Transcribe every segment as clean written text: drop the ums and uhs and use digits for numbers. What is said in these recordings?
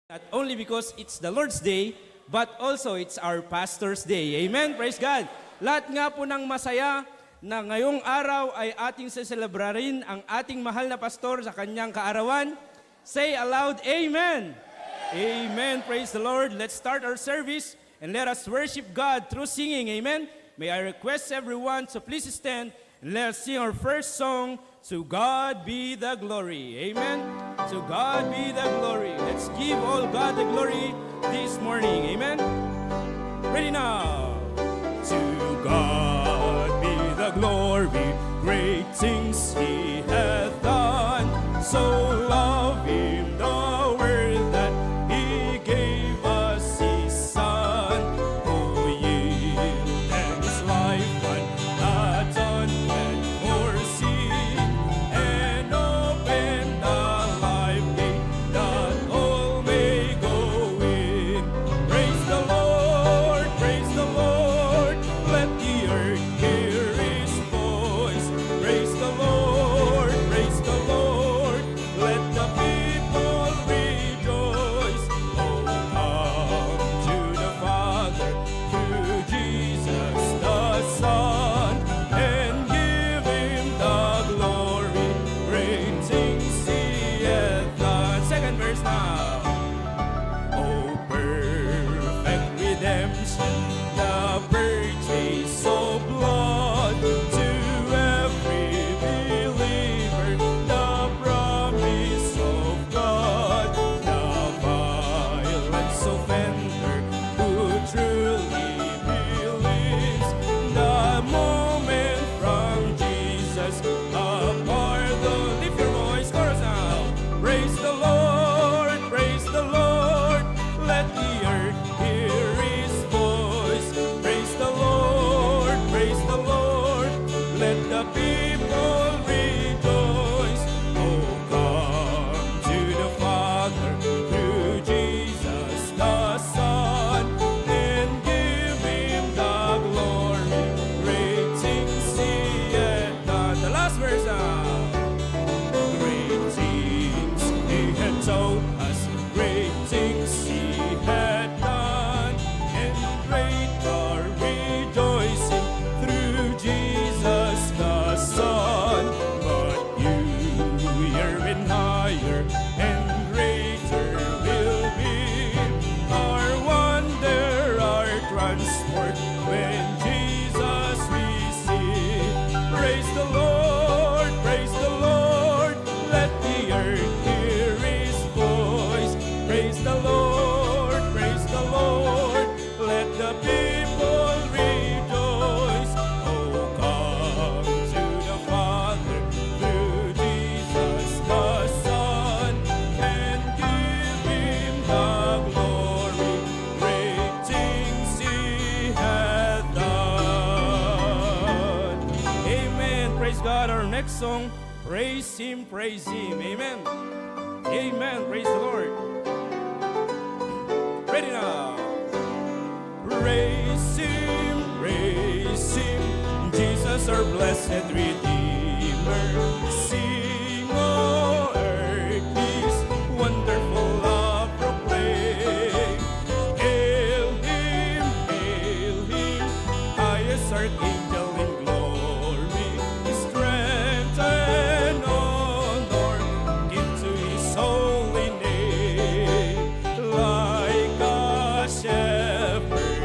Not only because it's the Lord's Day, but also it's our Pastor's Day. Amen? Praise God. Lahat nga po ng masaya na ngayong araw ay ating seselebrarin ang ating mahal na pastor sa kanyang kaarawan. Say aloud, Amen! Amen. Praise the Lord. Let's start our service and let us worship God through singing. Amen? May I request everyone to please stand and let us sing our first song, To God Be the Glory. Amen? To God be the glory. Let's give all God the glory this morning. Amen? Ready now. To God be the glory, great things He hath done. So love Him the world that He gave us His Son, who yielded His life when Adam had foreseen, and opened the life gate that all may go in. Praise the Lord, let the earth hear His voice. Praise the Lord, let the people rejoice. Oh, come to the Father, through Jesus the Son, and give Him the glory, great things He hath done. Second verse now. Oh, perfect redemption, the purchase of blood, to every believer, the promise of God, the violence offender who truly believes, the moment from Jesus, a pardon. Lift your voice, chorus now. Praise the Lord, let the earth hear His voice. Praise the Lord, let the people rejoice. Oh, come to the Father, through Jesus the Son, and give Him the glory, great things He hath done. The last verse now. Great things He had told us, great things He had done, and great our rejoicing through Jesus the Son. But you, and higher and greater will be our wonder, our transport, when Jesus we see. Praise the Lord, let the earth hear His voice. Praise the Lord, let the people rejoice. Oh, come to the Father, through Jesus the Son, and give Him the glory, great things He hath done. Amen. Praise God. Our next song, Praise Him, praise Him. Amen. Amen. Praise the Lord. Ready now. Praise Him, Jesus our blessed Redeemer. Sing, O earth, His wonderful love proclaim. Hail Him, highest archangel in glory. Strength and honor give to His holy name. Like a shepherd,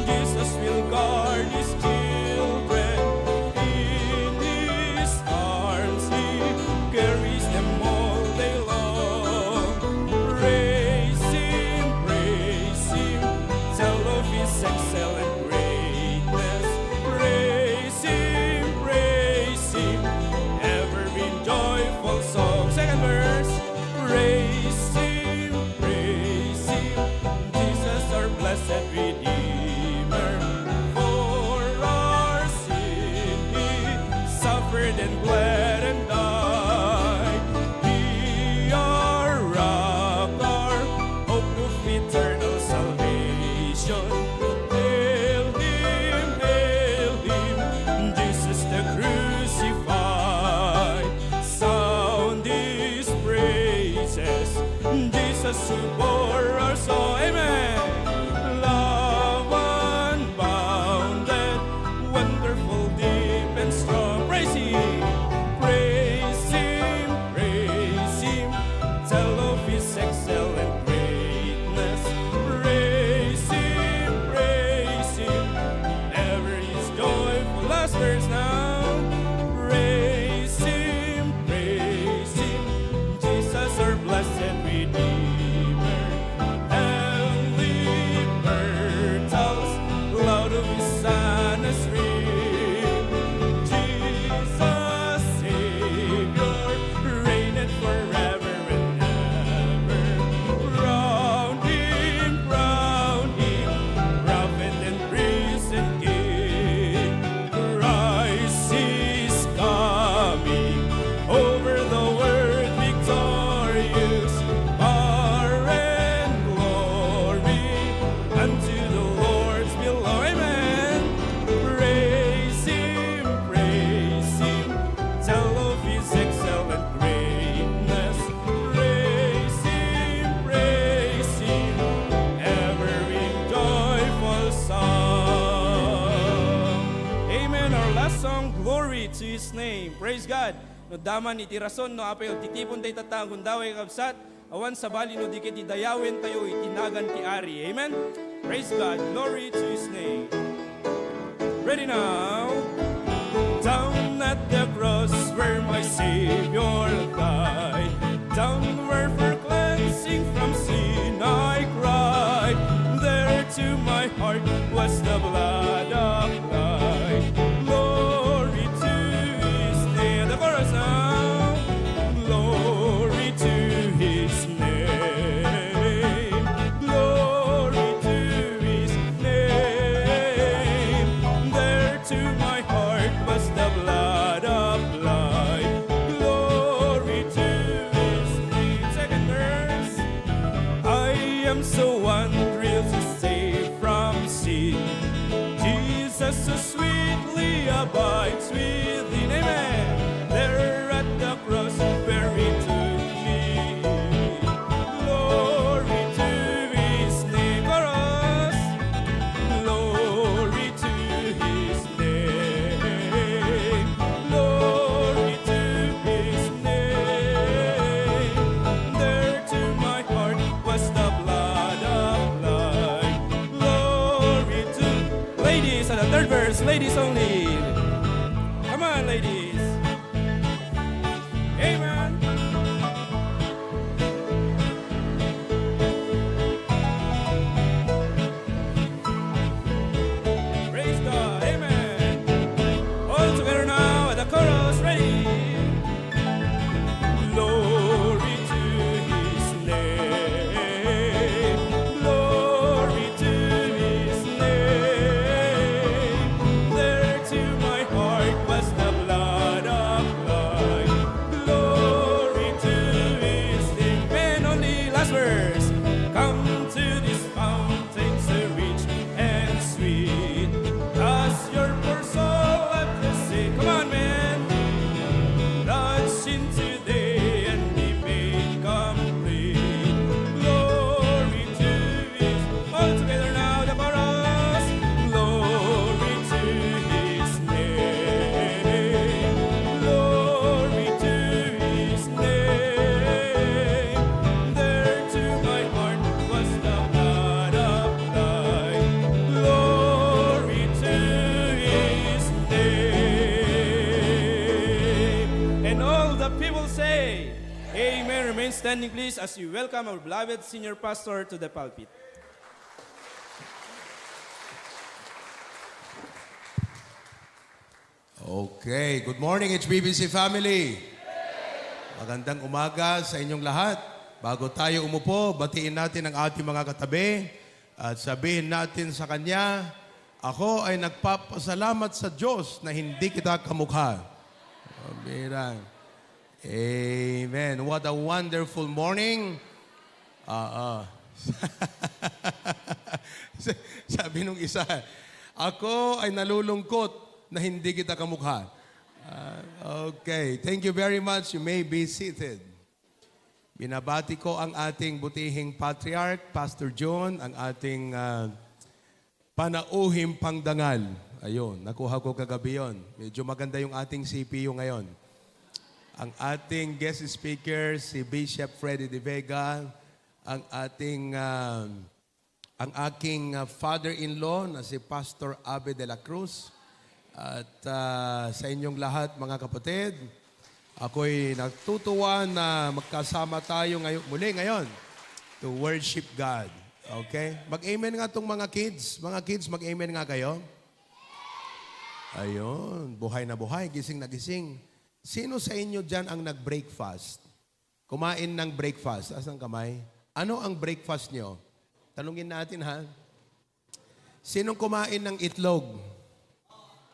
Jesus will guard His children. In His arms He Glory to His name. Praise God. No daman iti rason no apay titipon tayo tatang kundaway kabsat. Awan sa bali no di kiti dayawin tayo itinagan ti Ari. Amen. Praise God. Glory to His name. Ready now. Down at the cross where my Savior died. Down where for cleansing from sin I cried. There to my heart was the blood applied. Glory to His name. The chorus now. Glory to His name. Glory to His name. There to my heart was the blood applied. Glory to His name. Second verse. I am so unreal to save from sin. Jesus so sweetly abides within. Amen. There at the cross where He took me. Glory to His name. Chorus. Glory to His name. Glory to His name. There to my heart was the blood applied. Glory to... Ladies, at the third verse, ladies only. Come on, ladies. Amen. Praise God. Amen. All together now at the chorus. Ready? Glory to His name. Glory to His name. There to my heart was the blood applied. Glory to His name. Men only, last verse. Come to this fountain so rich and sweet. As your poor soul at the sea. Come on, man. Lodge in today and be made complete. Glory to His. All together now, the chorus. Glory to His name. Glory to His name. There to my heart was the blood applied. Glory to His name. And all the people say, Amen. Remain standing, please, as we welcome our beloved senior pastor to the pulpit. Okay, good morning HBBC family. Magandang umaga sa inyong lahat. Bago tayo umupo, batiin natin ang ating mga katabi at sabihin natin sa Kanya, ako ay nagpapasalamat sa Diyos na hindi kita kamukha. Amen. Amen. What a wonderful morning. Sabi nung isa, ako ay nalulungkot na hindi kita kamukha. Okay, thank you very much. You may be seated. Binabati ko ang ating butihing patriarch, Pastor John, ang ating panauhing pangdangal. Ayun, nakuha ko kagabi yun. Medyo maganda yung ating CPU ngayon. Ang ating guest speaker, si Bishop Freddy De Vega, ang aking father-in-law na si Pastor Abe de la Cruz, at sa inyong lahat mga kapatid, ako'y natutuwa na magkasama tayo muli ngayon to worship God. Okay? Mag-amen nga itong mga kids. Mga kids, mag-amen nga kayo. Ayun, buhay na buhay, gising na gising. Sino sa inyo dyan ang nag-breakfast? Kumain ng breakfast. Asan kamay? Ano ang breakfast nyo? Tanungin natin ha. Sinong kumain ng itlog?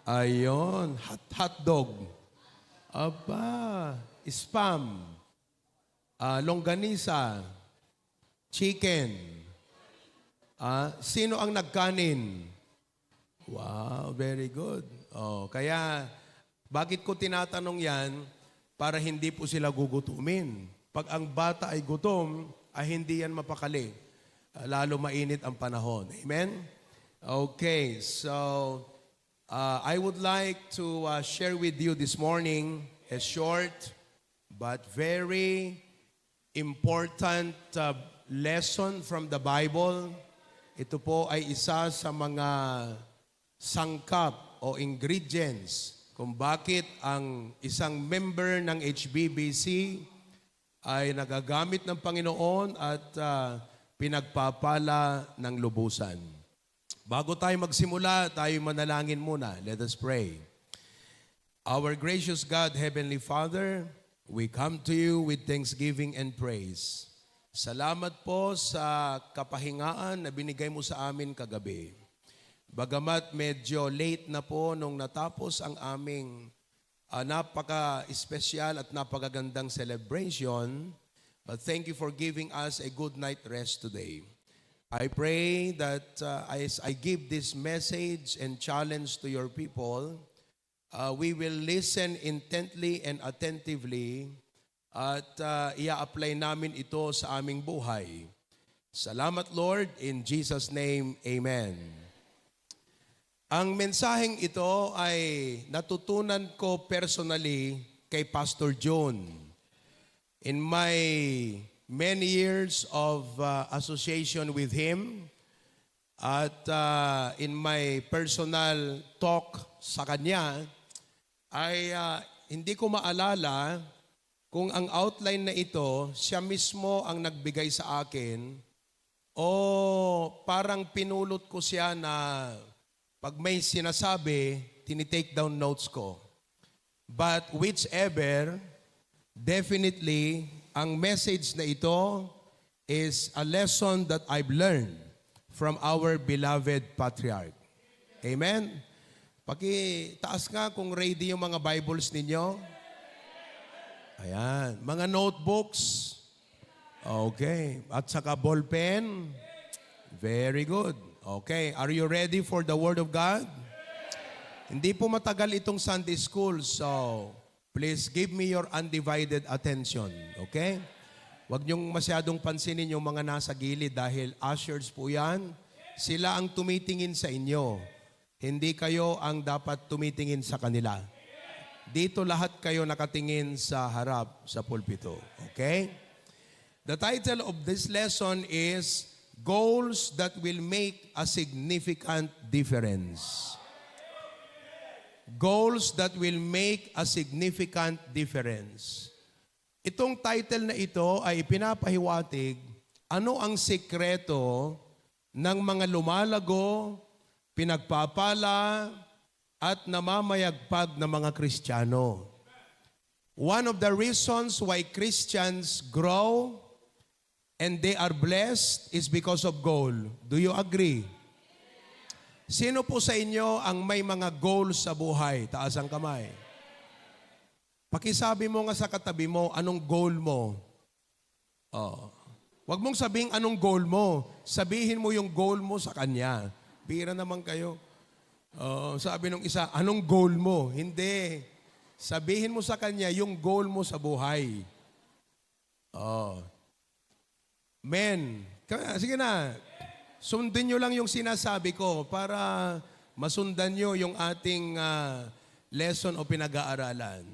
Ayun, hotdog. Aba, spam. Longganisa. Chicken. Sino ang nagkanin? Wow, very good. Kaya, bakit ko tinatanong yan? Para hindi po sila gugutumin. Pag ang bata ay gutom, hindi yan mapakali. Lalo mainit ang panahon. Amen? Okay, so I would like to share with you this morning a short but very important lesson from the Bible. Ito po ay isa sa mga sangkap o ingredients kung bakit ang isang member ng HBBC ay nagagamit ng Panginoon at pinagpapala ng lubusan. Bago tayo magsimula, tayo manalangin muna. Let us pray. Our gracious God, Heavenly Father, we come to you with thanksgiving and praise. Salamat po sa kapahingaan na binigay mo sa amin kagabi. Bagamat medyo late na po nung natapos ang aming napaka-espesyal at napakagandang celebration, but thank you for giving us a good night rest today. I pray that as I give this message and challenge to your people, we will listen intently and attentively at ia-apply namin ito sa aming buhay. Salamat Lord, in Jesus' name, Amen. Ang mensaheng ito ay natutunan ko personally kay Pastor John. In my many years of association with him at in my personal talk sa kanya, ay hindi ko maalala kung ang outline na ito, siya mismo ang nagbigay sa akin o parang pinulot ko siya na pag may sinasabi, tinitake down notes ko. But whichever, definitely, ang message na ito is a lesson that I've learned from our beloved patriarch. Amen? Pakitaas nga kung ready yung mga Bibles ninyo. Ayan. Mga notebooks. Okay. At saka ballpen. Very good. Okay. Are you ready for the Word of God? Hindi po matagal itong Sunday school, so please give me your undivided attention. Okay? Huwag niyong masyadong pansinin yung mga nasa gilid dahil ushers po yan. Sila ang tumitingin sa inyo. Hindi kayo ang dapat tumitingin sa kanila. Dito lahat kayo nakatingin sa harap sa pulpito. Okay? The title of this lesson is Goals that will make a significant difference. Goals that will make a significant difference. Itong title na ito ay ipinapahiwatig ano ang sikreto ng mga lumalago, pinagpapala, at namamayagpag na mga Kristiyano. One of the reasons why Christians grow and they are blessed is because of goal. Do you agree? Sino po sa inyo ang may mga goals sa buhay? Taas ang kamay. Pakisabi mo nga sa katabi mo, anong goal mo? Oh. Huwag mong sabing anong goal mo. Sabihin mo yung goal mo sa kanya. Bira naman kayo. Sabi nung isa, anong goal mo? Hindi. Sabihin mo sa kanya yung goal mo sa buhay. Men, sige na. Sundin nyo lang yung sinasabi ko para masundan nyo yung ating lesson o pinag-aaralan.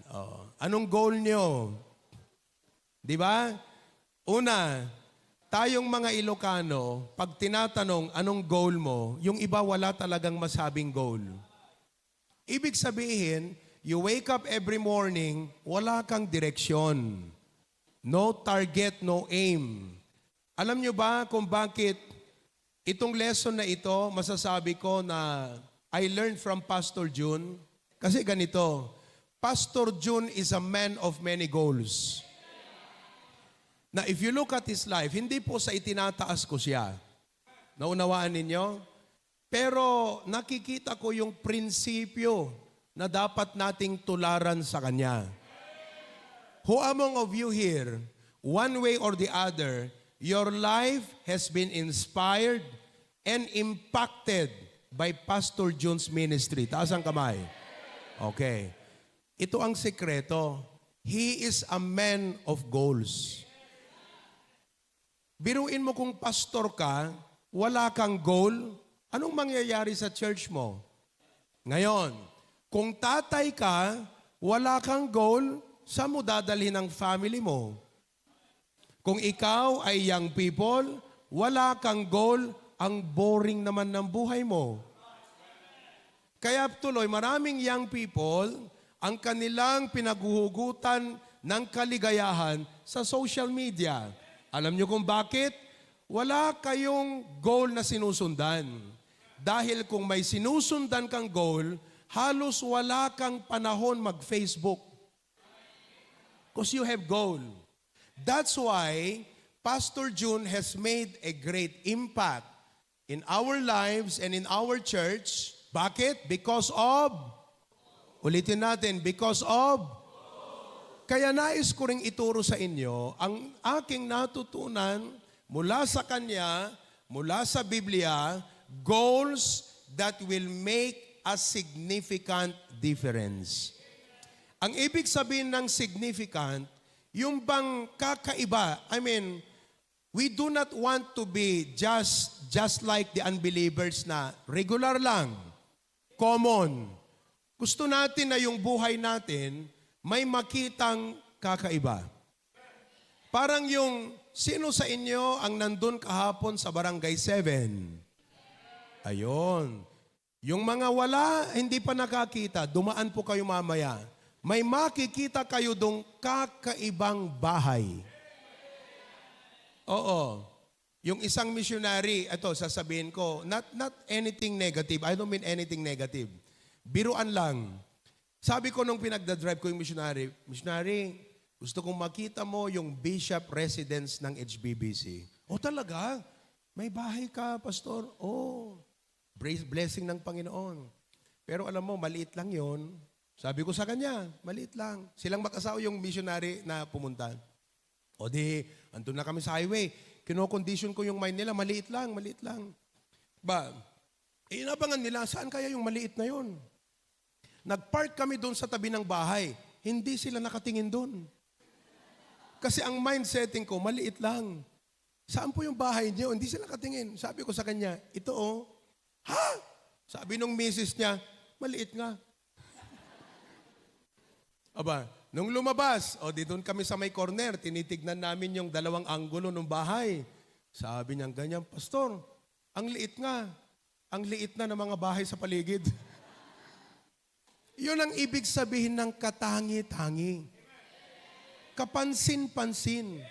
Anong goal nyo? Di ba? Una, tayong mga Ilocano, pag tinatanong anong goal mo, yung iba wala talagang masabing goal. Ibig sabihin, you wake up every morning, wala kang direksyon. No target, no aim. Alam nyo ba kung bakit itong lesson na ito, masasabi ko na I learned from Pastor June? Kasi ganito, Pastor June is a man of many goals. Now, if you look at his life, hindi po sa itinataas ko siya. Naunawaan ninyo? Pero nakikita ko yung prinsipyo na dapat nating tularan sa kanya. Who among of you here, one way or the other, your life has been inspired and impacted by Pastor John's ministry? Taas ang kamay. Okay. Ito ang sekreto. He is a man of goals. Biruin mo kung pastor ka, wala kang goal, anong mangyayari sa church mo? Ngayon, kung tatay ka, wala kang goal, saan mo dadalhin ang family mo? Kung ikaw ay young people, wala kang goal, ang boring naman ng buhay mo. Kaya tuloy, maraming young people, ang kanilang pinaguhugutan ng kaligayahan sa social media. Alam niyo kung bakit? Wala kayong goal na sinusundan. Dahil kung may sinusundan kang goal, halos wala kang panahon mag-Facebook. Because you have goal. That's why Pastor June has made a great impact in our lives and in our church. Bakit? Because of, ulitin natin, because of, kaya nais ko ring ituro sa inyo ang aking natutunan mula sa Kanya, mula sa Biblia, goals that will make a significant difference. Ang ibig sabihin ng significant, yung bang kakaiba, we do not want to be just like the unbelievers na regular lang, common. Gusto natin na yung buhay natin may makitang kakaiba. Parang yung sino sa inyo ang nandun kahapon sa Barangay 7? Ayon. Yung mga wala, hindi pa nakakita, dumaan po kayo mamaya. May makikita kayo dong kakaibang bahay. Oo. Yung isang missionary, ito sasabihin ko, not anything negative. I don't mean anything negative. Biruan lang. Sabi ko nung pinagdadrive ko yung missionary, gusto kong makita mo yung bishop residence ng HBBC. Oh, talaga? May bahay ka, pastor? Oh, blessing ng Panginoon. Pero alam mo, maliit lang yon. Sabi ko sa kanya, maliit lang. Silang mag-asawa yung missionary na pumunta. O di, andun na kami sa highway. Kino-condition ko yung mind nila, maliit lang, maliit lang. Inabangan nila, saan kaya yung maliit na yon? Nag-park kami doon sa tabi ng bahay. Hindi sila nakatingin doon. Kasi ang mindsetting ko, maliit lang. Saan po yung bahay niyo? Hindi sila nakatingin. Sabi ko sa kanya, ito oh. Ha? Sabi nung misis niya, maliit nga. Nung lumabas, di doon kami sa may corner, tinitignan namin yung dalawang anggulo ng bahay. Sabi niya, ganyan, pastor, ang liit nga. Ang liit na ng mga bahay sa paligid. Yun ang ibig sabihin ng katangi-tangi. Kapansin-pansin.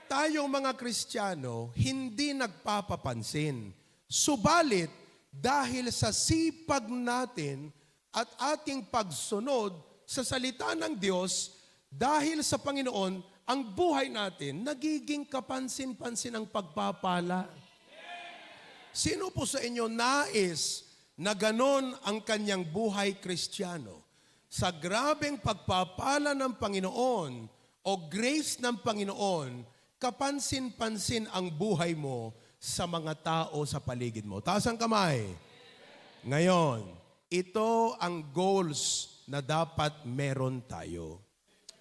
Tayong mga Kristiyano, hindi nagpapapansin. Subalit, dahil sa sipag natin at ating pagsunod sa salita ng Diyos, dahil sa Panginoon, ang buhay natin nagiging kapansin-pansin ang pagpapala. Sino po sa inyo nais na ganon ang kanyang buhay Kristiyano? Sa grabeng pagpapala ng Panginoon o grace ng Panginoon, kapansin-pansin ang buhay mo sa mga tao sa paligid mo. Taas ang kamay. Ngayon, ito ang goals na dapat meron tayo.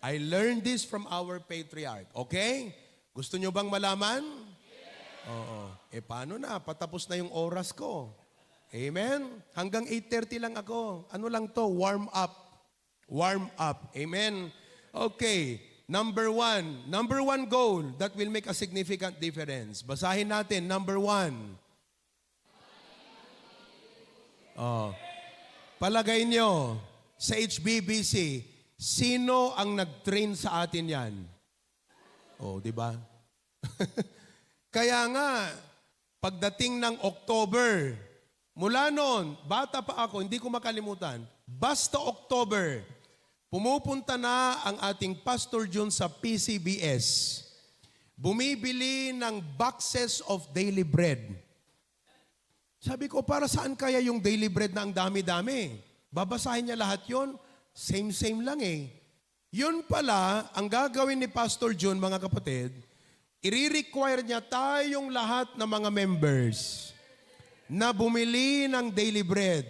I learned this from our patriarch. Okay? Gusto nyo bang malaman? Oo. Paano na? Patapos na yung oras ko. Amen? Hanggang 8:30 lang ako. Ano lang to? Warm up. Warm up. Amen? Okay. Number one goal that will make a significant difference. Basahin natin. Number 1. Palagay nyo, sa HBBC, sino ang nag-train sa atin yan? Di ba? Kaya nga, pagdating ng October, mula noon, bata pa ako, hindi ko makalimutan, basta October, pumupunta na ang ating Pastor June sa PCBS. Bumibili ng boxes of daily bread. Sabi ko, para saan kaya yung daily bread na ang dami-dami? Babasahin niya lahat yon, same lang eh. Yun pala, ang gagawin ni Pastor June, mga kapatid, i-require niya tayong lahat ng mga members na bumili ng daily bread.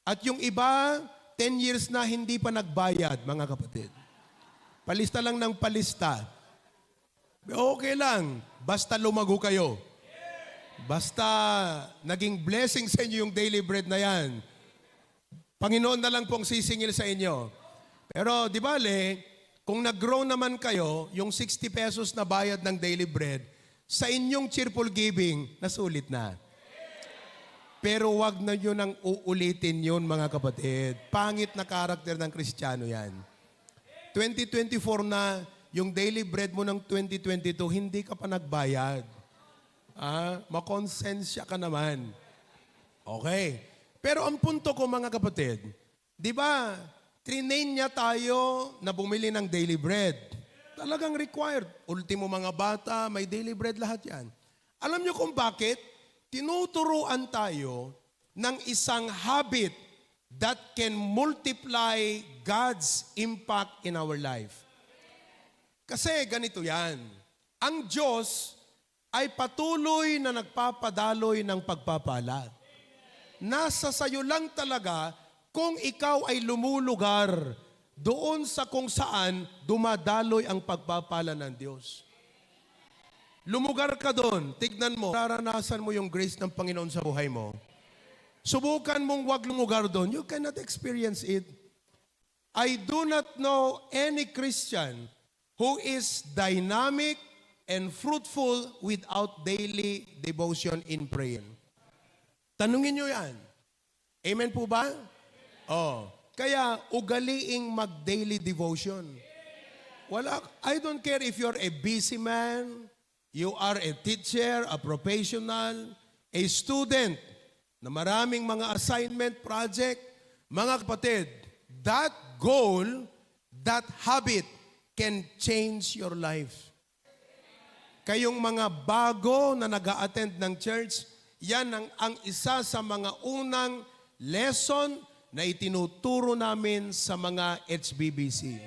At yung iba, 10 years na hindi pa nagbayad, mga kapatid. Palista lang ng palista. Okay lang, basta lumago kayo. Basta naging blessing sa inyo yung daily bread na yan. Panginoon na lang pong sisingil sa inyo. Pero di bale, kung nag-grow naman kayo, yung 60 pesos na bayad ng daily bread, sa inyong cheerful giving, nasulit na. Pero wag na yun ang uulitin yun, mga kapatid. Pangit na karakter ng Kristiyano yan. 2024 na, yung daily bread mo ng 2022, hindi ka pa nagbayad. Makonsensya ka naman. Okay. Pero ang punto ko, mga kapatid, di ba, trinain niya tayo na bumili ng daily bread. Talagang required. Ultimo mga bata, may daily bread lahat yan. Alam niyo kung bakit? Tinuturuan tayo ng isang habit that can multiply God's impact in our life. Kasi ganito yan. Ang Diyos ay patuloy na nagpapadaloy ng pagpapala. Nasa sayo lang talaga kung ikaw ay lumulugar doon sa kung saan dumadaloy ang pagpapala ng Diyos. Lumugar ka doon, tignan mo, naranasan mo yung grace ng Panginoon sa buhay mo. Subukan mong wag lumugar doon, you cannot experience it. I do not know any Christian who is dynamic and fruitful without daily devotion in prayer. Tanungin nyo yan. Amen po ba? Oh. Kaya, ugaliing mag-daily devotion. I don't care if you're a busy man, you are a teacher, a professional, a student na maraming mga assignment, project. Mga kapatid, that goal, that habit can change your life. Kayong mga bago na nag-a-attend ng church, yan ang isa sa mga unang lesson na itinuturo namin sa mga HBBC.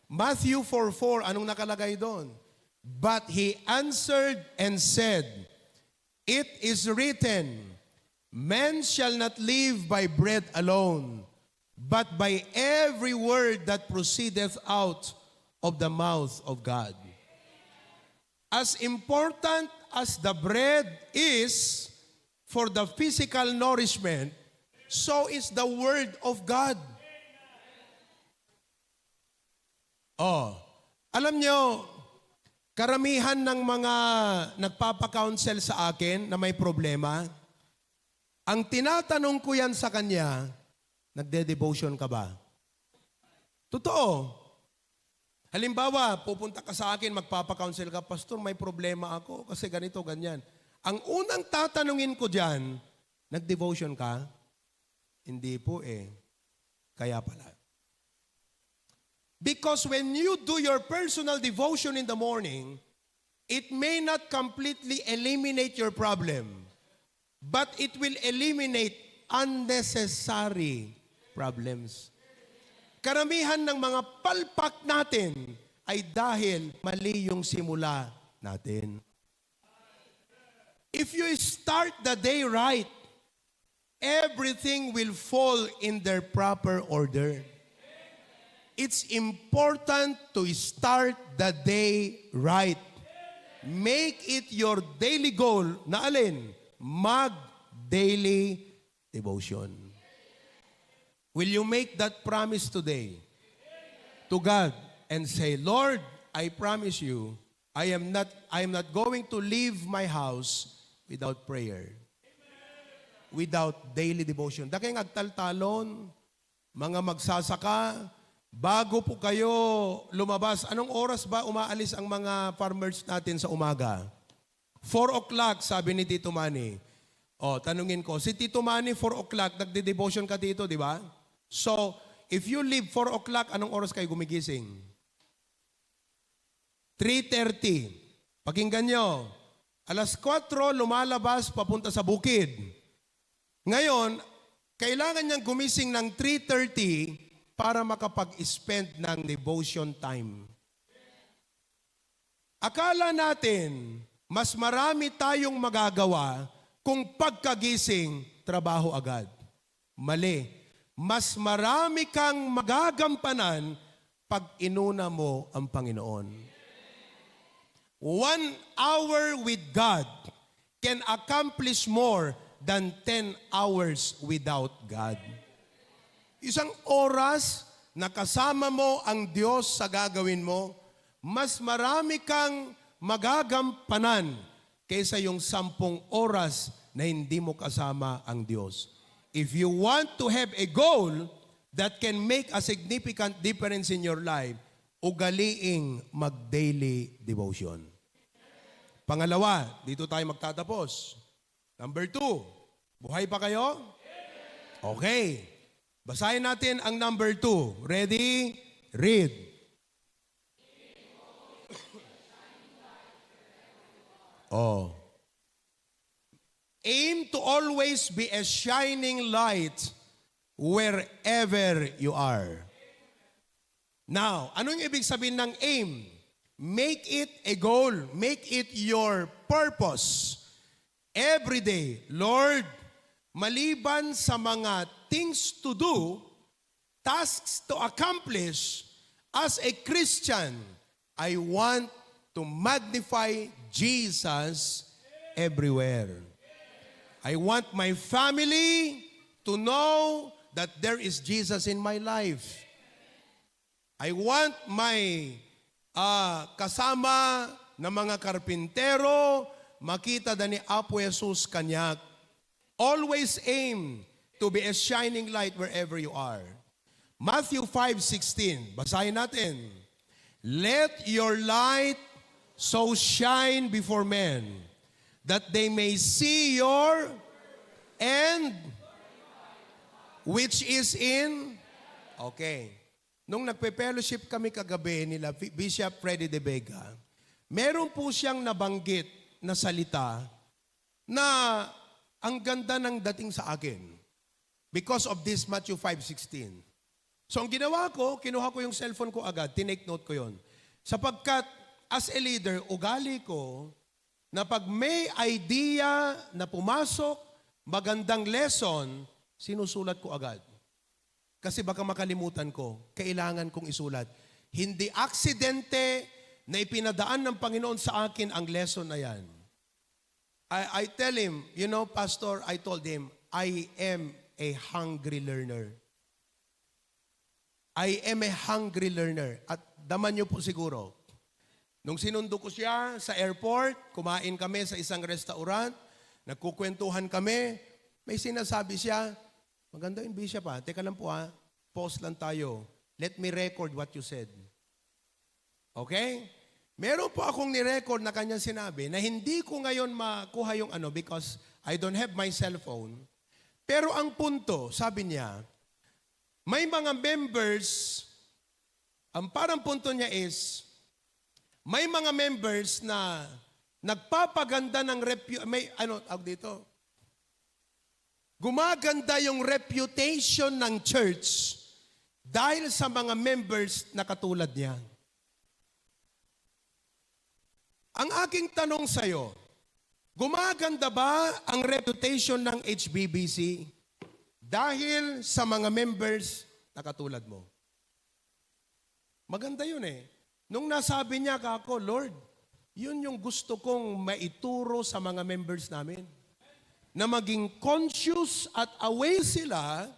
Matthew 4:4, anong nakalagay doon? But he answered and said, it is written, man shall not live by bread alone, but by every word that proceedeth out of the mouth of God. As important as the bread is for the physical nourishment, so is the word of God. Alam nyo, karamihan ng mga nagpapa-counsel sa akin na may problema, ang tinatanong ko yan sa kanya, nagde-devotion ka ba? Totoo. Halimbawa, pupunta ka sa akin, magpapa-counsel ka, Pastor, may problema ako kasi ganito, ganyan. Ang unang tatanungin ko dyan, nag-devotion ka? Hindi po eh. Kaya pala. Because when you do your personal devotion in the morning, it may not completely eliminate your problem, but it will eliminate unnecessary problems. Karamihan ng mga palpak natin ay dahil mali yung simula natin. If you start the day right, everything will fall in their proper order. It's important to start the day right. Make it your daily goal na alin? Mag-daily devotion. Will you make that promise today to God and say, Lord, I promise you, I am not going to leave my house without prayer. Without daily devotion. Dakay agtaltalon, mga magsasaka, bago po kayo lumabas, anong oras ba umaalis ang mga farmers natin sa umaga? 4 o'clock, sabi ni Tito Manny. Tanungin ko, si Tito Manny 4 o'clock, nagde-devotion ka dito, di ba? So, if you leave 4 o'clock, anong oras kayo gumigising? 3:30. Pakinggan nyo. Alas 4, lumalabas, papunta sa bukid. Ngayon, kailangan niyang gumising ng 3:30 para makapag-spend ng devotion time. Akala natin, mas marami tayong magagawa kung pagkagising, trabaho agad. Mali. Mas marami kang magagampanan pag inuna mo ang Panginoon. 1 hour with God can accomplish more than 10 hours without God. Isang oras na kasama mo ang Diyos sa gagawin mo, mas marami kang magagampanan kaysa yung 10 oras na hindi mo kasama ang Diyos. If you want to have a goal that can make a significant difference in your life, ugaliing mag-daily devotion. Pangalawa, dito tayo magtatapos. Number 2, buhay pa kayo? Okay. Basahin natin ang number 2. Ready? Read. Oh. Aim to always be a shining light wherever you are. Now, anong ibig sabihin ng aim? Make it a goal. Make it your purpose. Every day, Lord, maliban sa mga things to do, tasks to accomplish, as a Christian, I want to magnify Jesus everywhere. I want my family to know that there is Jesus in my life. I want my kasama na mga karpintero makita na ni Apo Jesus kanyak. Always aim to be a shining light wherever you are. Matthew 5:16, basahin natin. Let your light so shine before men, that they may see your end, which is in... Okay. Nung nagpe-fellowship kami kagabi nila Bishop Freddy De Vega, meron po siyang nabanggit na salita na ang ganda ng dating sa akin because of this Matthew 5:16. So ang ginawa ko, kinuha ko yung cellphone ko agad, tinake note ko yon. Sapagkat as a leader, ugali ko na pag may idea na pumasok, magandang lesson, sinusulat ko agad. Kasi baka makalimutan ko, kailangan kong isulat. Hindi aksidente na ipinadaan ng Panginoon sa akin ang lesson na yan. I tell him, you know, Pastor, I told him, I am a hungry learner. I am a hungry learner. At daman niyo po siguro, nung sinundo ko siya sa airport, kumain kami sa isang restaurant, nagkukwentuhan kami, may sinasabi siya, maganda yung Bishop ha, teka lang po ha, pause lang tayo. Let me record what you said. Okay? Meron po akong ni-record na kanyang sinabi na hindi ko ngayon makuha yung because I don't have my cellphone. Pero ang punto, sabi niya, may mga members, ang parang punto niya is, may mga members na nagpapaganda ng gumaganda yung reputation ng church dahil sa mga members na katulad niya. Ang aking tanong sa'yo, gumaganda ba ang reputation ng HBBC dahil sa mga members na katulad mo? Maganda yun eh. Nung nasabi niya kako, Lord, yun yung gusto kong maituro sa mga members namin. Na maging conscious at aware sila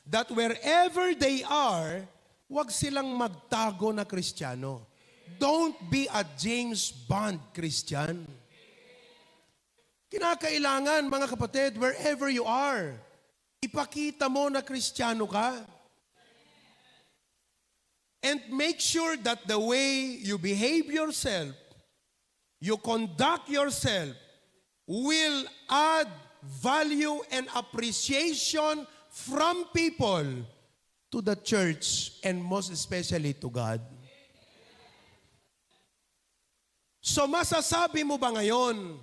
that wherever they are, huwag silang magtago na Kristiyano. Don't be a James Bond Christian. Kinakailangan, mga kapatid, wherever you are, ipakita mo na Kristiyano ka. And make sure that the way you behave yourself, you conduct yourself, will add value and appreciation from people to the church and most especially to God. So masasabi mo ba ngayon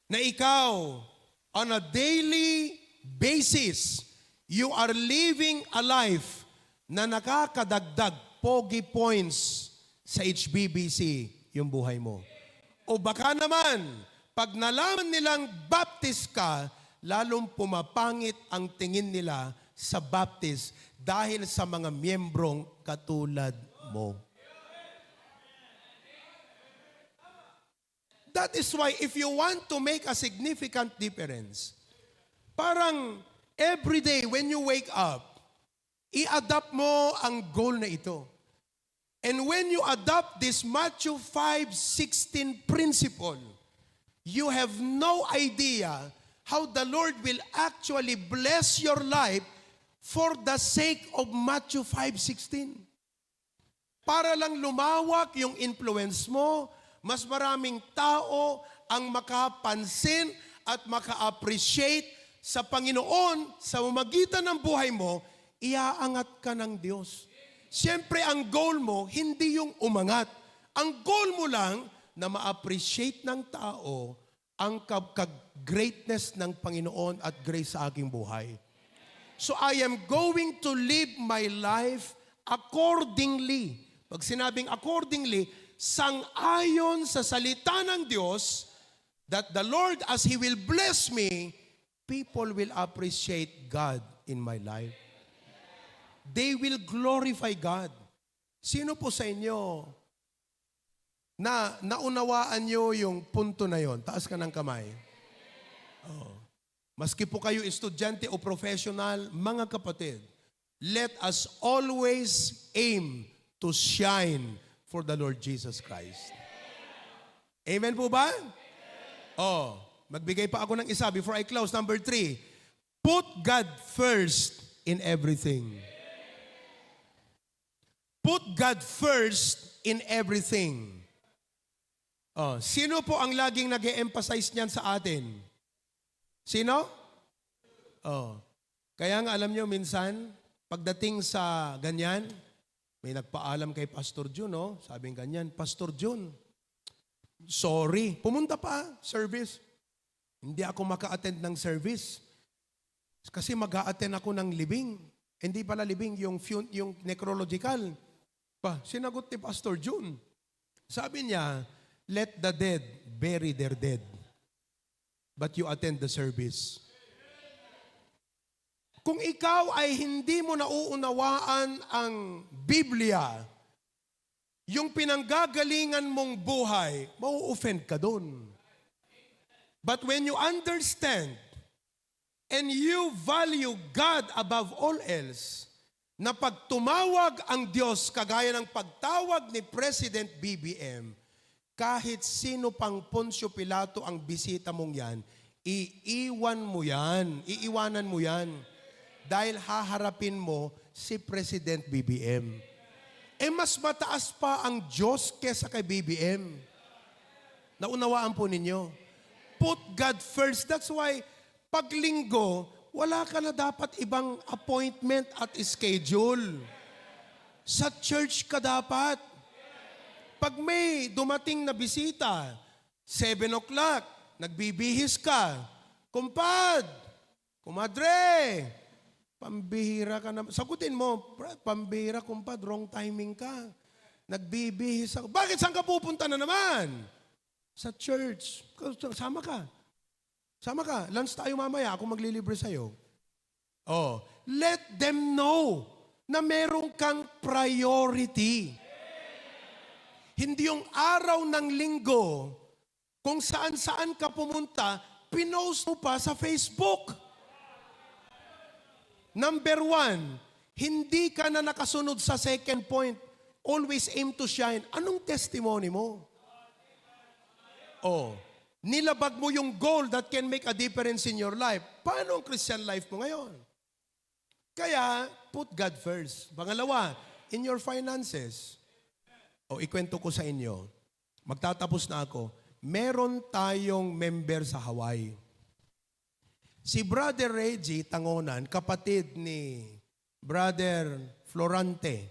na ikaw on a daily basis, you are living a life na nakakadagdag pogi points sa HBBC yung buhay mo? O baka naman, pag nalaman nilang Baptist ka, lalong pumapangit ang tingin nila sa Baptist dahil sa mga miyembrong katulad mo. That is why if you want to make a significant difference, parang every day when you wake up, I-adapt mo ang goal na ito. And when you adopt this Matthew 5:16 principle, you have no idea how the Lord will actually bless your life for the sake of Matthew 5:16. Para lang lumawak yung influence mo, mas maraming tao ang makapansin at maka-appreciate sa Panginoon sa pamamagitan ng buhay mo, iaangat ka ng Diyos. Siyempre, ang goal mo, hindi yung umangat. Ang goal mo lang na ma-appreciate ng tao ang greatness ng Panginoon at grace sa aking buhay. So I am going to live my life accordingly. Pag sinabing accordingly, sang-ayon sa salita ng Diyos, that the Lord, as He will bless me, people will appreciate God in my life. They will glorify God. Sino po sa inyo na naunawaan nyo yung punto na yon? Taas ka ng kamay. Oh. Maski po kayo estudyante o professional, mga kapatid, let us always aim to shine for the Lord Jesus Christ. Amen po ba? Oh, magbigay pa ako ng isa before I close. Number 3, put God first in everything. Put God first in everything. Oh, sino po ang laging nag-e-emphasize niyan sa atin? Sino? Oh. Kaya nga alam nyo, minsan, pagdating sa ganyan, may nagpaalam kay Pastor Jun, no? Sabing ganyan, Pastor Jun, sorry, pumunta pa, service. Hindi ako maka-attend ng service. Kasi mag-a-attend ako ng libing. Hindi pala libing, yung necrological. Sinagot ni Pastor Jun. Sabi niya, let the dead bury their dead. But you attend the service. Kung ikaw ay hindi mo nauunawaan ang Biblia, yung pinanggagalingan mong buhay, mau-offend ka dun. But when you understand and you value God above all else, na pag tumawag ang Diyos kagaya ng pagtawag ni President BBM, kahit sino pang Poncio Pilato ang bisita mong yan, iiwanan mo yan. Dahil haharapin mo si President BBM. Mas mataas pa ang Diyos kesa kay BBM. Naunawaan po ninyo. Put God first. That's why, pag linggo, wala ka na dapat ibang appointment at schedule. Sa church ka dapat. Pag may dumating na bisita, 7 o'clock, nagbibihis ka, kumpad, kumadre, pambihira ka na. Sagutin mo, pambihira, kumpad, wrong timing ka. Nagbibihis ako. Bakit saan ka pupunta na naman? Sa church. Sama ka. Sama ka. Lunch tayo mamaya. Ako maglilibre sa'yo. Oh, let them know na meron kang priority. Hindi yung araw ng linggo, kung saan-saan ka pumunta, pinost mo pa sa Facebook. Number 1, hindi ka na nakasunod sa second point. Always aim to shine. Anong testimony mo? Oh, nilabag mo yung goal that can make a difference in your life. Paano ang Christian life mo ngayon? Kaya, put God first. Pangalawa, in your finances. O, ikwento ko sa inyo. Magtatapos na ako. Meron tayong member sa Hawaii. Si Brother Reggie Tangonan, kapatid ni Brother Florante.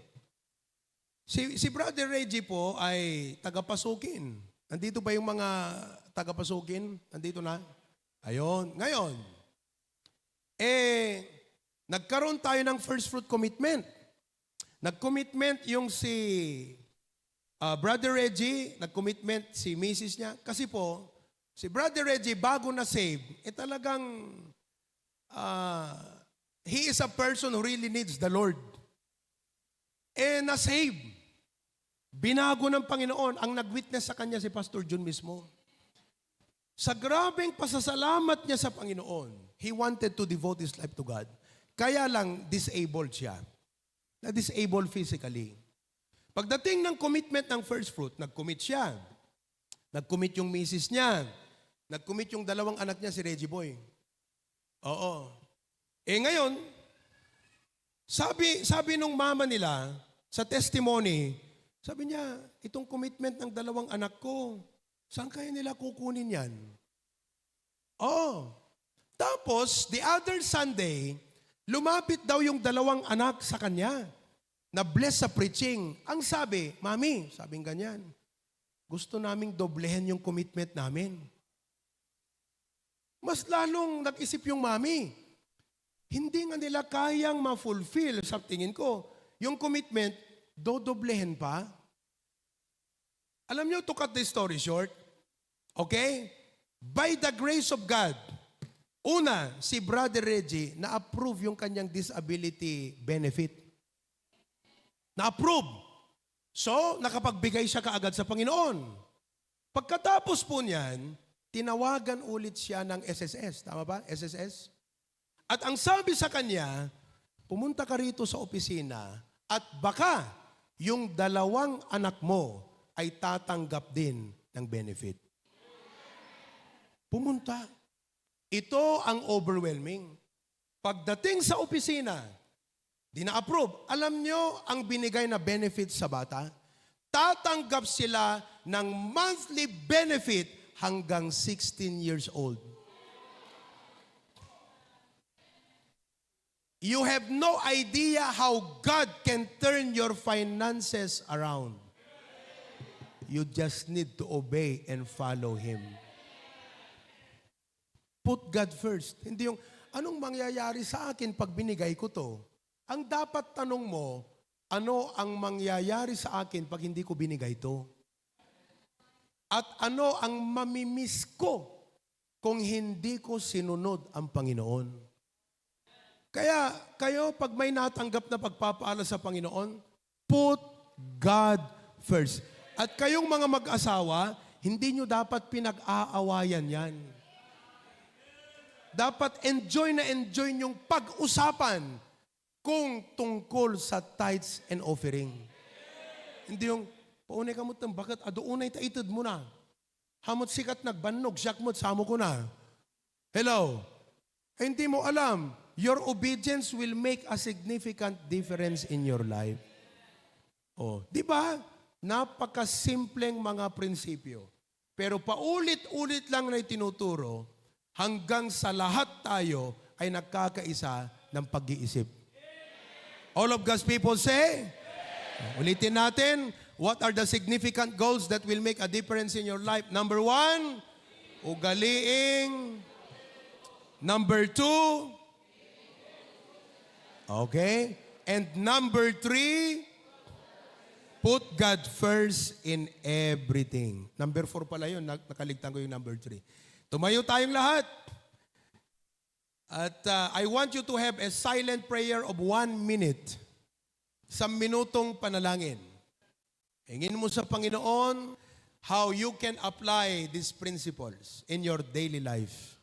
Si Brother Reggie po ay tagapasukin. Nandito ba yung mga tagapasukin? Nandito na? Ayon. Ngayon, nagkaroon tayo ng first fruit commitment. Nag-commitment yung si Brother Reggie, nag-commitment si Mrs. niya. Kasi po, si Brother Reggie, bago na save, talagang he is a person who really needs the Lord. Na-save. Binago ng Panginoon. Ang nag-witness sa kanya si Pastor Jun mismo. Sa grabeng pasasalamat niya sa Panginoon, he wanted to devote his life to God. Kaya lang, disabled siya. na disabled physically. Pagdating ng commitment ng first fruit, nag-commit siya. Nag-commit yung misis niya. Nag-commit yung dalawang anak niya, si Reggie Boy. Oo. Ngayon, sabi nung mama nila, sa testimony, sabi niya, itong commitment ng dalawang anak ko, saan kaya nila kukunin yan? Tapos, the other Sunday, lumapit daw yung dalawang anak sa kanya na bless sa preaching. Ang sabi, Mami, sabing ganyan, gusto naming doblehin yung commitment namin. Mas lalong nag-isip yung mami. Hindi nga nila kayang ma-fulfill, sa tingin ko, yung commitment, dodoblehin pa. Alam niyo, to cut the story short, okay? By the grace of God, una, si Brother Reggie, na-approve yung kanyang disability benefit. Na-approve. So, nakapagbigay siya kaagad sa Panginoon. Pagkatapos po niyan, tinawagan ulit siya ng SSS. Tama ba? SSS? At ang sabi sa kanya, pumunta ka rito sa opisina at baka yung dalawang anak mo ay tatanggap din ng benefit. Pumunta. Ito ang overwhelming. Pagdating sa opisina, di na-approve. Alam nyo ang binigay na benefit sa bata? Tatanggap sila ng monthly benefit hanggang 16 years old. You have no idea how God can turn your finances around. You just need to obey and follow Him. Put God first. Hindi yung, anong mangyayari sa akin pag binigay ko to? Ang dapat tanong mo, ano ang mangyayari sa akin pag hindi ko binigay to? At ano ang mamimiss ko kung hindi ko sinunod ang Panginoon? Kaya kayo, pag may natanggap na pagpapaala sa Panginoon, put God first. At kayong mga mag-asawa, hindi nyo dapat pinag-aawayan yan. Dapat enjoy na enjoy yung pag-usapan kung tungkol sa tithes and offering. Hindi yung, paunay ka mo bakit adoonay taitid mo na. Hamot sikat nagbannog, siyak mo't samo ko na. Hello? Hindi mo alam, your obedience will make a significant difference in your life. Di ba? Napakasimpleng mga prinsipyo. Pero paulit-ulit lang na itinuturo hanggang sa lahat tayo ay nagkakaisa ng pag-iisip. All of God's people say? Ulitin natin, what are the significant goals that will make a difference in your life? Number 1, ugaliing. Number 2, okay. And number 3, put God first in everything. Number 4 pala yun, nakaligtan ko yung number 3. Tumayo tayong lahat. At I want you to have a silent prayer of 1 minute. Sa minutong panalangin. Hingin mo sa Panginoon how you can apply these principles in your daily life.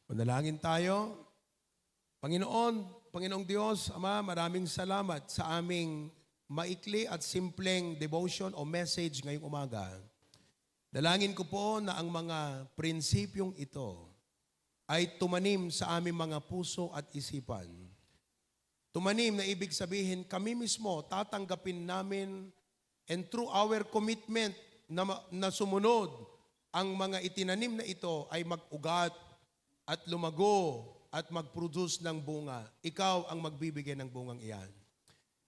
Manalangin tayo. Panginoong Diyos, Ama, maraming salamat sa aming maikli at simpleng devotion o message ngayong umaga. Dalangin ko po na ang mga prinsipyong ito ay tumanim sa aming mga puso at isipan. Tumanim na ibig sabihin, kami mismo tatanggapin namin and through our commitment na sumunod, ang mga itinanim na ito ay mag-ugat at lumago at mag-produce ng bunga. Ikaw ang magbibigay ng bungang iyan.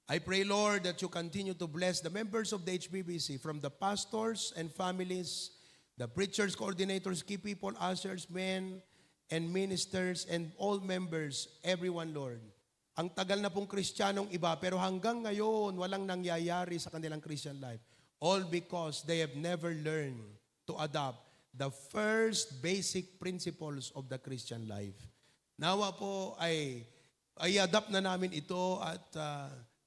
I pray, Lord, that you continue to bless the members of the HBBC, from the pastors and families, the preachers, coordinators, key people, ushers, men, and ministers, and all members, everyone, Lord. Ang tagal na pong Kristiyanong iba, pero hanggang ngayon, walang nangyayari sa kanilang Christian life. All because they have never learned to adopt the first basic principles of the Christian life. Nawa po ay adapt na namin ito at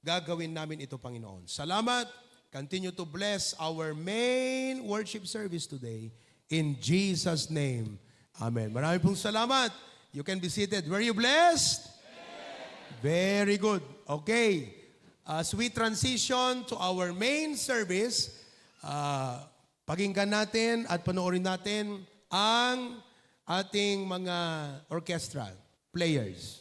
gagawin namin ito, Panginoon. Salamat. Continue to bless our main worship service today. In Jesus' name. Amen. Marami pong salamat. You can be seated. Were you blessed? Very good. Okay. As we transition to our main service, pakinggan natin at panoorin natin ang ating mga orchestra players.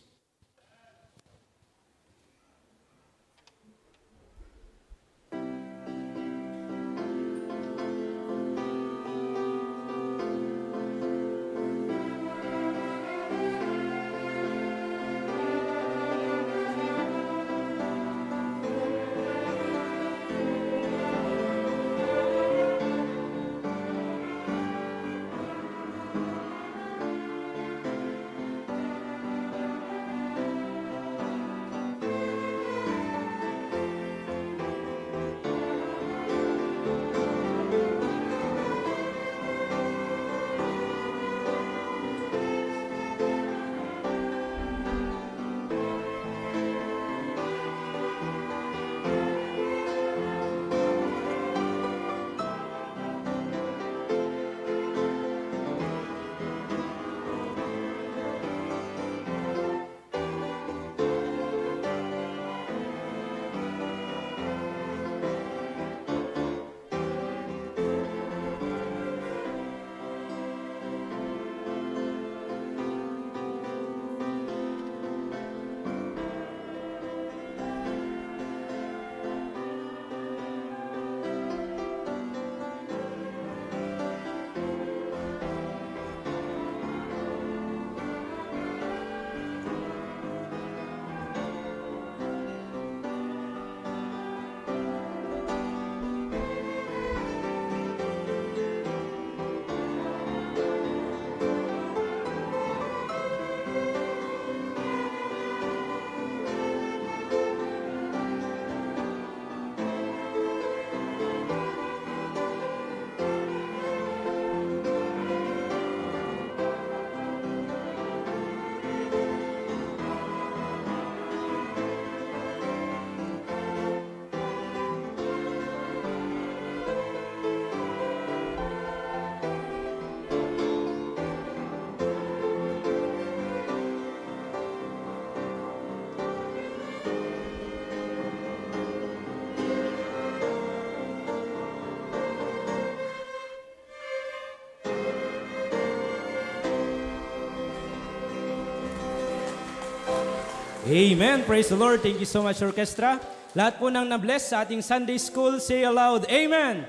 Amen. Praise the Lord. Thank you so much, orchestra. Lahat po nang na-bless sa ating Sunday School, say aloud, Amen.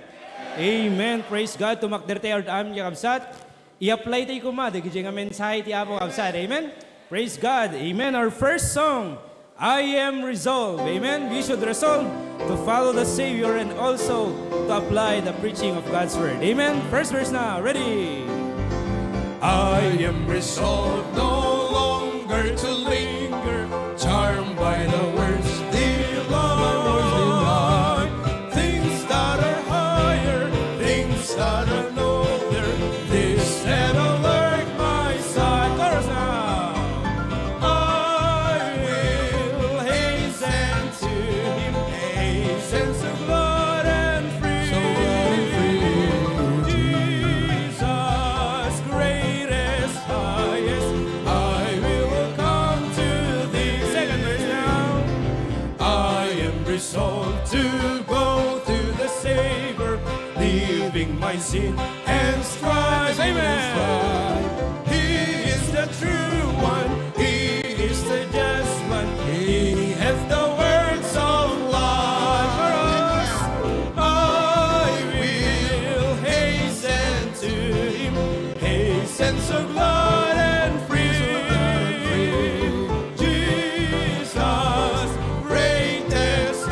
Amen. Praise God. Tumakder tayo am niya kabsat. I-apply tayo kuma. Dagi nga mensahe ti Apo kabsat. Amen. Praise God. Amen. Our first song, I am resolved. Amen. We should resolve to follow the Savior and also to apply the preaching of God's Word. Amen. First verse now. Ready? I am resolved no longer to linger, charmed by the words divine. Things that are higher, things that are nobler, this and alert my sight. Chorus now. I will hasten to Him, hasten to blood and free. Jesus, greatest, highest, I will come to Thee. Second verse now. I am resolved to go to the Savior, leaving my sin and strife. Amen. He is the true one, He is the just one, He hath the words of life for us. I will hasten to Him, hasten so glad and free. Jesus, greatest,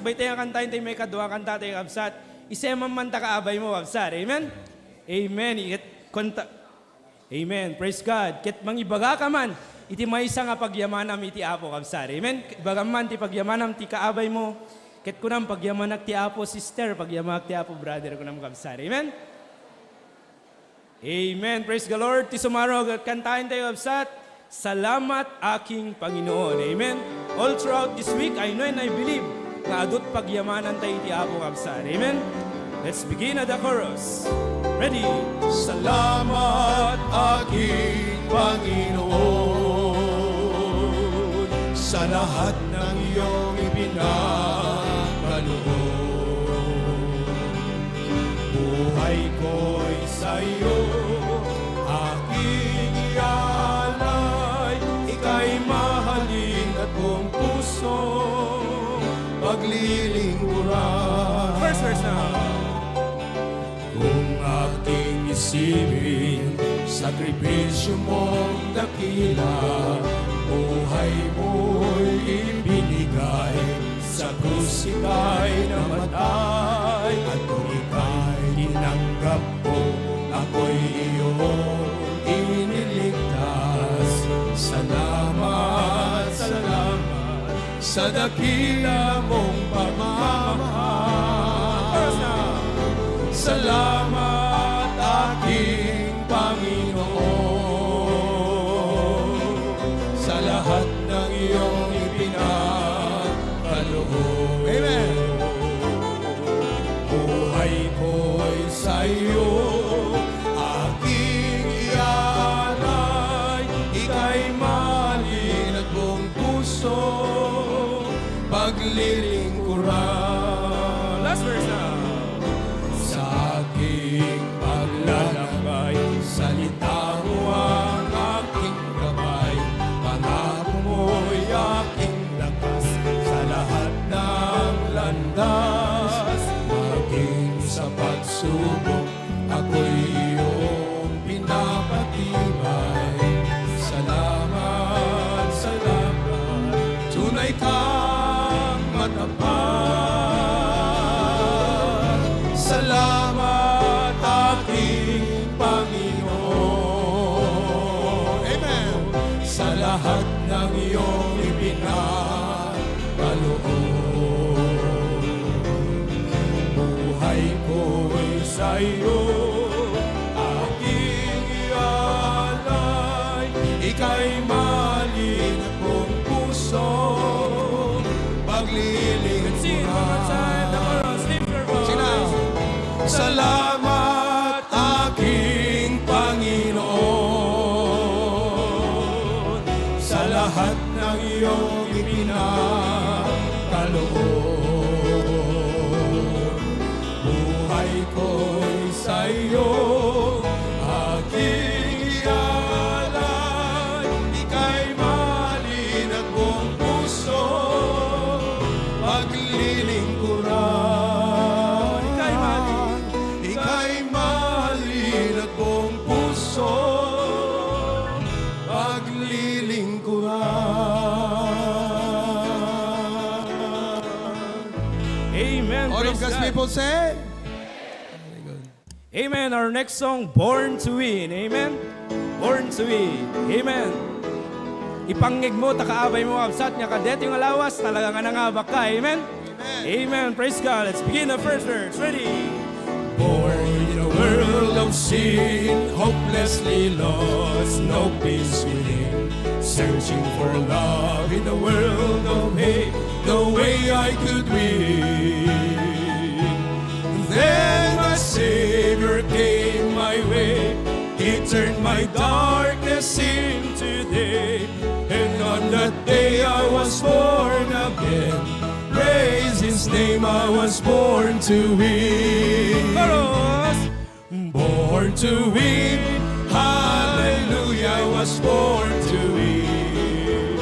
sakbay tayo kantahin tayo may kadwa kanta tayo kabsat. Isemam man ta kaabay mo kabsat. Amen? Amen. Amen. Praise God. Ket mangibaga ka man, iti maysa nga pagyamanam iti Apo kabsat. Amen? Bagaman ti pagyamanam ti kaabay mo, ket kunam pagyamanak ti Apo sister, pagyamanak ti Apo brother kunam kabsat. Amen? Amen. Praise the Lord. Ti sumaro kantahin tayo kabsat. Salamat aking Panginoon. Amen. All throughout this week, I know and I believe na adot pagyamanan tayo iti Apo kabsat. Amen. Let's begin at the chorus. Ready? Salamat aking Panginoon sa lahat ng iyong ipinagkaloob. Buhay ko'y sa iyo, aking ialay, ika'y mahalin at buong puso, paglilingkuran. First verse now. Kung aking isipin, sakripisyo mong dakila, buhay mo'y ibinigay, sa krus ika'y namatay, at kung ika'y tinanggap ko, ako'y iyong iniligtas. Salamat, salamat, sa dakila mong pagmamahal. Salamat aking Panginoon sa lahat ng iyong ipinagkaloob. Amen. Buhay ko'y sa iyo, aking ialay, ika'y mahalin at buong puso, paglilingkuran. Last verse now. Sa aking paglalakbay, salita mo ang aking gabay, pangako mo'y aking lakas, sa lahat ng landas. Maging sa pagsubok, ako'y iyong pinapatibay. Salamat, salamat, tunay kang matapat. Salamat aking Panginoon. Amen. Sa lahat ng iyong ipinagkaloob. Buhay ko'y sa iyo, aking ialay, ika'y mahalin at buong puso, Sing it one more time. The chorus. Lift your voice. Salamat aking Panginoon sa lahat ng iyong ipinagkaloob. Buhay ko'y sa iyo, aking ialay, ika'y mahalin at buong puso, paglilingkuran. Ika'y mahalin at buong puso, paglilingkuran. Amen. All of Praise God's God. people say, Amen. Our next song, Born to Win. Amen. Born to Win. Amen. Ipangig mo, takaabay mo, absat niya kadet yung alawas, talaga nga nangabak ka. Amen. Amen. Praise God. Let's begin the first verse. Ready? born in a world of sin, hopelessly lost, no peace within, searching for love in a world of hate, no way I could win. Then my Savior came my way, He turned my darkness into day, and on that day I was born again. Praise His name, I was born to win. Chorus. Born to win, hallelujah, I was born to win.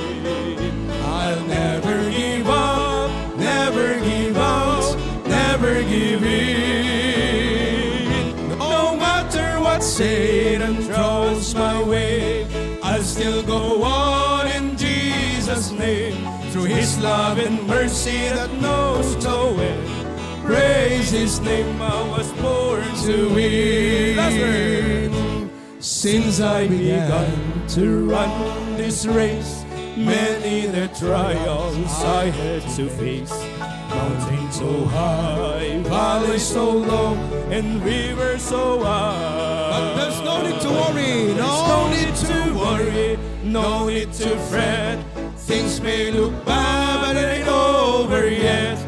I'll never give up, never give out, never give in. No matter what Satan throws my way, I'll still go on in Jesus' name. through His love and mercy that knows no end. Praise His name, I was born to win. Last word. Since I began to run this race, many the trials I had to face. Mountains so high, valleys so low, and rivers so wide. But there's no need to worry, No need to worry, no need to fret. Things may look bad, but it ain't over yet.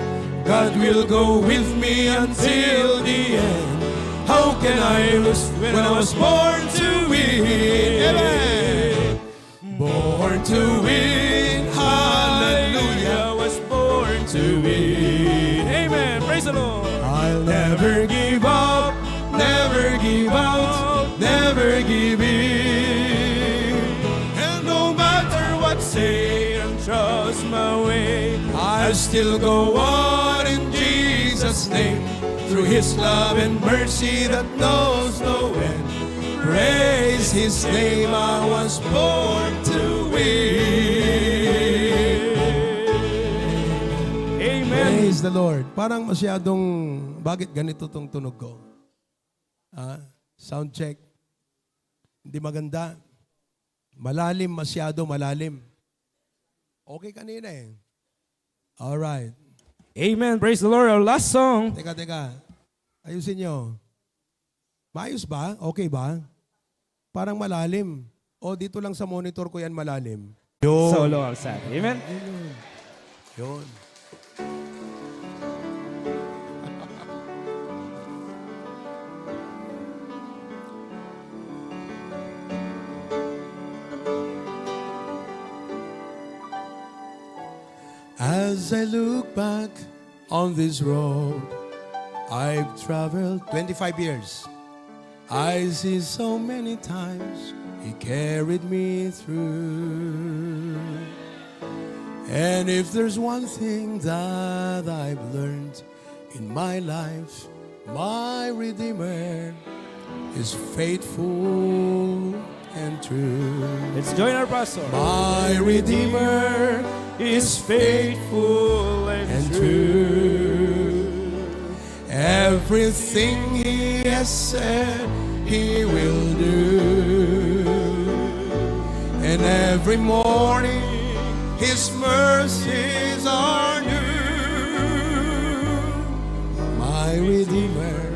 God will go with me until the end. How can I lose when I was born to win? Amen. Born to win, hallelujah. I was born to win. Amen. Praise the Lord. I'll Never give up, never give out, never give in. And no matter what Satan throws my way, I'll still go on in Jesus' name. Through His love and mercy that knows no end. Praise His name, I was born to win. Amen. Praise the Lord. Parang masyadong, bakit ganito tong tunog ko? Sound check. Hindi maganda. Malalim, masyado malalim. Okay kanina eh. Alright. Amen. Praise the Lord. Our last song. Teka. Ayusin nyo. Maayos ba? Okay ba? Parang malalim. O dito lang sa monitor ko yan malalim. Yun. Solo outside. Amen. Yun. As I look back on this road I've traveled 25 years, I see so many times He carried me through. And if there's one thing that I've learned in my life, my Redeemer is faithful and true. Let's join our pastor. My Redeemer Is faithful and true. everything He has said He will do. And every morning His mercies are new. My Redeemer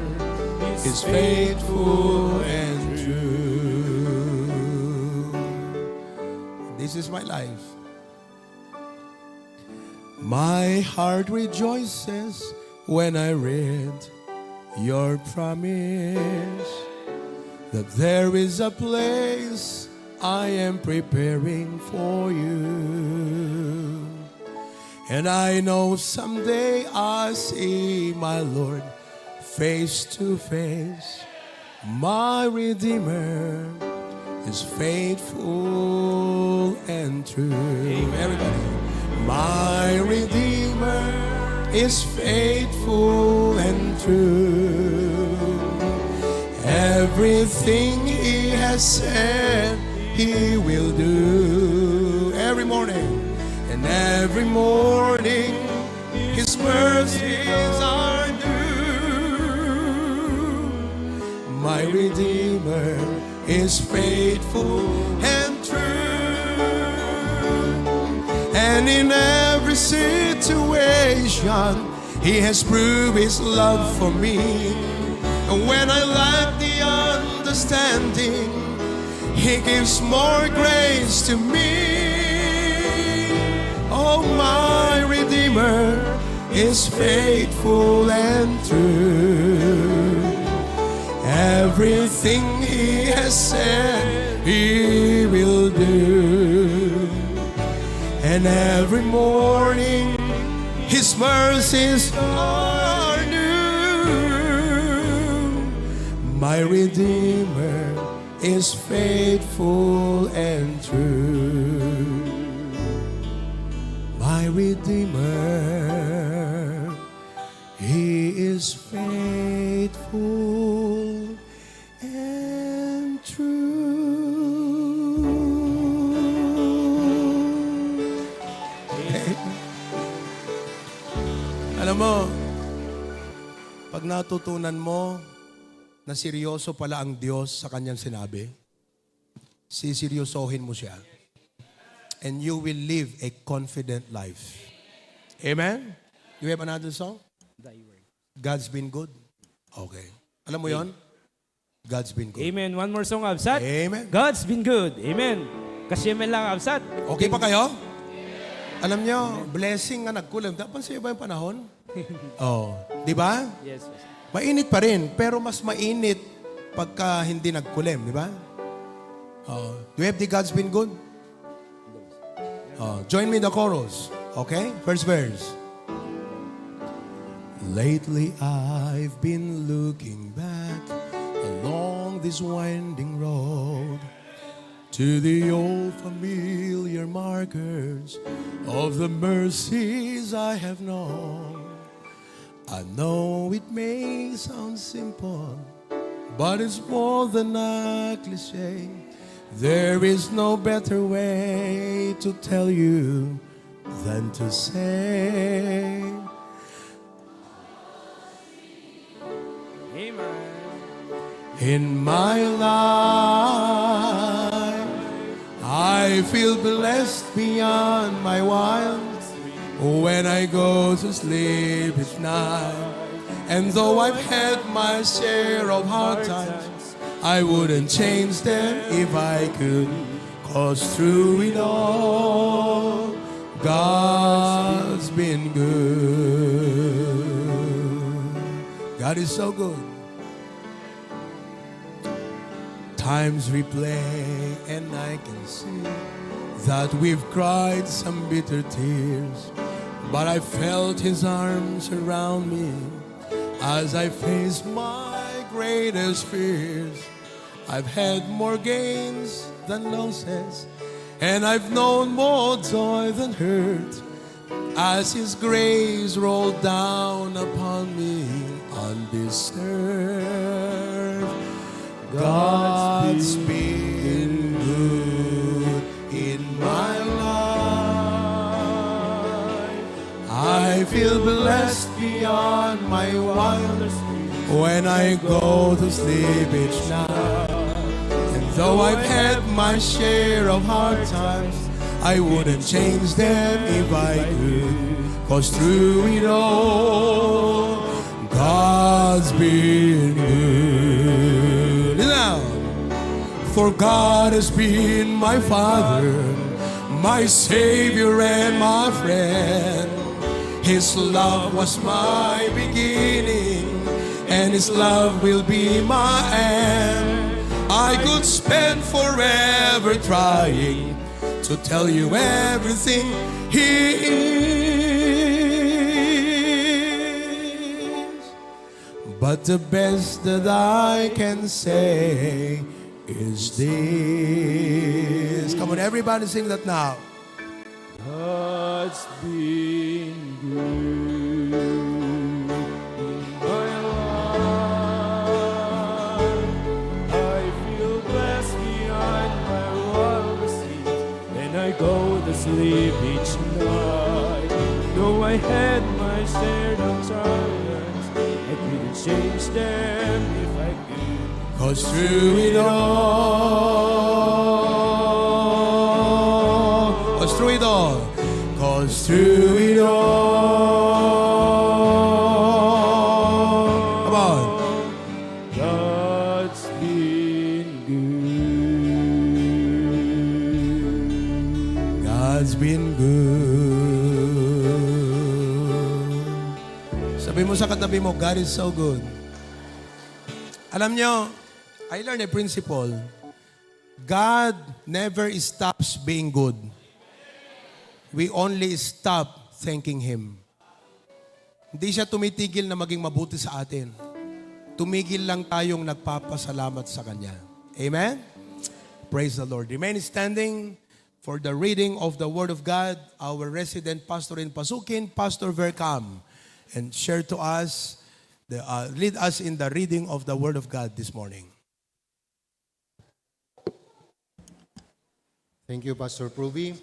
is faithful and true. This is my life. My heart rejoices when I read your promise that there is a place I am preparing for you. And I know someday I'll see my Lord face to face. My Redeemer is faithful and true. Everybody. My Redeemer is faithful and true. Everything He has said He will do. Every morning and every morning His mercies are new. My Redeemer is faithful and true. And in every situation, He has proved His love for me. And when I lack the understanding, He gives more grace to me. Oh, my Redeemer is faithful and true. Everything He has said He will do. And every morning His mercies are new. My Redeemer is faithful and true. My Redeemer, He is faithful and true. Pag natutunan mo na seryoso pala ang Diyos sa kanyang sinabi, siseryosohin mo siya. And you will live a confident life. Amen? You have another song? God's been good. Okay. Alam mo yon? God's been good. Amen. One more song, Absat. Amen. God's been good. Amen. Kasi may lang, Absat. Okay pa kayo? Alam nyo, blessing nga nagkulam. Dapat sa ba yung panahon? Oh, di ba? Yes. Mainit pa rin, pero mas mainit pagka hindi nagkulim, di ba? Oh, do you have the God's been good? Oh, join me in the chorus. Okay? First verse. Lately I've been looking back along this winding road to the old familiar markers of the mercies I have known. I know it may sound simple, but it's more than a cliche. There is no better way to tell you than to say, Amen. in my life, I feel blessed beyond my wiles when I go to sleep each night. And though I've had my share of hard times, I wouldn't change them if I could. 'Cause through it all, God's been good. God is so good. Times replay and I can see that we've cried some bitter tears, but I felt His arms around me as I faced my greatest fears. I've had more gains than losses, and I've known more joy than hurt as His grace rolled down upon me undeserved. God's been good in my life. I feel blessed beyond my wildest dreams when I go to sleep each night. And though I've had my share of hard times, I wouldn't change them if I could. 'Cause through it all, God's been good. Now, for God has been my Father, my Savior and my friend. His love was my beginning, and His love will be my end. I could spend forever trying to tell you everything He is, but the best that I can say is this. Come on, everybody sing that now. God's been good in my life. I feel blessed beyond my wildest dreams, and I go to sleep each night. Though I had my share of trials, I couldn't change them if I could. 'Cause through it all, 'cause through it all, 'cause through it all, come on. God's been good. God's been good. Sabi mo sa katabi mo, God is so good. Alam nyo, I learned a principle. God never stops being good. We only stop thanking Him. Hindi siya tumitigil na maging mabuti sa atin. Tumigil lang tayong nagpapasalamat sa Kanya. Amen? Praise the Lord. Remain standing for the reading of the Word of God. Our resident pastor in Pasukin, Pastor Vercam, and share to us, lead us in the reading of the Word of God this morning. Thank you, Pastor Pruvi.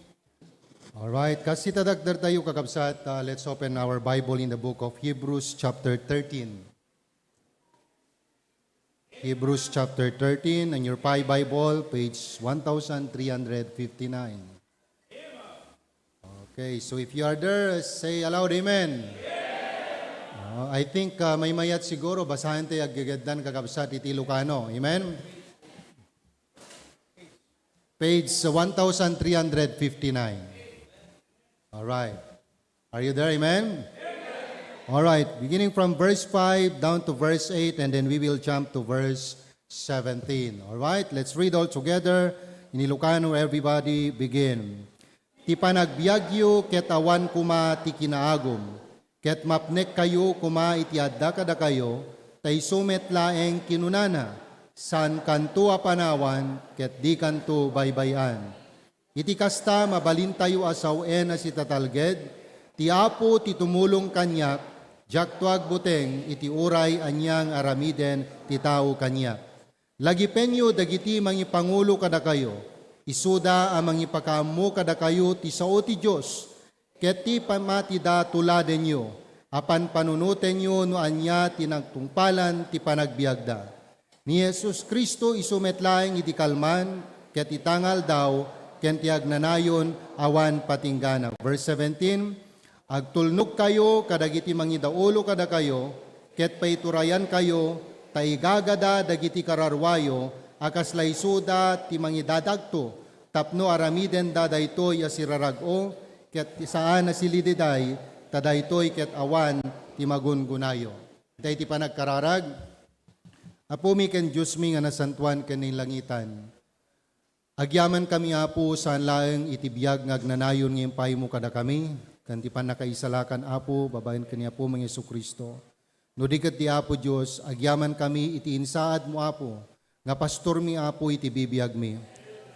All right, kasi tadagdar tayo kakabsat, let's open our Bible in the book of Hebrews chapter 13. Hebrews chapter 13, and your Pi Bible, page 1359. Okay, so if you are there, say aloud, Amen. I think may mayat siguro, basahan tayo aggagaddan kakabsat iti Ilocano. Amen? Page 1359. All right. Are you there? Amen? All right. Beginning from verse 5 down to verse 8, and then we will jump to verse 17. All right. Let's read all together. In Ilocano, everybody begin. Ti panagbiagyo ket awan kuma ti kinaagom. Ket mapnek kayo kuma iti adda kada kayo, tay sumet laeng kinunana, san kanto apanawan, ket di kanto baybayan. Iti kasta mabalin tayo asawen as itatalged, ti apo ti tumulong kanyak, jak tuag buteng iti uray anyang aramiden ti tao kanyak. Lagi penyo dagiti mangipangulo kada kayo, isuda ang mangipakamu kada kayo ti sao ti Diyos, ket ti pamatida tuladen nyo, apan panunuten nyo no anya tinagtungpalan ti panagbiagda. Ni Jesus Kristo isumetlaeng iti kalman, ket itangal daw, ken ti agnanayon awan patinggana. Verse 17, agtulnog kayo kadagiti mangidaulo kada kayo, ket paiturayan kayo, taigagada dagiti kararwayo, akas laysuda ti mangidadagto, tapno aramiden da daytoy asirarago, ket saan na silididay, tadaytoy ket awan ti magungunayo. Itay ti panagkararag, apo mi ken Diyos mi nga nasantuan ken langitan. Agyaman kami apo saan laeng itibiyag nga agnanayon ngayong payo mo kada kami, kan ti panakaisalakan apo, babaen kani apo mga Jesucristo. No di ket ti apo Diyos, agyaman kami iti insaad mo apo, nga pastor mi apo iti bibiyag mi.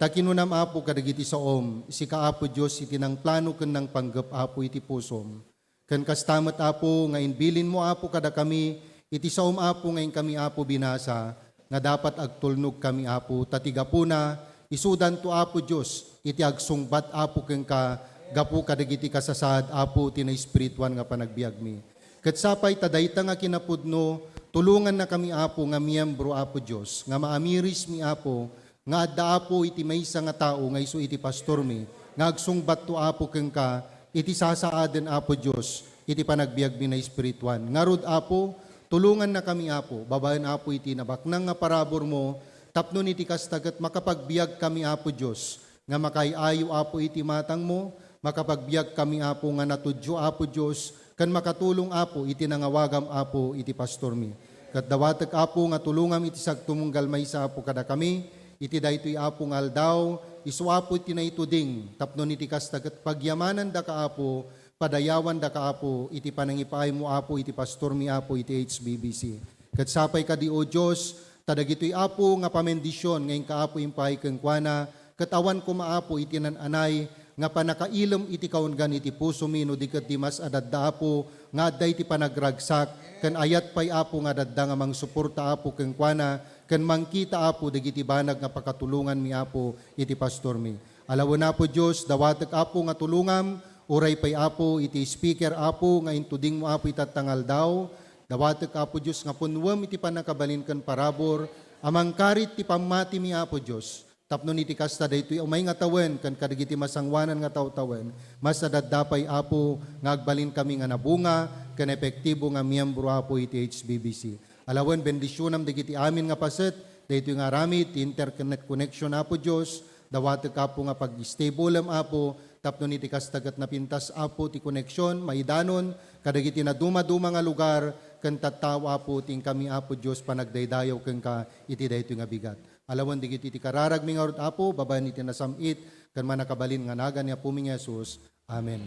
Takinunam apo kadagiti saom, isi ka apo Diyos iti nang plano ken nang panggap apo iti pusom. Ken kastamet apo nga inbilin mo apo kada kami, iti saom apo ngayon kami apo binasa, nga dapat agtulnog kami apo, tatigapuna, isudan to apo Diyos, iti agsungbat apo ken ka, gapu kadagiti kasasad apo tina espirituan nga panagbiag mi. Ket sapay tadayta nga kinapudno, tulungan na kami apo nga miyembro apo Diyos, nga maamiris mi apo, nga adda apo iti maysa nga tao nga isu iti pastor mi, nga agsungbat to apo ken ka, iti sasaaden apo Diyos, iti panagbiag mi na espirituan. Ngarud apo, tulungan na kami apo, babaen apo iti nabaknang nga parabor mo, tapno iti kastagat makapagbiag kami apo Diyos, nga makayayo apo iti matang mo, makapagbiag kami apo nga natudyo apo Diyos, kan makatulong apo iti nangawagam apo iti pastor mi. Kat dawatag apo nga tulungam iti sagtumunggal maysa apo kada kami, iti daytoy apo nga aldaw, isu apo iti na ituding, tapno iti kastagat pagyamanan da ka apo, padayawan da ka apo, iti panangipaay mo apo iti pastor mi apo iti HBBC. Kat sapay ka di o Diyos, tadagitoy apo nga pamendisyon, ngayon ka apo impay keng kuana, katawan ko maapo iti nananay, nga panakailom iti kaungan iti puso mi, no di kat di mas adadda apo, nga adda iti panagragsak, kan ayat pay apo nga adadda nga mang suporta apo keng kuana, kan mangkita apo dagiti banag nga pakatulungan mi apo iti pastor mi. Alawon apo Diyos, dawatag apo nga tulungam, uray pay apo iti speaker apo nga intuding mo apo itatangal daw, dawatag apo Diyos nga punwam iti panakabalin kan parabor, amang karit ti pamati mi apo Diyos, tapno iti kasta daytoy umay nga tawen kan kadagiti masangwanan nga tawtawen, mas nadaddapay apo nga agbalin kami nga nabunga, kan epektibo nga miyembro apo iti HBBC. Alawan, bendisyonam digiti amin nga paset, dahito nga ramit, interconnect connection apo Diyos, dawatag apo nga pag-stable apo, tapno niti kastagat na pintas apo ti connection, maidanon, kadagiti na duma-duma nga lugar, kan tatawa apo ting kami apo Diyos, panagdaydayaw ken ka, iti dahito nga bigat. Alawan, digiti ti kararag mi nga urot apo, babayan iti nasamit, kan manakabalin nga naga ni apo mi nga Jesus. Amen.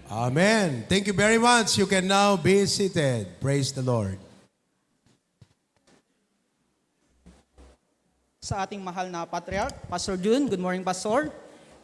Amen. Thank you very much. You can now be seated. Praise the Lord. Sa ating mahal na Patriarch, Pastor June, good morning Pastor.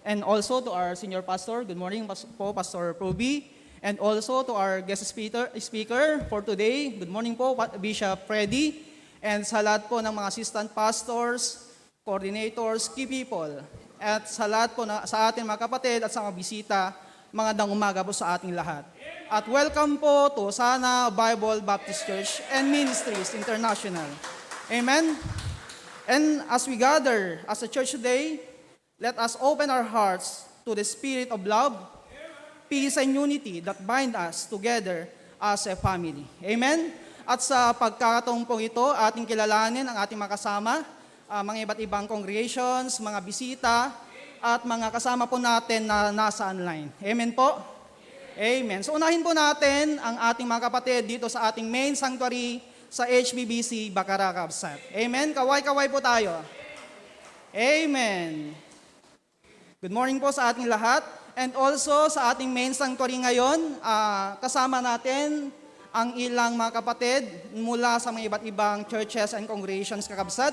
And also to our senior pastor, good morning po Pastor Proby. And also to our guest speaker for today, good morning po Bishop Freddy. And sa lahat po ng mga assistant pastors, coordinators, key people. At sa lahat po sa ating mga kapatid at sa mga bisita, magandang umaga po sa ating lahat. At welcome po to Sana Bible Baptist Church and Ministries International. Amen. And as we gather as a church today, let us open our hearts to the spirit of love, peace, and unity that bind us together as a family. Amen? At sa pagkakataong pong ito, ating kilalanin ang ating mga kasama, mga iba't ibang congregations, mga bisita, at mga kasama po natin na nasa online. Amen po? Amen. So unahin po natin ang ating mga kapatid dito sa ating main sanctuary sa HBBC Bacara Kabsat. Amen. Kaway-kaway po tayo. Amen. Good morning po sa ating lahat. And also sa ating main sanctuary ngayon, kasama natin ang ilang mga kapatid mula sa mga iba't ibang churches and congregations kakabsat.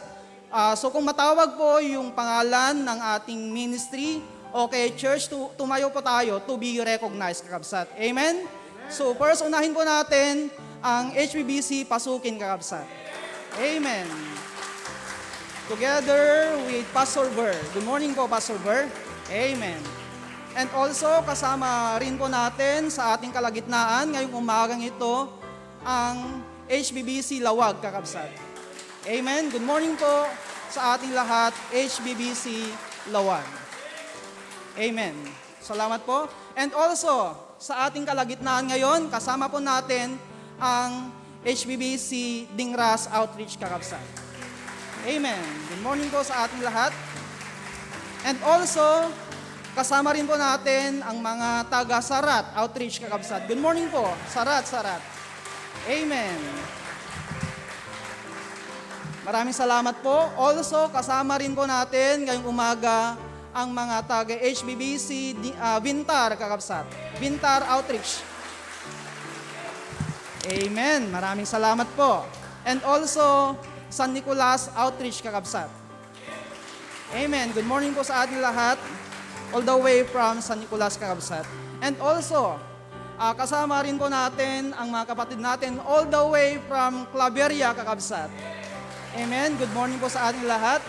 So kung matawag po yung pangalan ng ating ministry, okay, church, tumayo po tayo to be recognized kakabsat. Amen? So first, unahin po natin ang HBBC Pasukin kakabsat. Amen. Together with Pastor Ver. Good morning po, Pastor Ver. Amen. And also, kasama rin po natin sa ating kalagitnaan ngayong umagang ito, ang HBBC Lawag, kakabsat. Amen. Good morning po sa ating lahat, HBBC Lawag. Amen. Salamat po. And also, sa ating kalagitnaan ngayon, kasama po natin ang HBBC Dingras Outreach, kakabsat. Amen. Good morning po sa ating lahat. And also, kasama rin po natin ang mga taga-Sarat Outreach kakabsat. Good morning po, Sarat. Amen. Maraming salamat po. Also, kasama rin po natin ngayong umaga ang mga taga-HBBC Vintar kakabsat. Vintar Outreach. Amen. Maraming salamat po. And also, San Nicolas Outreach kakabsat. Amen. Good morning po sa ating lahat. All the way from San Nicolas, Kakabsat. And also, kasama rin po natin ang mga kapatid natin all the way from Claveria, Kakabsat. Amen. Good morning po sa ating lahat.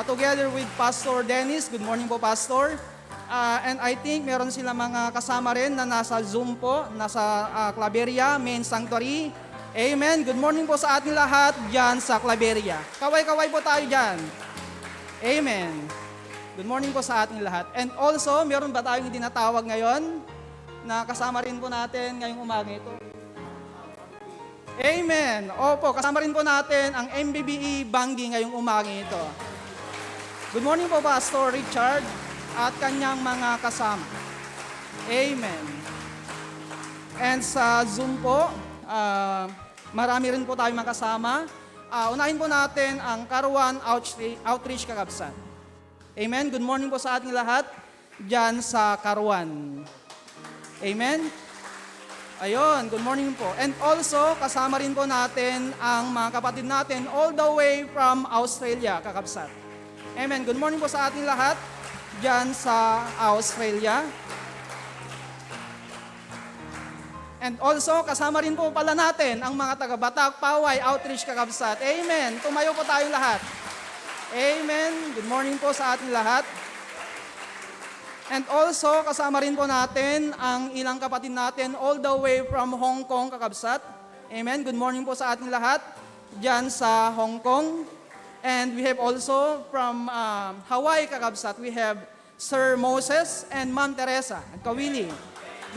Together with Pastor Dennis. Good morning po, Pastor. And I think meron sila mga kasama rin na nasa Zoom po, nasa Claveria, Main Sanctuary. Amen. Good morning po sa ating lahat dyan sa Claveria. Kaway-kaway po tayo dyan. Amen. Good morning po sa ating lahat. And also, meron ba tayong tinatawag ngayon na kasama rin po natin ngayong umaga ito? Amen. Opo, kasama rin po natin ang MBBE Bangi ngayong umaga ito. Good morning po, Pastor Richard at kanyang mga kasama. Amen. And sa Zoom po, marami rin po tayong makasama. Unahin po natin ang Karuan Outreach Kakabsat. Amen. Good morning po sa ating lahat dyan sa Karuan. Amen. Ayun, good morning po. And also, kasama rin po natin ang mga kapatid natin all the way from Australia, kakabsat. Amen. Good morning po sa ating lahat dyan sa Australia. And also, kasama rin po pala natin ang mga taga-Batak Paway Outreach, kakabsat. Amen. Tumayo po tayong lahat. Amen. Good morning po sa ating lahat. And also, kasama rin po natin ang ilang kapatid natin all the way from Hong Kong, kakabsat. Amen. Good morning po sa ating lahat dyan sa Hong Kong. And we have also from Hawaii, kakabsat, we have Sir Moses and Ma'am Teresa at Kawili.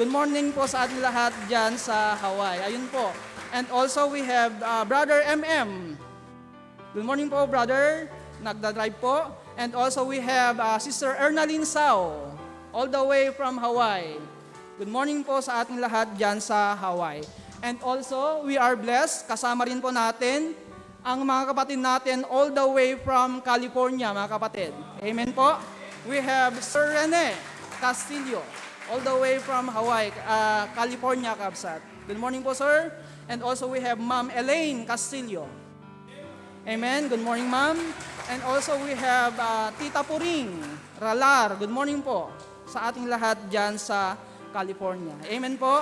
Good morning po sa ating lahat dyan sa Hawaii. Ayun po. And also, we have Brother MM. Good morning po, brother. Nagdadrive po. And also we have Sister Ernaline Sao, all the way from Hawaii. Good morning po sa ating lahat dyan sa Hawaii. And also, we are blessed. Kasama rin po natin ang mga kapatid natin all the way from California, mga kapatid. Amen po. We have Sir Rene Castillo, all the way from Hawaii, California, Kabsat. Good morning po, sir. And also we have Ma'am Elaine Castillo. Amen. Good morning, ma'am. And also we have Tita Puring Ralar. Good morning po sa ating lahat dyan sa California. Amen po.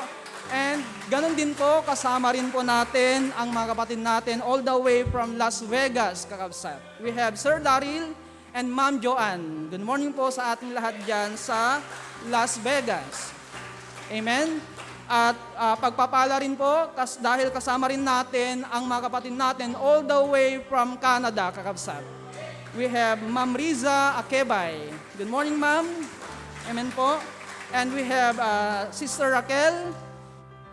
And ganun din po, kasama rin po natin ang mga kapatid natin all the way from Las Vegas, kakabsat. We have Sir Daryl and Ma'am Joanne. Good morning po sa ating lahat dyan sa Las Vegas. Amen. At pagpapala rin po dahil kasama rin natin ang mga kapatid natin all the way from Canada, kakabsat. We have Ma'am Riza Akebay. Good morning, Ma'am. Amen po. And we have Sister Raquel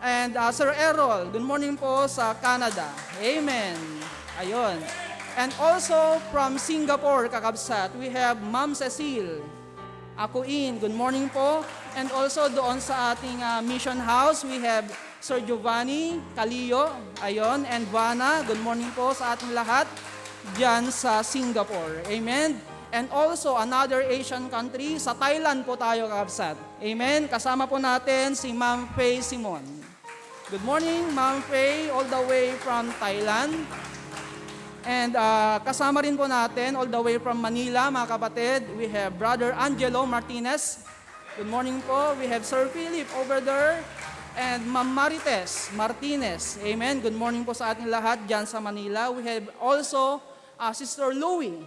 and Sir Errol. Good morning po sa Canada. Amen. Ayun. And also from Singapore, kakabsat, we have Ma'am Cecile Akuin. Good morning po. And also doon sa ating mission house, we have Sir Giovanni Calillo, ayun, and Vana. Good morning po sa ating lahat dyan sa Singapore. Amen. And also another Asian country, sa Thailand po tayo, kakabsat. Amen. Kasama po natin si Ma'am Faye Simon. Good morning, Ma'am Faye, all the way from Thailand. And kasama rin po natin all the way from Manila, mga kapatid, we have Brother Angelo Martinez. Good morning po. We have Sir Philip over there and Ma'am Marites Martinez. Amen. Good morning po sa ating lahat dyan sa Manila. We have also Sister Louie.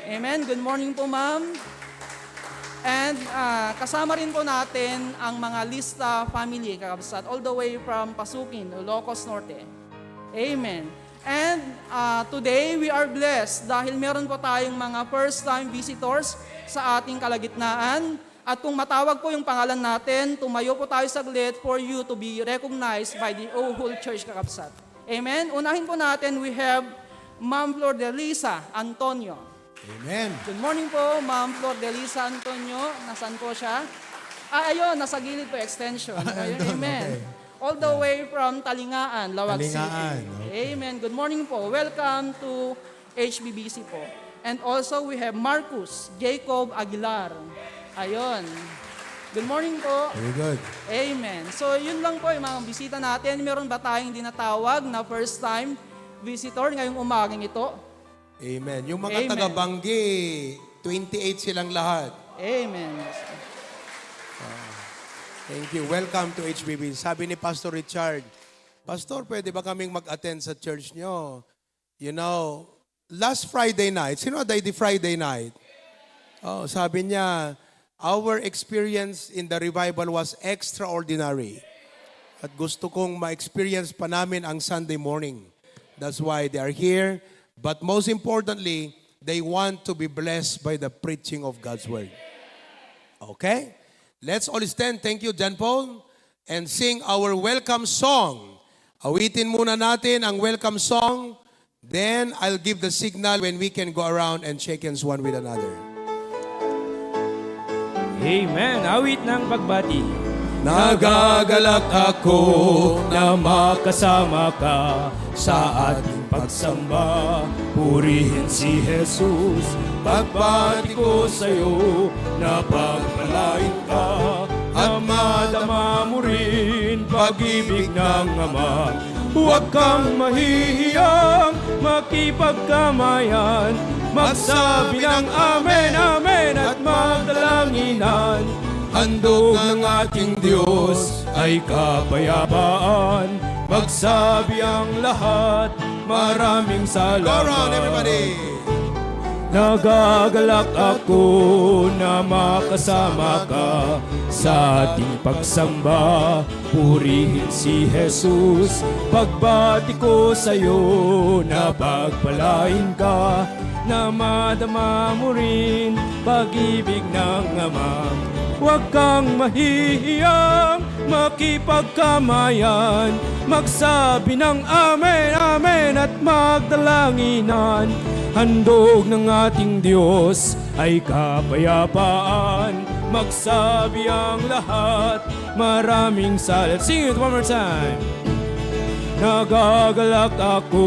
Amen. Good morning po, Ma'am. And kasama rin po natin ang mga Lista family, kakabsat, all the way from Pasukin, Ilocos Norte. Amen. And today we are blessed dahil meron po tayong mga first-time visitors sa ating kalagitnaan. At kung matawag po yung pangalan natin, tumayo po tayo saglit for you to be recognized by the whole church, kakabsat. Amen. Unahin po natin, we have Ma'am Flor de Lisa Antonio. Amen. Good morning po, Ma'am Flor de Lisa Antonio. Nasaan po siya? Ayun, nasa gilid po, extension. Ayun, amen. Okay. All the way from Talingaan, Lawag Talingaan, City. okay. Amen. Good morning po. Welcome to HBBC po. And also we have Marcus Jacob Aguilar. Ayun. Good morning po. Very good. Amen. So yun lang po yung mga bisita natin. Meron ba tayong dinatawag na first time visitor ngayong umagang ito? Amen. Yung mga Amen. taga-Banggi, 28 silang lahat. Amen. Thank you. Welcome to HBB. Sabi ni Pastor Richard, Pastor, pwede ba kaming mag-attend sa church nyo? You know, last Friday night, sino day di Friday night? Oh, sabi niya, our experience in the revival was extraordinary. At gusto kong ma-experience pa namin ang Sunday morning. That's why they are here. But most importantly, they want to be blessed by the preaching of God's Word. Okay? Let's all stand. Thank you, John Paul. And sing our welcome song. Awitin muna natin ang welcome song. Then I'll give the signal when we can go around and shake hands one with another. Amen. Awit ng pagbati. Nagagalak Ako na makasama ka sa ating pagsamba. Purihin si Jesus. Pagbati ko sa'yo na pagpalain ka. At madama mo rin pag-ibig ng Ama. Huwag kang mahihiyang makipagkamayan. Magsabi ng Amen, Amen at magdalanginan. Handog ng ating Diyos ay kapayapaan. Magsabi ang lahat, maraming Go around, salamat. everybody. Nagagalak ako na makasama ka sa ating pagsamba. Purihin si Jesus. Pagbati ko sa'yo na pagpalain ka. Na madama mo rin pag-ibig ng Ama. Huwag kang mahihiyang makipagkamayan. Magsabi ng Amen, Amen at magdalanginan. Handog ng ating Diyos ay kapayapaan. Magsabi ang lahat, maraming salamat. Sing it one more time. Nagagalak ako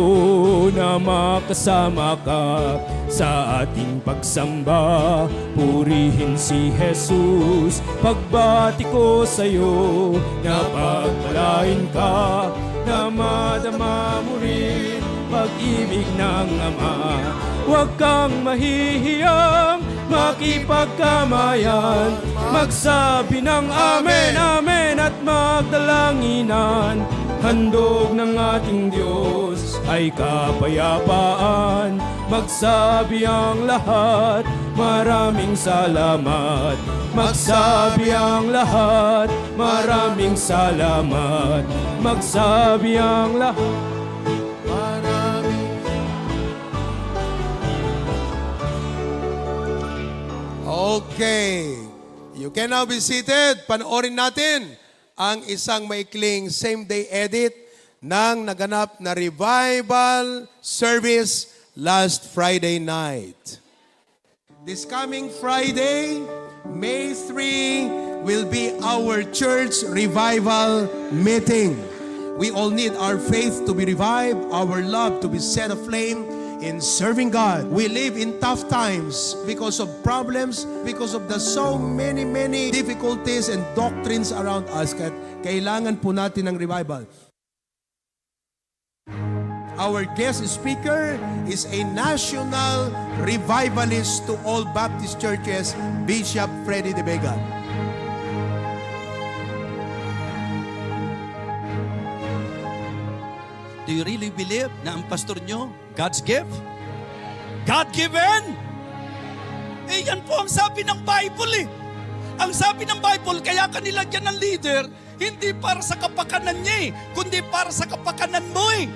na makasama ka sa ating pagsamba. Purihin si Jesus. Pagbati ko sa'yo na pagpalain ka. Na madama mo rin pag-ibig ng Ama. Huwag kang mahihiyang makipagkamayan. Magsabi ng Amen, Amen at magdalanginan. Handog ng ating Diyos ay kapayapaan. Magsabi ang lahat, maraming salamat. Magsabi ang lahat, maraming salamat. Magsabi ang lahat. Okay. You can now be seated. Panoorin natin ang isang maikling same-day edit ng naganap na revival service last Friday night. This coming Friday, May 3, will be our church revival meeting. We all need our faith to be revived, our love to be set aflame in serving God. We live in tough times because of problems, because of the so many difficulties and doctrines around us. Kailangan po natin ng revival. Our guest speaker is a national revivalist to all Baptist churches, Bishop Freddy De Vega. Do you really believe na ang pastor nyo, God's gift? God-given? Eh, yan po ang sabi ng Bible eh. Ang sabi ng Bible, kaya kanilagyan ng leader, hindi para sa kapakanan niya eh, kundi para sa kapakanan mo eh.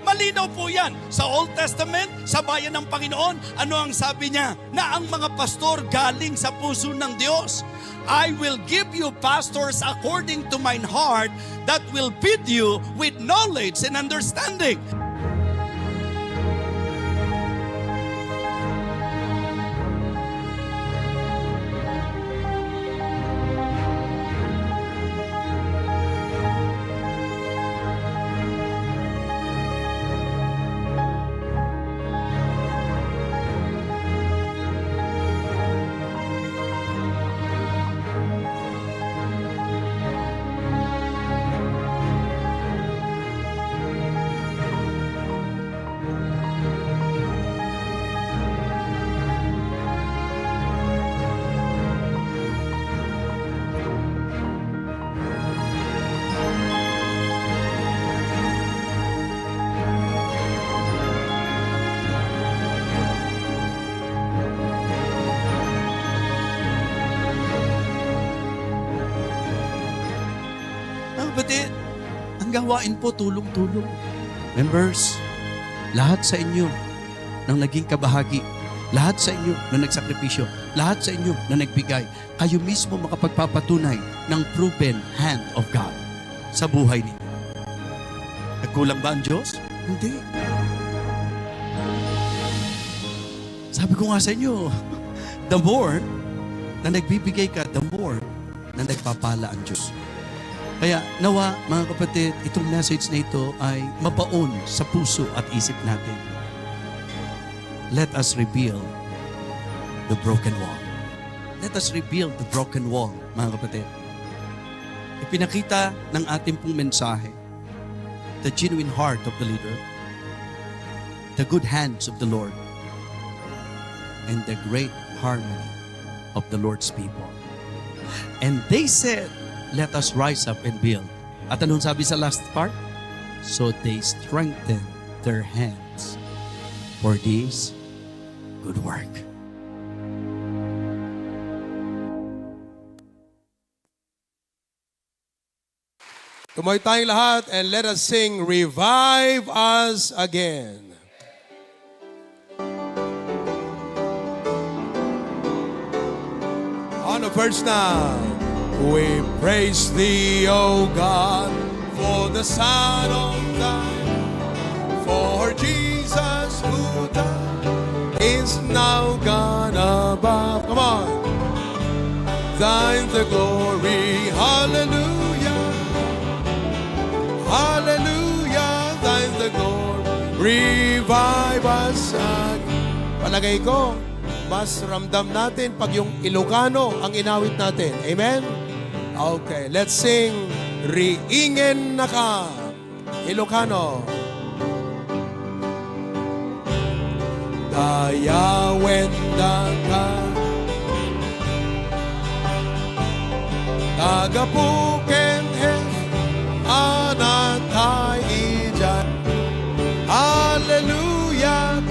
Malinaw po yan. Sa Old Testament, sa bayan ng Panginoon, ano ang sabi niya? Na ang mga pastor galing sa puso ng Diyos. I will give you pastors according to mine heart that will feed you with knowledge and understanding. Kapatid, ang gawain po tulong-tulong. Members, lahat sa inyo nang naging kabahagi, lahat sa inyo na nagsakripisyo, lahat sa inyo na nagbigay, kayo mismo makapagpapatunay ng proven hand of God sa buhay ninyo. Nagkulang ba ang Diyos? Hindi. Sabi ko nga sa inyo, the more na nagbibigay ka, the more na nagpapala ang Diyos. Kaya nawa, mga kapatid, itong message na ito ay mabaon sa puso at isip natin. Let us rebuild the broken wall. Let us rebuild the broken wall, mga kapatid. Ipinakita ng ating pong mensahe, the genuine heart of the leader, the good hands of the Lord, and the great harmony of the Lord's people. And they said, let us rise up and build. At anong sabi sa last part? So they strengthen their hands for this good work. Tumayo tayong lahat and let us sing, Revive Us Again. On the first now. We praise Thee, O God, for the Son of Thine, for Jesus who died is now gone above. Come on. Thine the glory, hallelujah, hallelujah, thine the glory. Revive us again. Palagay ko, mas ramdam natin pag yung Ilocano ang inawit natin. Amen? Okay, let's sing Riingen na ka, Ilocano. Dayawen na ka, tagapuken anatay ijan. Hallelujah,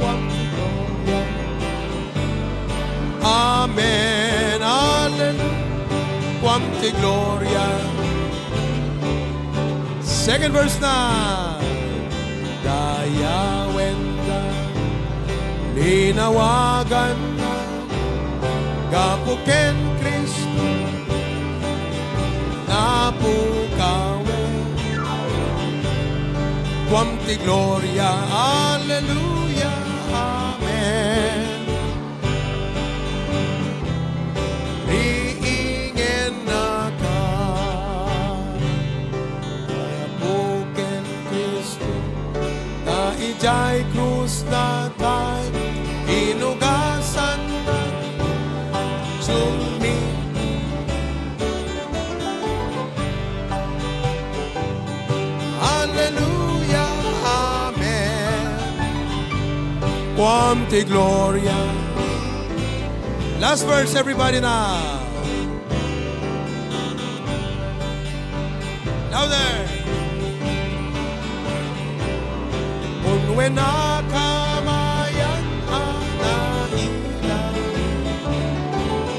Amen, hallelujah. Quamte Gloria. Second verse na. Dayawenda, linawagan na, gapuken Kristo, napukawe. Quamte Gloria, Alleluia, Amen. Riingen na ka, gapuken Kristo, na ijay krus na tayo, inugasan na sumi. Hallelujah, Amen. Quamte Gloria. Last verse, everybody now. Louder. Unwe na kamayan anaila.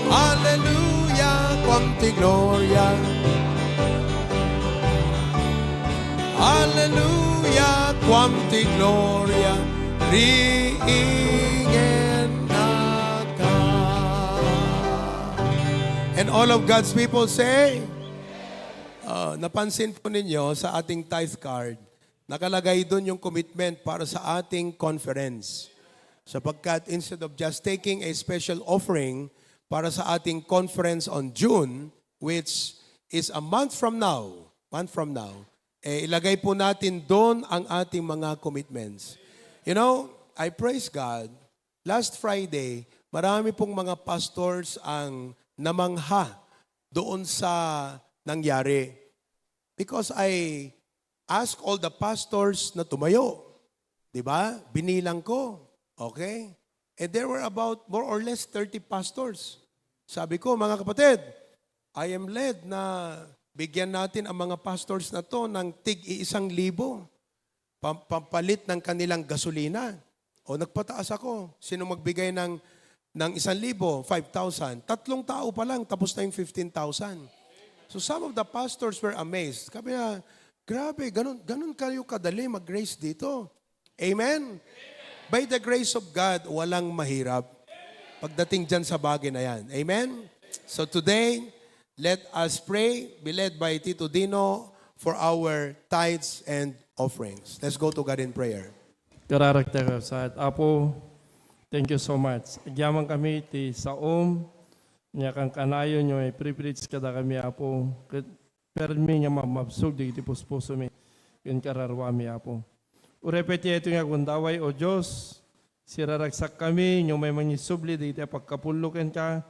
Hallelujah, Quamte Gloria. Hallelujah, Quamte Gloria. Riingen na ka. And all of God's people say, napansin po ninyo sa ating tithe card, nakalagay doon yung commitment para sa ating conference. Sapagkat instead of just taking a special offering para sa ating conference on June, which is a month from now, ilagay po natin doon ang ating mga commitments. You know, I praise God. Last Friday, marami pong mga pastors ang namangha doon sa nangyari. Because I asked all the pastors na tumayo. Diba? Binilang ko. Okay? And there were about more or less 30 pastors. Sabi ko, mga kapatid, I am led na bigyan natin ang mga pastors na to ng tig-1,000 pampalit ng kanilang gasolina. O nagpataas ako. Sino magbigay ng 1,000? 5,000. 3 tao pa lang, tapos na yung 15,000. So some of the pastors were amazed. Sabi na, grabe, ganun kayo kadali mag-grace dito. Amen? By the grace of God, walang mahirap pagdating dyan sa bagay na yan. Amen? So today, let us pray, be led by Tito Dino for our tithes and offerings. Let's go to God in prayer. Kararakter sa Apo, thank you so much. Agyaman kami ti saom, niya kang kanayon nyo ay privilege kada kami Apo. Permi niya mamabsog di tipos-puso mi, yun kararwami Apo. Urepeti ito nga kundaway o Diyos, siraragsak kami, nyo may mangisubli di iti pagkapulukin ka,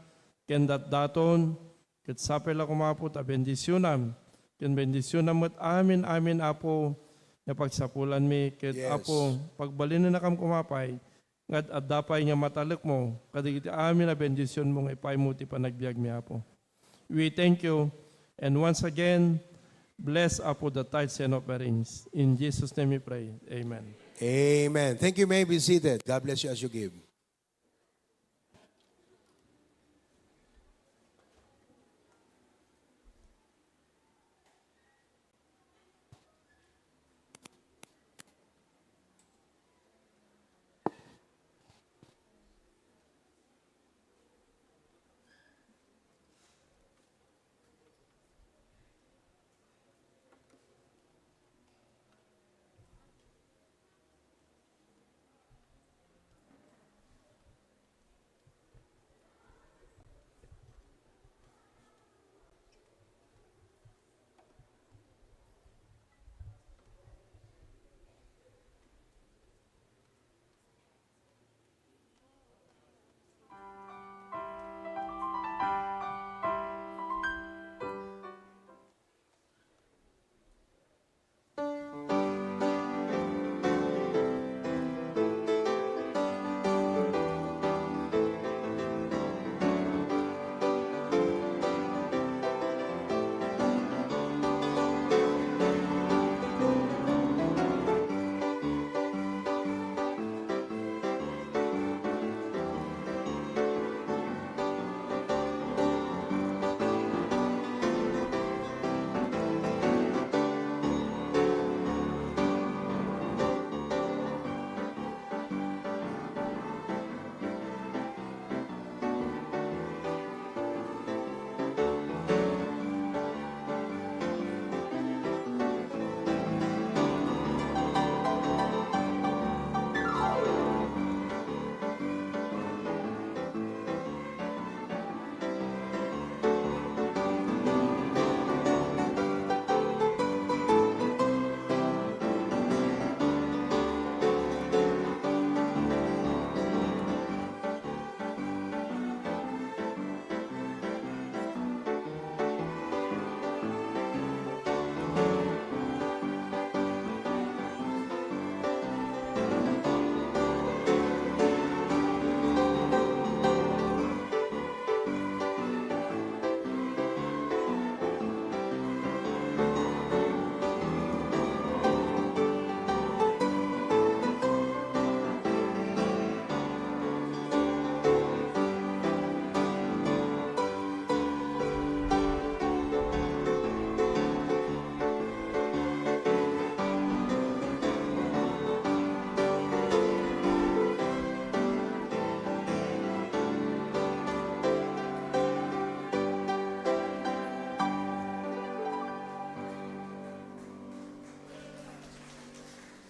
kendat daton, ket sapel ako Apo, ta bendisyonam, ken bendisyonam at amin Apo, na pagsapulan mi, ket Yes. Apo, pagbalin na kam kumapay, ngat adapay nga matalek mo, kadigiti amin na bendisyon mong ipay mo ti panagbiag mi Apo. We thank you, and once again, bless Apo the tithes and offerings. In Jesus' name we pray. Amen. Amen. Thank you. May be seated. God bless you as you give.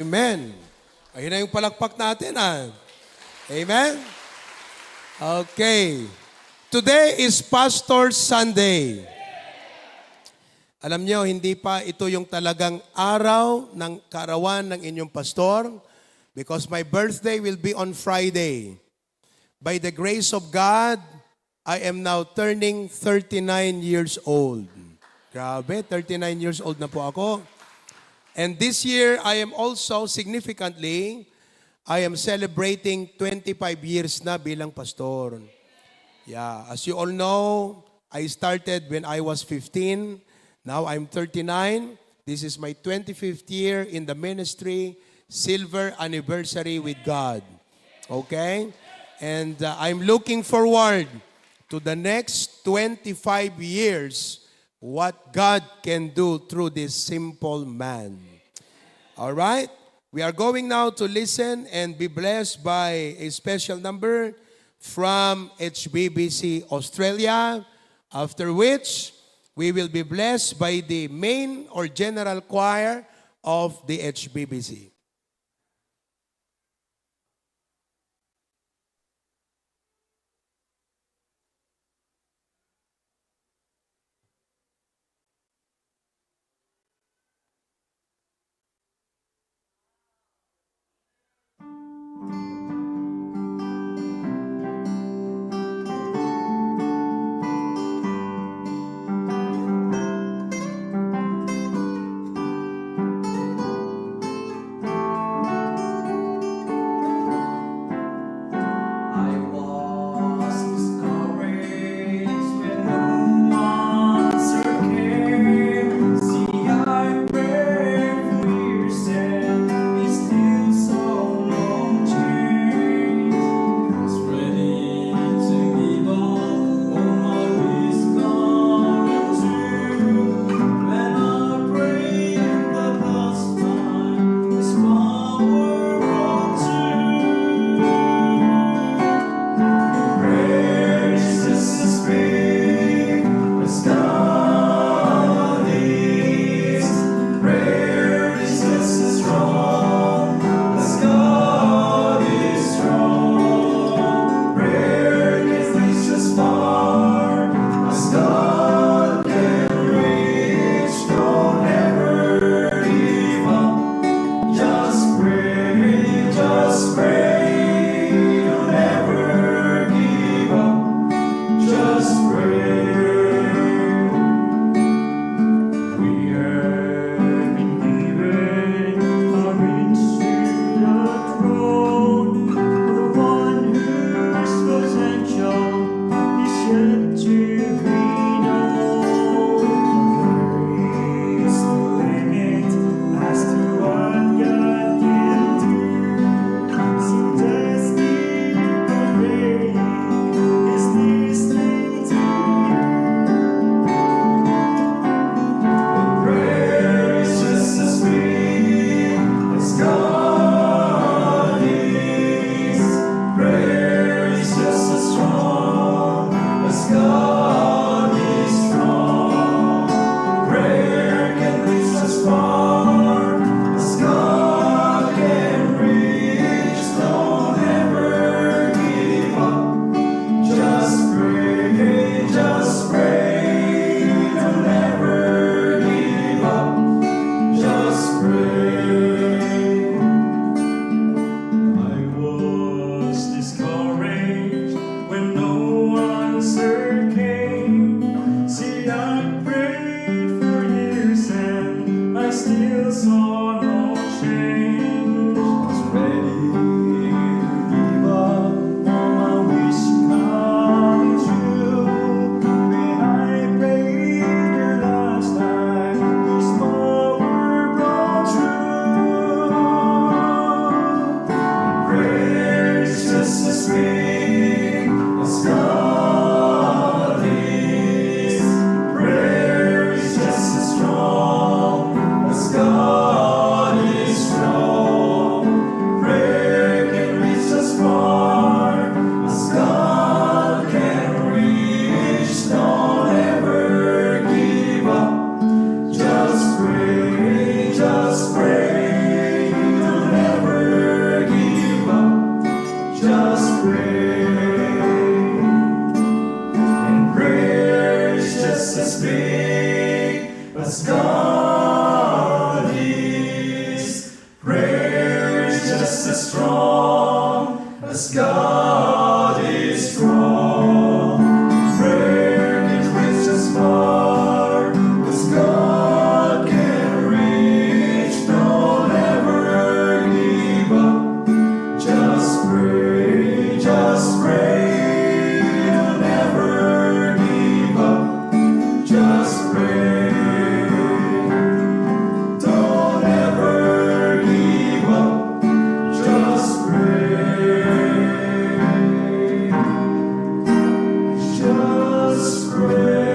Amen. Ayun na yung palakpak natin, Amen? Okay. Today is Pastor Sunday. Alam nyo, hindi pa ito yung talagang araw ng kaarawan ng inyong pastor because my birthday will be on Friday. By the grace of God, I am now turning 39 years old. Grabe, 39 years old na po ako. And this year, I am also significantly, I am celebrating 25 years na bilang pastor. Yeah, as you all know, I started when I was 15. Now I'm 39. This is my 25th year in the ministry, silver anniversary with God. Okay? And I'm looking forward to the next 25 years what God can do through this simple man. All right? We are going now to listen and be blessed by a special number from HBBC Australia, after which we will be blessed by the main or general choir of the HBBC. I was discouraged when no answer came. See, I prayed for years and it still saw no change. Was ready to give up, all my wish come true. When I prayed the last time, His power brought you. Prayer is just as big as God is. Prayer is just as strong as God is strong. Prayer can reach as far as God can reach. Don't ever give up. Just pray, just pray. Don't ever give up. Just pray. We have been given a reach to the throne. The one whose potential is yet to be known. There is no limit as to what God can do. So God is strong, break His riches far, as God can reach. Don't ever give up. Just pray, don't ever give up. Just pray, don't ever give up. Just pray, just pray.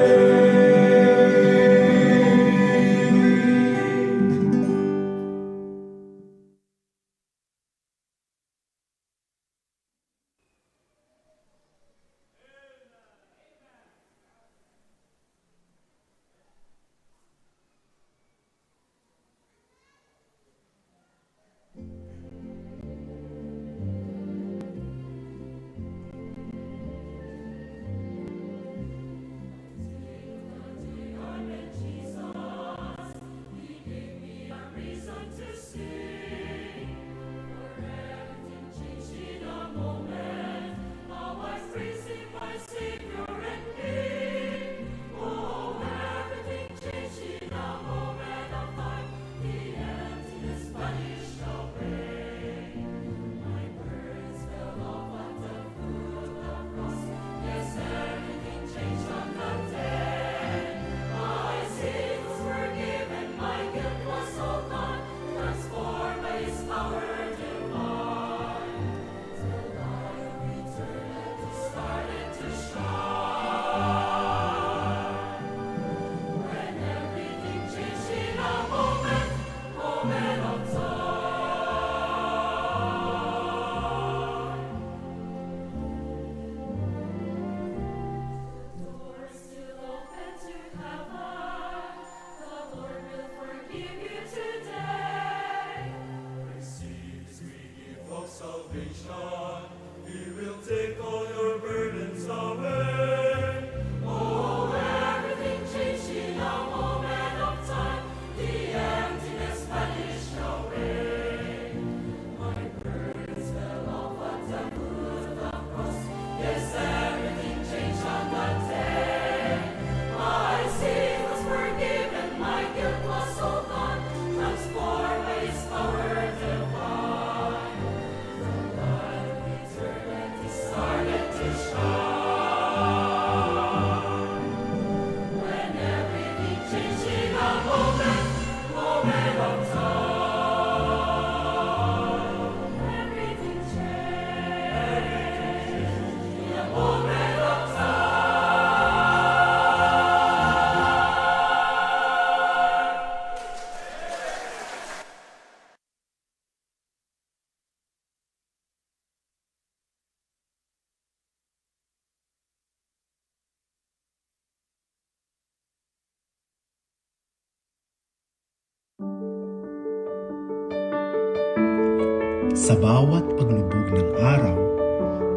Sa bawat paglubog ng araw,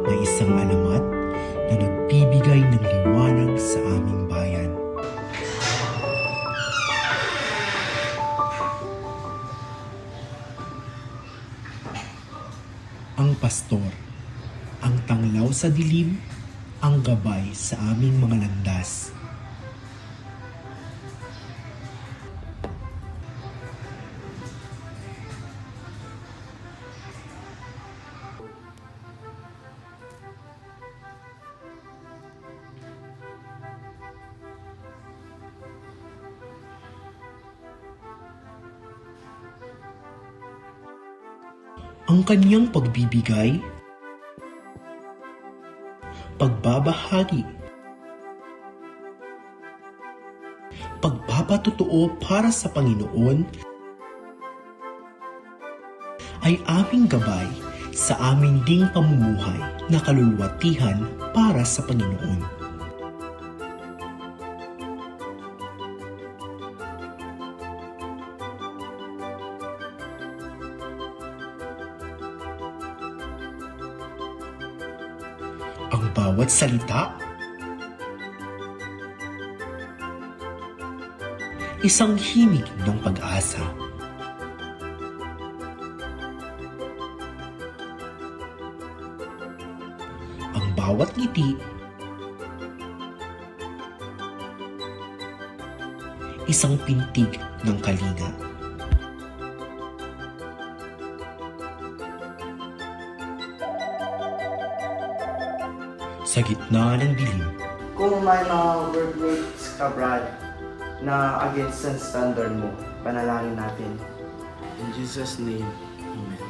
may isang alamat na nagbibigay ng liwanag sa aming bayan. Ang pastor, ang tanglaw sa dilim, ang gabay sa aming mga landas. Ang kanyang pagbibigay, pagbabahagi, pagpapatotoo para sa Panginoon ay aming gabay sa aming ding pamumuhay na kaluluwatihan para sa Panginoon. Ang bawat salita, isang himig ng pag-asa. bawat ngiti, isang pintig ng kalinga. Sa gitna ng dilim, Kung may mga workmates ka, Brad, na against sa standard mo, panalangin natin. In Jesus' name, Amen.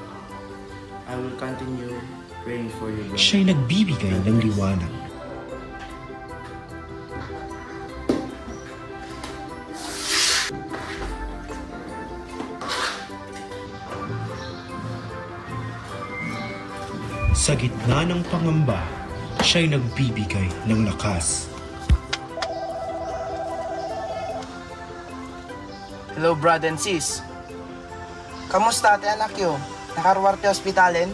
I will continue praying for you, Brad. siya'y nagbibigay ng liwanag. Sa gitna ng pangamba, siya'y nagbibigay ng lakas. Hello, Brad and sis. Kamusta ate anak yo? Nakaruwarte hospitalen?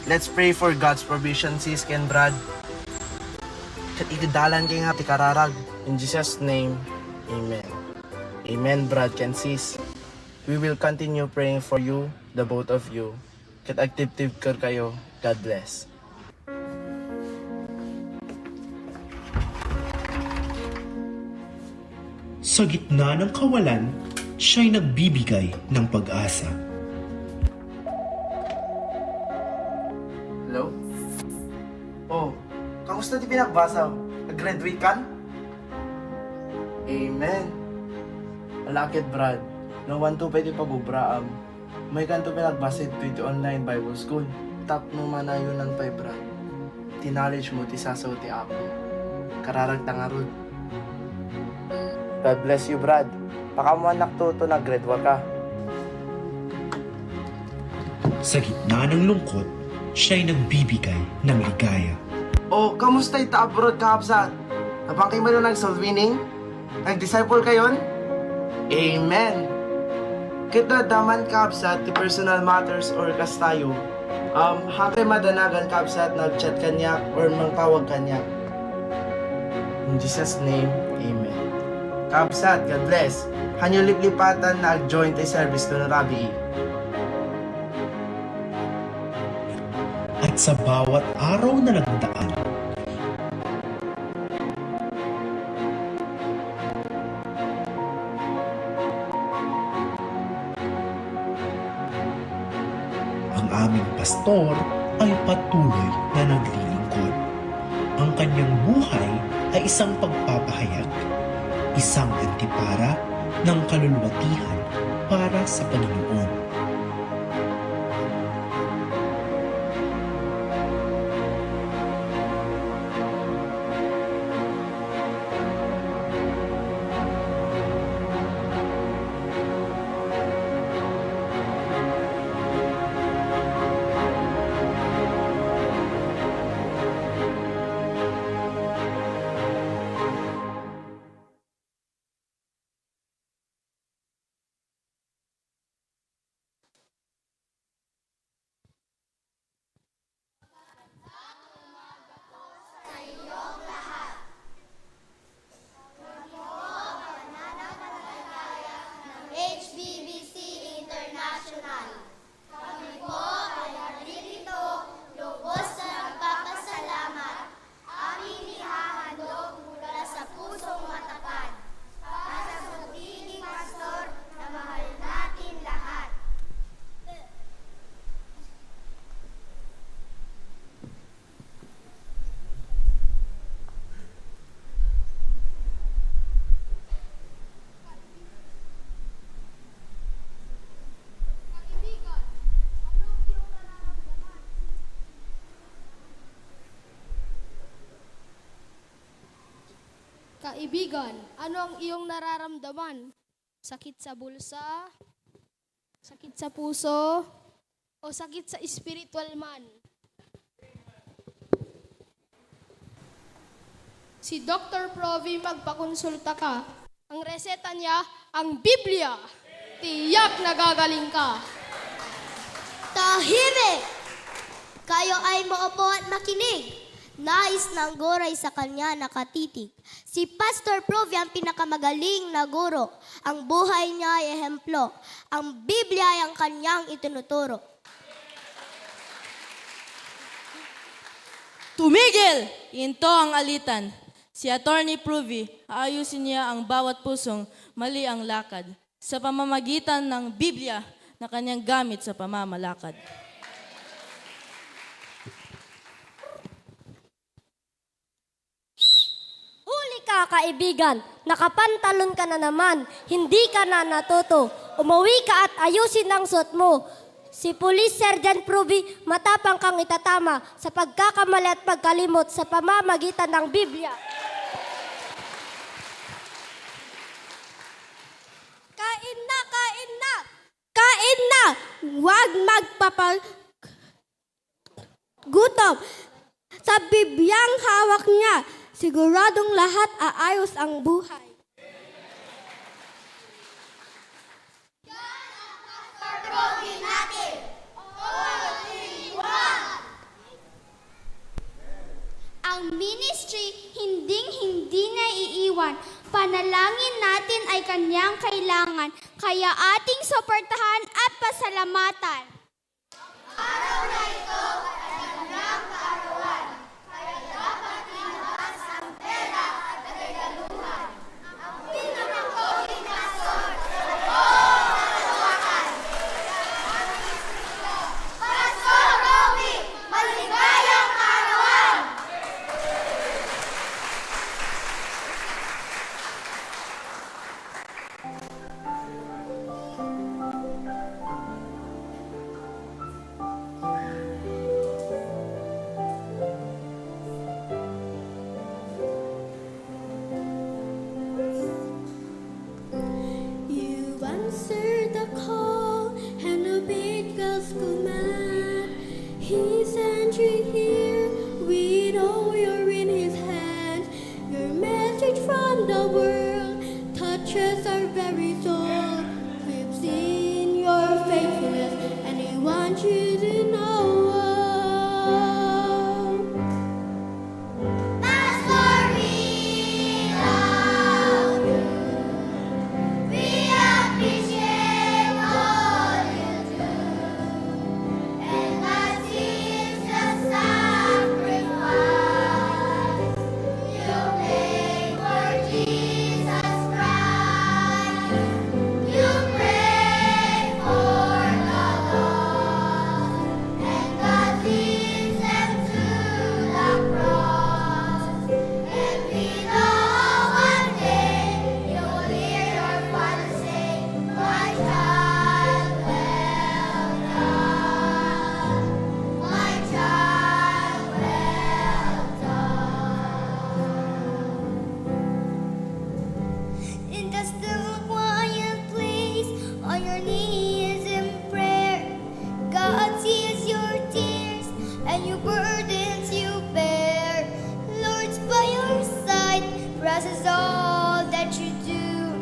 Let's pray for God's provision, sis ken Brad. Kat igdalan kay nga ti kararag. In Jesus' name, Amen. Amen, Brad ken sis. We will continue praying for you, the both of you. Kat active kayo. God bless. Sa gitna ng kawalan, siya'y nagbibigay ng pag-asa. Hello? Oh, kamusta di pinagbasa? Nag-graduate kan? Amen. Malakit, Brad. No one to pwede pagubraam. May kanto pinagbasa ito online Bible School. Tap no manayo ng pay, Brad. Tinalage mo, tisasaw ti Apo. Kararag tangarod. God bless you, Brad. Baka mo anak to nag-grade ka. Sa gitna ng lungkot, siya'y nagbibigay ng ligaya. Oh, kamusta ita abroad ka, Hapsat? Napangkay mo nung nag-soul winning? Nag-disciple kayon? Amen! Kita daman ka, Hapsat, ti personal matters or kastayo. Hangkay madanagan ka, Hapsat, nag-chat kanyak or mangtawag kanyak. In Jesus' name, Amen. Kapsat, God bless. Hanyo liplipatan na join tayo service to na Rabi. At sa bawat araw na nagdaan, ang aming pastor ay patuloy na naglilingkod. Ang kanyang buhay ay isang pagpapahayag, isang antipara ng kaluluwatihan para sa Panginoon. HBBC International. Kami po ay naririto, lubos na nagpapasalamat. Aming ihahandog mula sa pusong matapat para sa magiging pastor na mahal natin lahat. Kaibigan, ano ang iyong nararamdaman? Sakit sa bulsa? Sakit sa puso? O sakit sa spiritual man? Si Dr. Provi magpakonsulta ka. Ang reseta niya, ang Biblia. Tiyak nagagaling ka. Tahimik! Kayo ay maupo at makinig. Nais ng goray sa kanya nakatitig. Si Pastor Provi ang pinakamagaling na guro. Ang buhay niya ay ehemplo. Ang Biblia ay ang kanyang itinuturo. Tumigil! Ito ang alitan. Si Attorney Provy, aayusin niya ang bawat pusong mali ang lakad sa pamamagitan ng Biblia na kanyang gamit sa pamamalakad. Huli ka, kaibigan. Nakapantalon ka na naman. Hindi ka na natuto. Umuwi ka at ayusin ang suot mo. Si Police Sergeant Provy, matapang kang itatama sa pagkakamali at pagkalimot sa pamamagitan ng Biblia. Kain na, kain na! Kain na! Huwag gutom. Sa Bibliang hawak niya, siguradong lahat aayos ang buhay. Ang ministry hinding-hindi na iiwan. Panalangin natin ay kanyang kailangan, kaya ating suportahan at pasalamatan. Araw na ito ay kanyang kaarawan, kaya dapat inabas ang pera at regaluhan. Ang pinakapoging pastor sa buong karawakan. Pastor Roby, maligayang kaarawan! You answered the call and obeyed God's command. He sent you here, we know you're in His hand. Your message from the world touches our very soul. We've seen your faithfulness and we want you to know. Pastor, we love you. We appreciate all you do. And that is the sacrifice you made for Jesus Christ. You prayed for the lost, and God leads them to the cross. And we know one day you'll hear your Father say, "My child, well done. My child, well done." In the still quiet place, on your knees in prayer, God sees your tears and your burdens you bear. Lord's by your side, presses all that you do.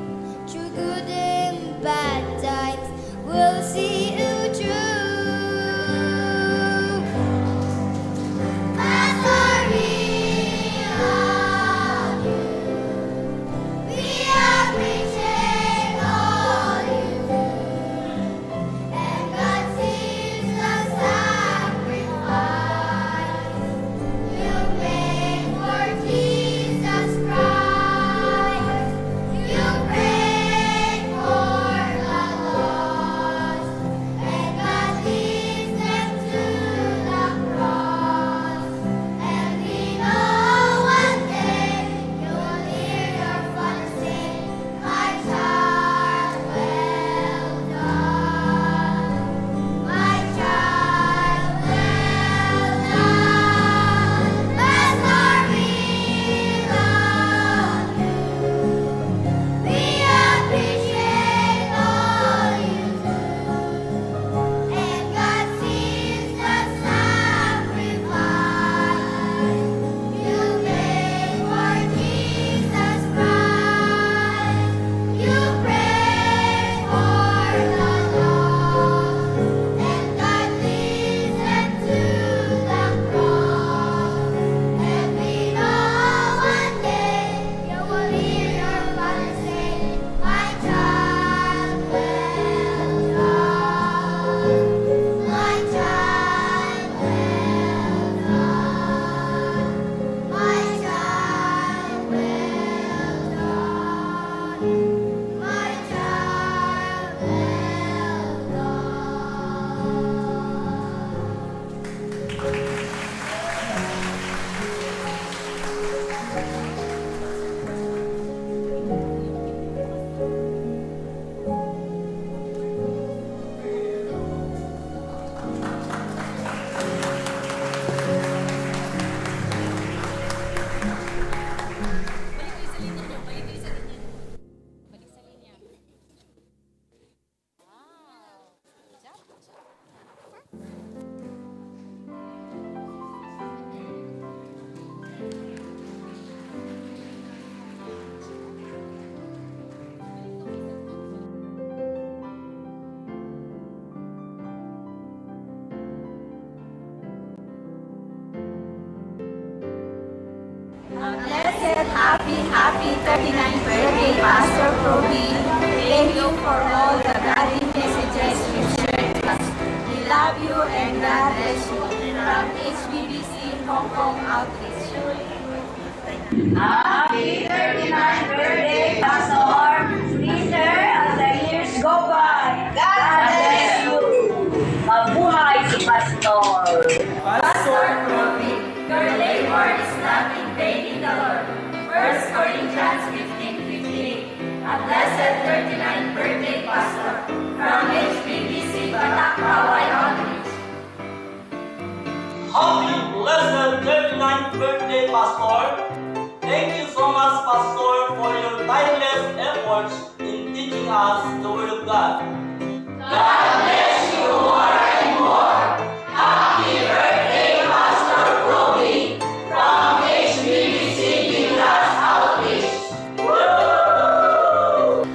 Through good and bad times, we'll see you through. Pastor, we love you. We appreciate all you do. And God sees the sacrifice. 'Cause Happy 39th birthday, Pastor Proby. Thank you for all the godly messages you shared with us. We love you and God bless you. From HBBC Hong Kong Outreach. Happy 39th birthday, Pastor. Peter, as the years go by, God bless you. Mabuhay si Pastor. Pastor Proby, your labor is not in vain in the Lord. 1 Corinthians 15:15. A blessed 39th birthday, Pastor, from HBBC Batak Hawaii Outreach. Happy blessed 39th birthday, Pastor. Thank you so much, Pastor, for your tireless efforts in teaching us the Word of God. God bless you more and more. Happy birthday, Pastor Proby, from HBBC Gilas Outreach.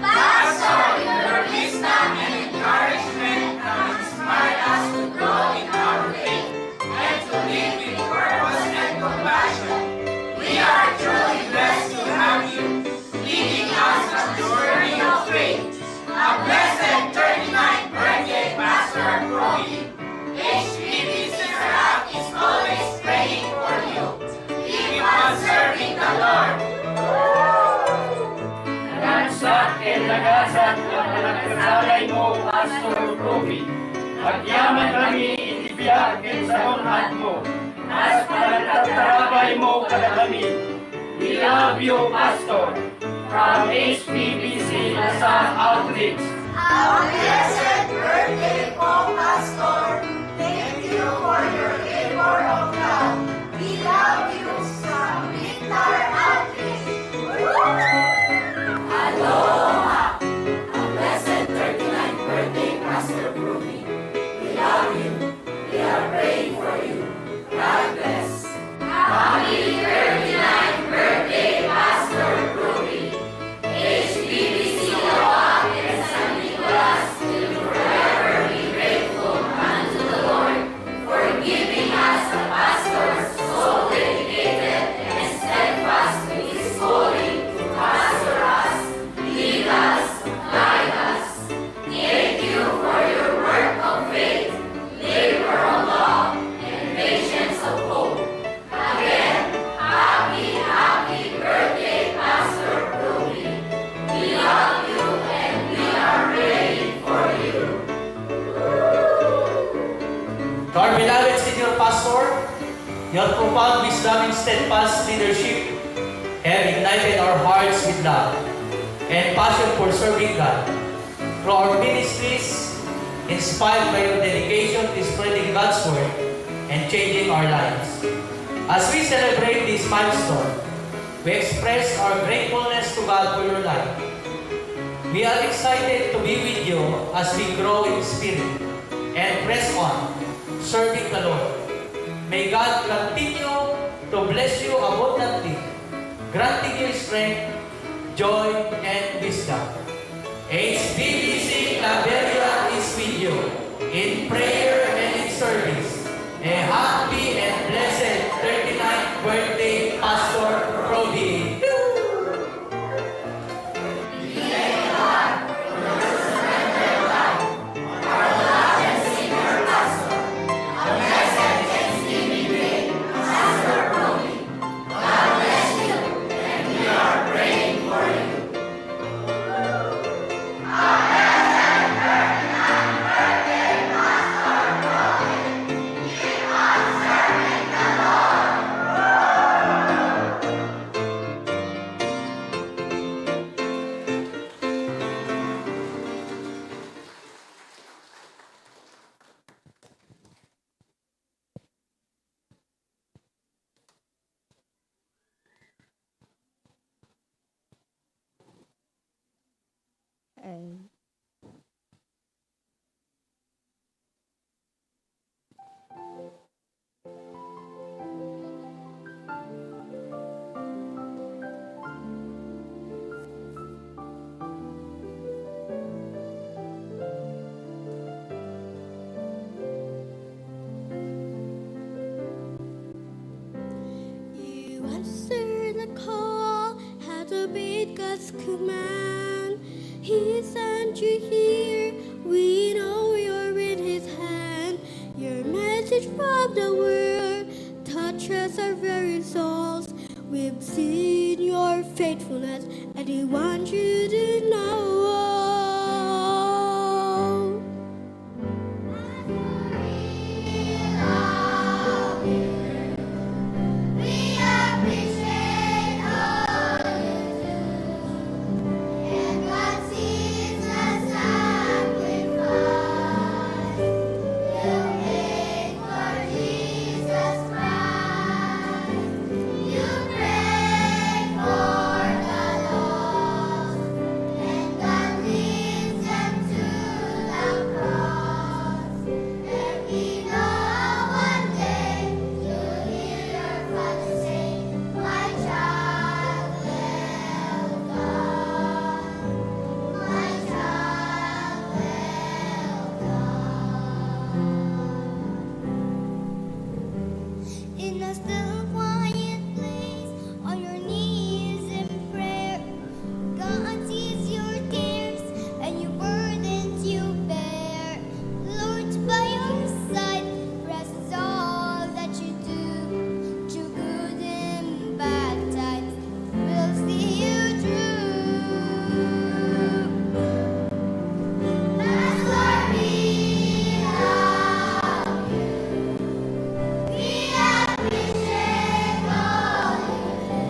Pastor, your wisdom and encouragement have inspired us to grow in our faith and to live with purpose and compassion. We are truly blessed to have you leading us on the journey of faith. A blessed 39th birthday, Pastor Proby. HBBC Sarap is always praying for you. Keep on serving the Lord. Nagansak at nagasat ang nagkasalay mo, Pastor Proby. Pagyaman kami inibiyag sa unhat mo. Mas panagtatarabay mo kada kami. We love you, Pastor. From HBBC Lasal Outreach. Our blessed birthday, po, Pastor. Thank you for your labor of love. We love you from Victor Outreach. Aloha! A blessed 39th birthday, Pastor Proby. We love you. We are praying for you. God bless. Happy 39th birthday, Pastor Proby. HBBC Loa and San Nicolas will forever be grateful unto the Lord for giving us a pastor so dedicated and steadfast to His calling to pastor us, lead us, guide us. Thank you for your work of faith, labor of love, and patience of hope. Again, happy birthday, Pastor Proby. We love you and we are ready for you. To our beloved Senior Pastor, your profound wisdom and steadfast leadership have ignited our hearts with love and passion for serving God. Through our ministries, inspired by your dedication to spreading God's Word and changing our lives. As we celebrate this milestone, we express our gratefulness to God for your life. We are excited to be with you as we grow in spirit and press on, serving the Lord. May God continue to bless you abundantly, granting you strength, joy, and wisdom. HBBC Claveria is with you in prayer and in service. A happy and blessed 39th birthday, Pastor Proby. Pastor His command. He sent you here. We know you're in His hand. Your message from the world touches our very souls. We've seen your faithfulness, and we want you to know. We appreciate all you do, and God sees the sacrifice you made for Jesus Christ. You pray for the lost, and God leads them to the cross. And we know one day you'll hear your Father say, "My child, welcome. My child, welcome." In a still quiet place, on your knees in prayer, God sees your tears and your burdens you bear. Lord, by your side, rests all that you do. Through good and bad times, we'll see you through. That's why we love you. We appreciate all you do,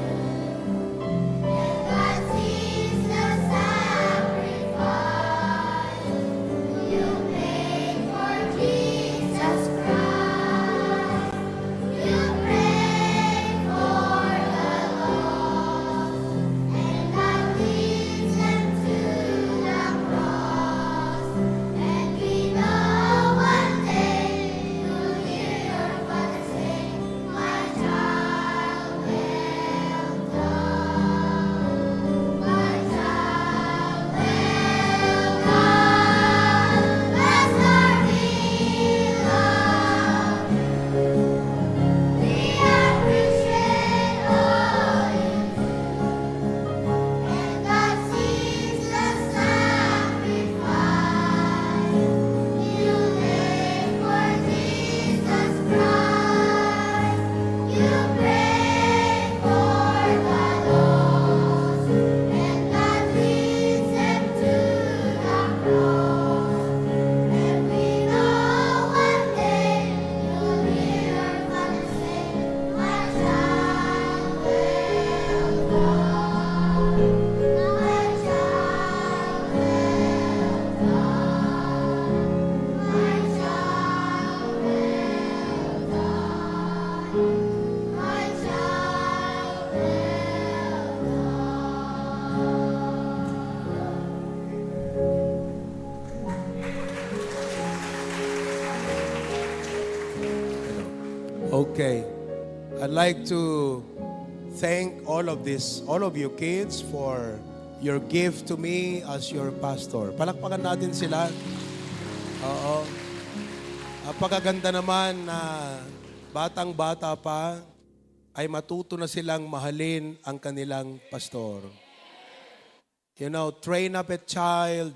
and God sees the sacrifice you made for Jesus Christ. You pray for the lost, and God leads them to the cross. And we know one day you'll hear your Father say, "My child, welcome. My child, welcome." That's why we love you. We appreciate all you do, and God sees the sacrifice you made for Jesus Christ. You pray for the lost, and God leads them to the cross. And we know one day you'll hear your Father say, "My child, welcome. My child, welcome. My child, welcome. My child, Okay. I'd like to thank all of you kids for your gift to me as your pastor. Palakpakan natin sila. Oo. Napakaganda naman na batang-bata pa ay matuto na silang mahalin ang kanilang pastor. You know, train up a child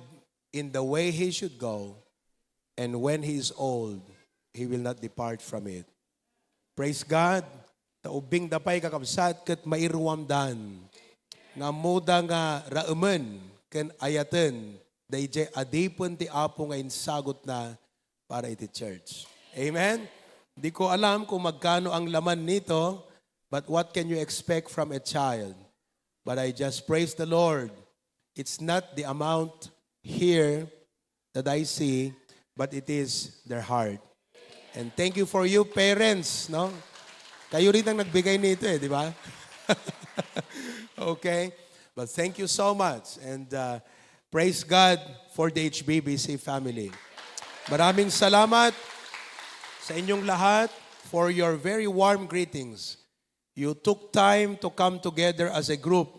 in the way he should go, and when he is old, he will not depart from it. Praise God. Taubing dapay kakabsat ket mairuwamdan. Nga muda nga raumen ken ayaten dayjay adipon ti Apo nga insagot na para iti church. Amen. Di ko alam kung magkano ang laman nito, but what can you expect from a child? But I just praise the Lord. It's not the amount here that I see, but it is their heart. And thank you for you parents, no? Kayo rin ang nagbigay nito di ba? Okay? But thank you so much. And praise God for the HBBC family. Maraming salamat sa inyong lahat for your very warm greetings. You took time to come together as a group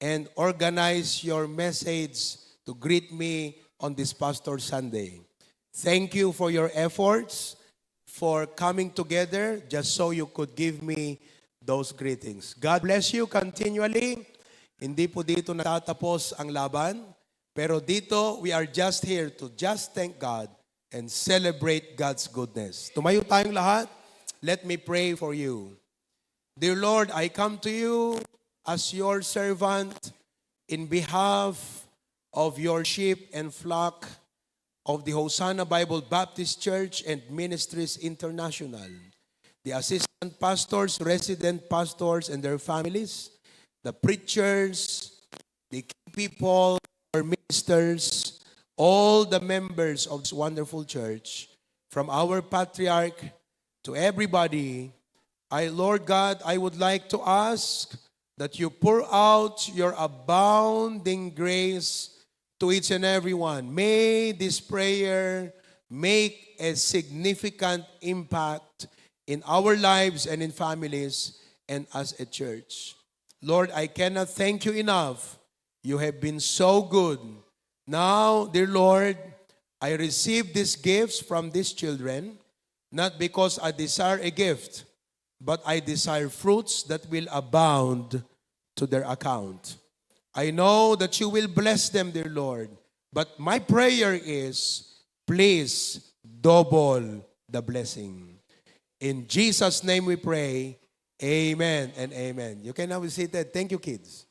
and organize your message to greet me on this Pastor Sunday. Thank you for your efforts, for coming together just so you could give me those greetings. God bless you continually. Hindi po dito natatapos ang laban, pero dito we are just here to just thank God and celebrate God's goodness. Tumayo tayong lahat. Let me pray for you. Dear Lord, I come to you as your servant in behalf of your sheep and flock of the Hosanna Bible Baptist Church and Ministries International, the assistant pastors, resident pastors and their families, the preachers, the key people, our ministers, all the members of this wonderful church, from our patriarch to everybody. Lord God, I would like to ask that you pour out your abounding grace to each and every one. May this prayer make a significant impact in our lives and in families and as a church. Lord, I cannot thank you enough. You have been so good. Now, dear Lord, I receive these gifts from these children, not because I desire a gift, but I desire fruits that will abound to their account. I know that you will bless them, dear Lord. But my prayer is, please double the blessing. In Jesus' name we pray, amen and amen. You can now be seated. Thank you, kids.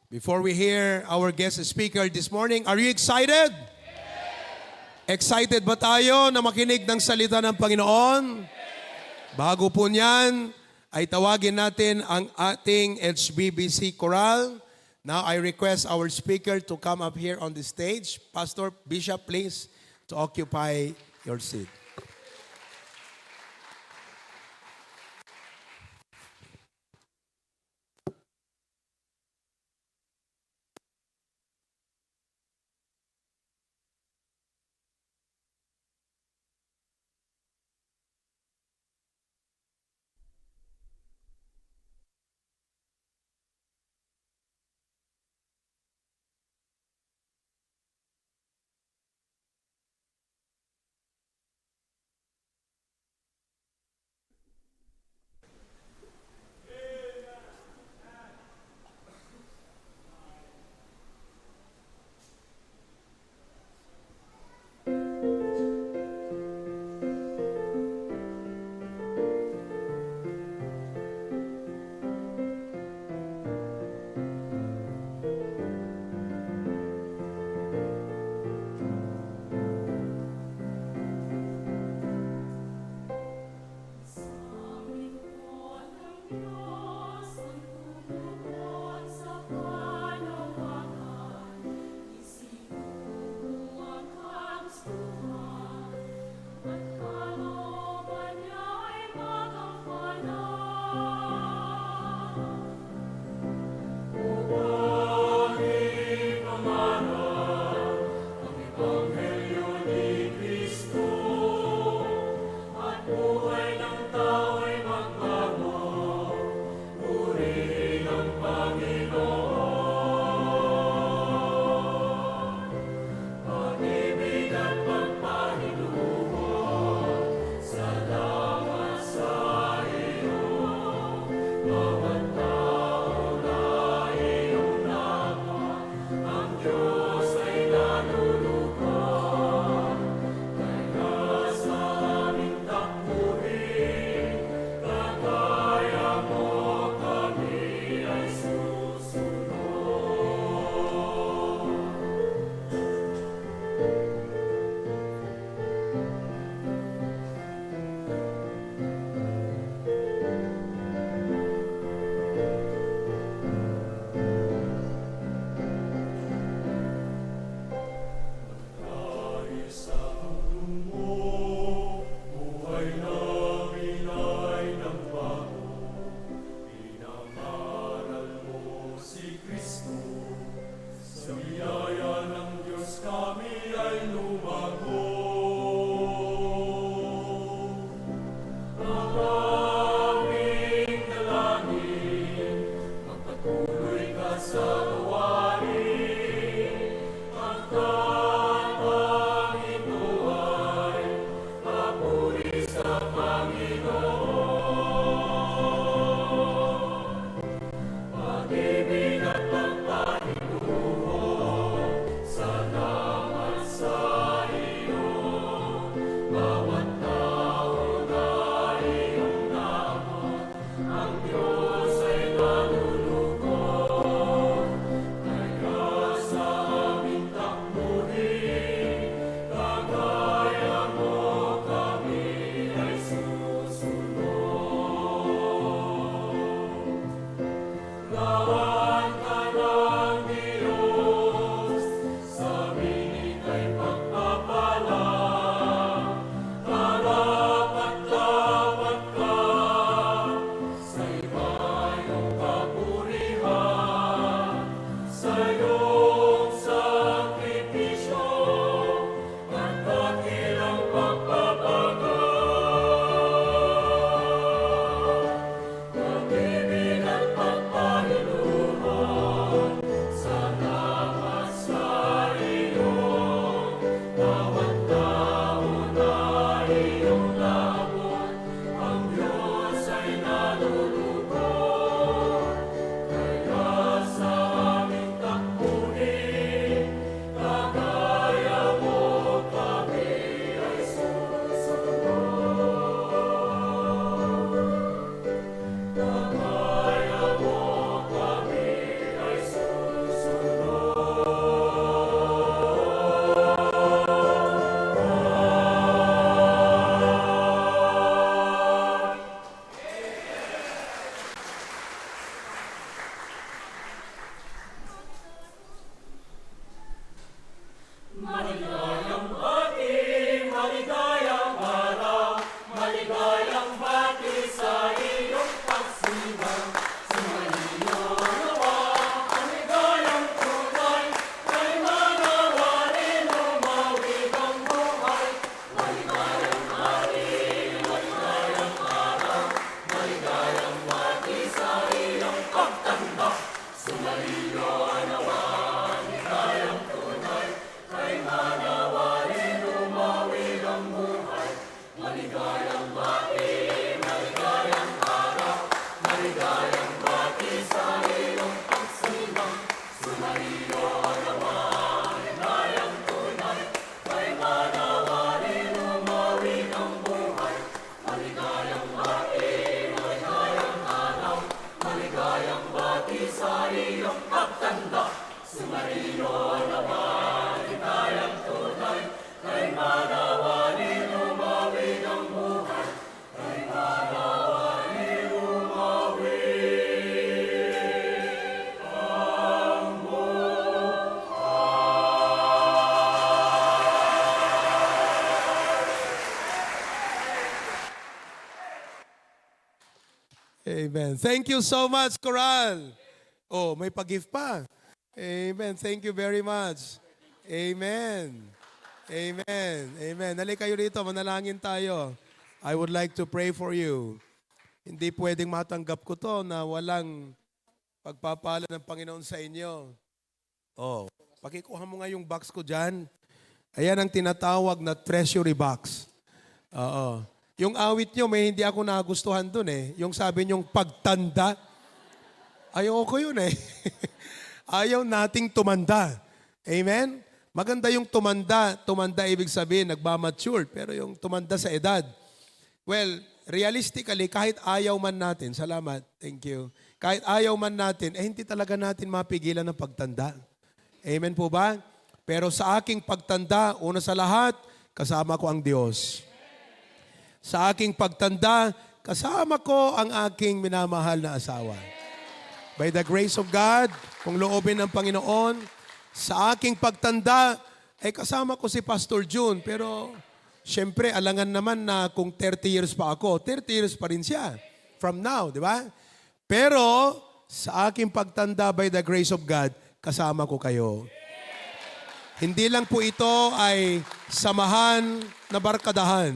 Before we hear our guest speaker this morning, are you excited? Excited ba tayo na makinig ng salita ng Panginoon? Bago po niyan, ay tawagin natin ang ating HBBC Choral. Now, I request our speaker to come up here on the stage. Pastor, Bishop, please, to occupy your seat. Amen. Thank you so much, Coral. Oh, may pag-gift pa. Amen. Thank you very much. Amen. Amen. Amen. Dali kayo rito, manalangin tayo. I would like to pray for you. Hindi pwedeng matanggap ko to na walang pagpapala ng Panginoon sa inyo. Oh, pakikuha mo nga yung box ko dyan. Ayan ang tinatawag na treasury box. Oo. Yung awit nyo, may hindi ako nagustuhan dun eh. Yung sabi nyong pagtanda. Ayoko yun eh. Ayaw nating tumanda. Amen? Maganda yung tumanda. Tumanda ibig sabihin, nagmamature. Pero yung tumanda sa edad. Well, realistically, kahit ayaw man natin, salamat, thank you. Kahit ayaw man natin, hindi talaga natin mapigilan ng pagtanda. Amen po ba? Pero sa aking pagtanda, una sa lahat, kasama ko ang Diyos. Sa aking pagtanda, kasama ko ang aking minamahal na asawa. By the grace of God, kung loobin ng Panginoon, sa aking pagtanda, kasama ko si Pastor June. Pero, syempre, alangan naman na kung 30 years pa ako, 30 years pa rin siya. From now, di ba? Pero, sa aking pagtanda, by the grace of God, kasama ko kayo. Hindi lang po ito ay samahan na barkadahan,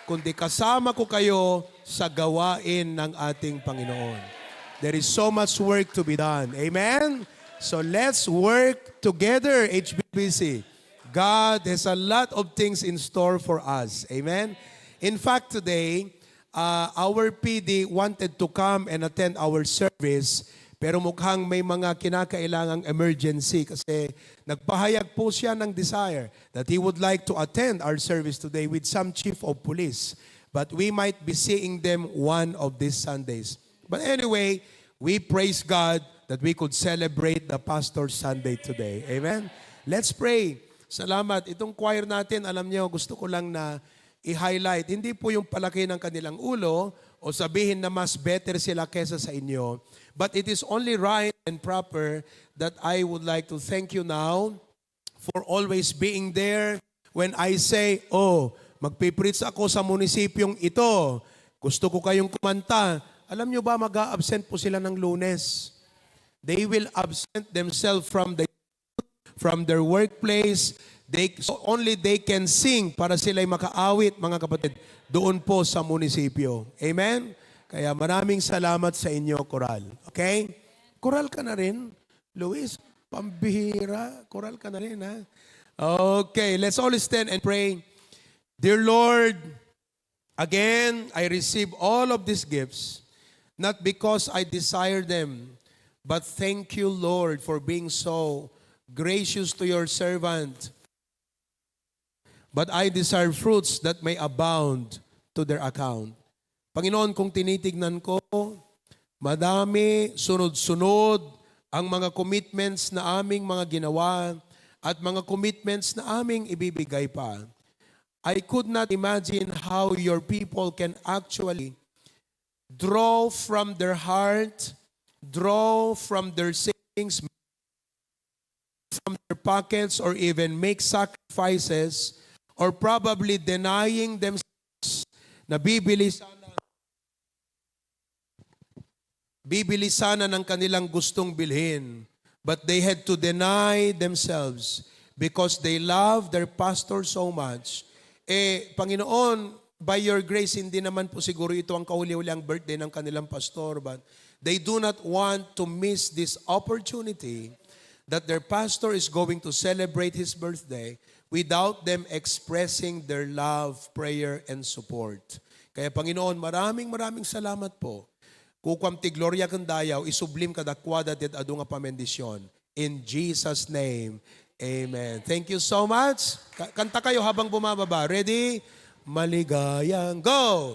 kundi kasama ko kayo sa gawain ng ating Panginoon. There is so much work to be done. Amen? So let's work together, HBBC. God has a lot of things in store for us. Amen? In fact, today, our PD wanted to come and attend our service, pero mukhang may mga kinakailangang emergency kasi nagpahayag po siya ng desire that he would like to attend our service today with some chief of police. But we might be seeing them one of these Sundays. But anyway, we praise God that we could celebrate the Pastor's Sunday today. Amen? Let's pray. Salamat. Itong choir natin, alam niyo, gusto ko lang na i-highlight. Hindi po yung palaki ng kanilang ulo o sabihin na mas better sila kesa sa inyo. But it is only right and proper that I would like to thank you now for always being there when I say, magpipreach ako sa munisipyong ito. Gusto ko kayong kumanta. Alam nyo ba, mag-a-absent po sila ng Lunes. They will absent themselves from their workplace. So only they can sing para sila'y makaawit, mga kapatid, doon po sa munisipyo. Amen? Kaya maraming salamat sa inyo, Coral. Okay? Coral ka na rin. Luis, pambihira. Coral ka na rin, ha? Okay, let's all stand and pray. Dear Lord, again, I receive all of these gifts, not because I desire them, but thank you, Lord, for being so gracious to your servant. But I desire fruits that may abound to their account. Panginoon, kung tinitignan ko, madami, sunod-sunod ang mga commitments na aming mga ginawa at mga commitments na aming ibibigay pa. I could not imagine how your people can actually draw from their heart, draw from their savings, from their pockets, or even make sacrifices, or probably denying themselves na bibili sana ng kanilang gustong bilhin. But they had to deny themselves because they love their pastor so much. Panginoon, by your grace, hindi naman po siguro ito ang kahuli-huliang birthday ng kanilang pastor, but they do not want to miss this opportunity that their pastor is going to celebrate his birthday without them expressing their love, prayer, and support. Kaya Panginoon, maraming salamat po. Kukwam ti gloria kandayaw, isublim kadakwada tit adu nga pamendisyon. In Jesus' name, amen. Thank you so much. Kanta kayo habang bumababa. Ready? Maligayang go!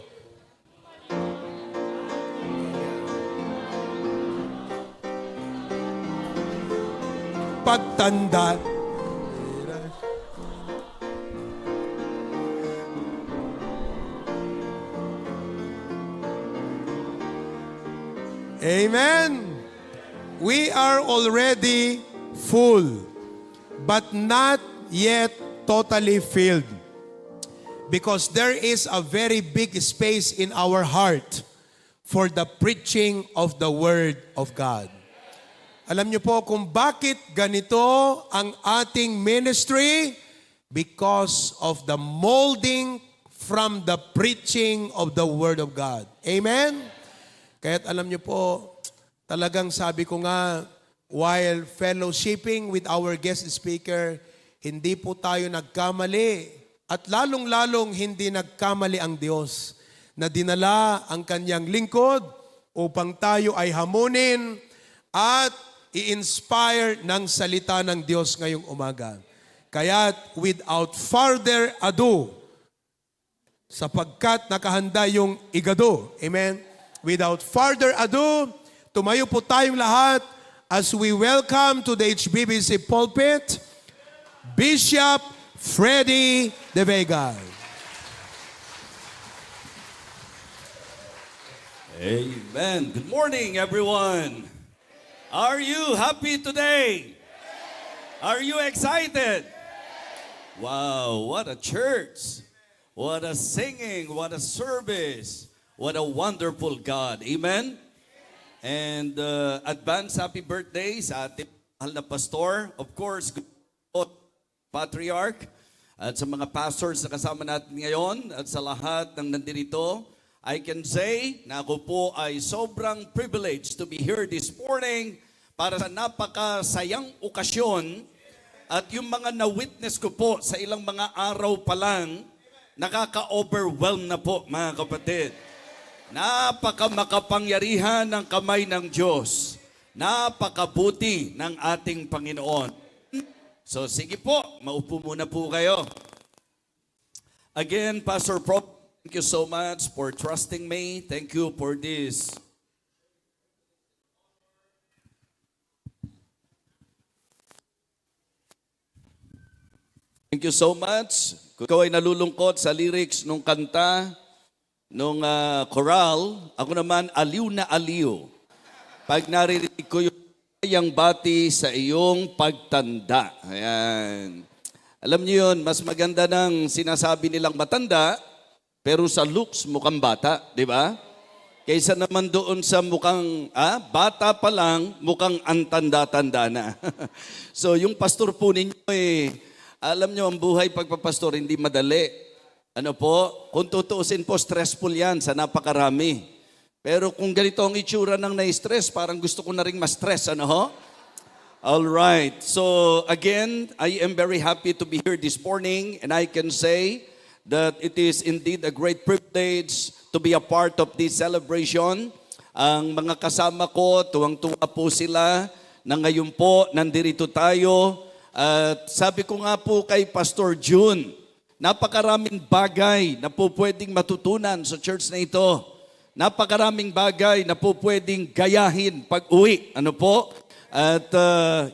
Pagtanda. Amen. We are already full, but not yet totally filled. Because there is a very big space in our heart for the preaching of the Word of God. Alam niyo po kung bakit ganito ang ating ministry? Because of the molding from the preaching of the Word of God. Amen? Kaya't alam niyo po, talagang sabi ko nga, while fellowshipping with our guest speaker, hindi po tayo nagkamali. At lalong-lalong hindi nagkamali ang Diyos na dinala ang kanyang lingkod upang tayo ay hamunin at i-inspire ng salita ng Diyos ngayong umaga. Kaya't without further ado, sapagkat nakahanda yung igado. Amen? Without further ado, tumayo po tayong lahat as we welcome to the HBBC pulpit, Bishop Freddy De Vega. Amen. Good morning, everyone. Are you happy today? Are you excited? Wow, what a church. What a singing, what a service. What a wonderful God. Amen? And advance happy birthday sa ating mahal na pastor. Of course, Patriarch, at sa mga pastors na kasama natin ngayon, at sa lahat ng nandito, I can say na ako po ay sobrang privileged to be here this morning para sa napakasayang okasyon at yung mga na-witness ko po sa ilang mga araw pa lang, nakaka-overwhelm na po mga kapatid. Napaka-makapangyarihan ng kamay ng Diyos. Napakabuti ng ating Panginoon. So sige po, maupo muna po kayo. Again, Pastor Prof, thank you so much for trusting me. Thank you for this. Thank you so much. Kung ikaw ay nalulungkot sa lyrics nung kanta, nung choral, ako naman aliw na aliw. Pag naririnig ko yung bati sa iyong pagtanda. Ayan. Alam niyo yun, mas maganda ng sinasabi nilang matanda, pero sa looks mukhang bata, di ba? Kaysa naman doon sa mukhang, bata pa lang, mukhang antanda-tanda na. So yung pastor po ninyo alam niyo ang buhay pagpapastor hindi madali. Ano po? Kung tutuusin po, stressful yan sa napakarami. Pero kung ganito ang itsura ng na-stress, parang gusto ko na rin ma-stress, ano ho? All right. So again, I am very happy to be here this morning and I can say that it is indeed a great privilege to be a part of this celebration. Ang mga kasama ko, tuwang-tuwa po sila na ngayon po nandito tayo. At sabi ko nga po kay Pastor June, napakaraming bagay na po pwedeng matutunan sa church na ito. Napakaraming bagay na po pwedeng gayahin pag uwi. Ano po? At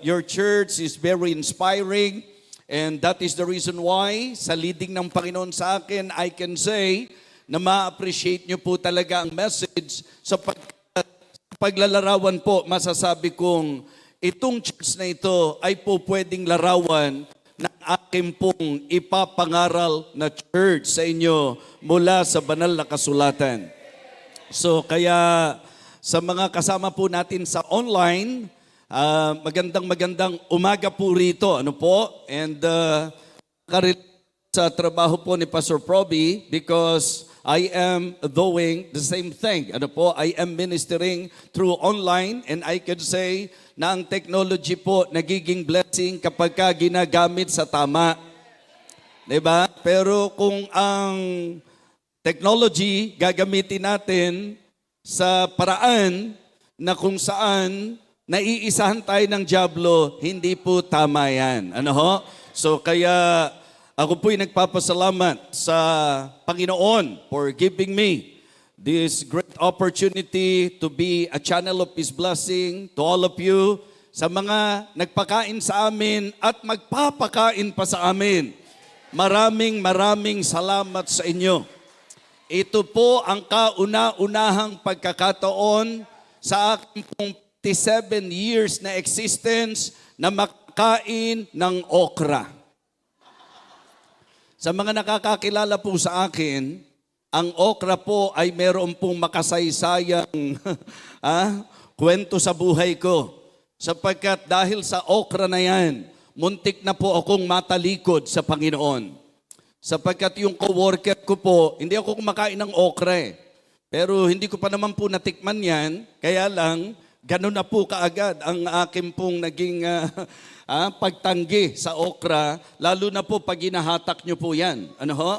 your church is very inspiring and that is the reason why sa leading ng Panginoon sa akin, I can say na ma-appreciate nyo po talaga ang message sa paglalarawan po. Masasabi kong itong church na ito ay po pwedeng larawan ng aking pong ipapangaral na church sa inyo mula sa banal na kasulatan. So kaya sa mga kasama po natin sa online, magandang umaga po rito. Ano po? And sa trabaho po ni Pastor Proby because I am doing the same thing. Ano po? I am ministering through online and I can say na ang technology po nagiging blessing kapag ka ginagamit sa tama. 'Diba? Pero kung ang technology gagamitin natin sa paraan na kung saan naiisahan tayo ng dyablo, hindi po tama yan. Ano ho? So kaya ako po'y nagpapasalamat sa Panginoon for giving me this great opportunity to be a channel of His blessing to all of you, sa mga nagpakain sa amin at magpapakain pa sa amin. Maraming salamat sa inyo. Ito po ang kauna-unahang pagkakataon sa aking 57 years na existence na makakain ng okra. Sa mga nakakakilala po sa akin, ang okra po ay meron pong makasaysayang kwento sa buhay ko. Sapagkat dahil sa okra na yan, muntik na po akong matalikod sa Panginoon. Sapagkat yung coworker ko po, hindi ako kumakain ng okra eh. Pero hindi ko pa naman po natikman yan, kaya lang, ganun na po kaagad ang aking pong naging pagtanggi sa okra, lalo na po pag hinahatak nyo po yan. Ano ho?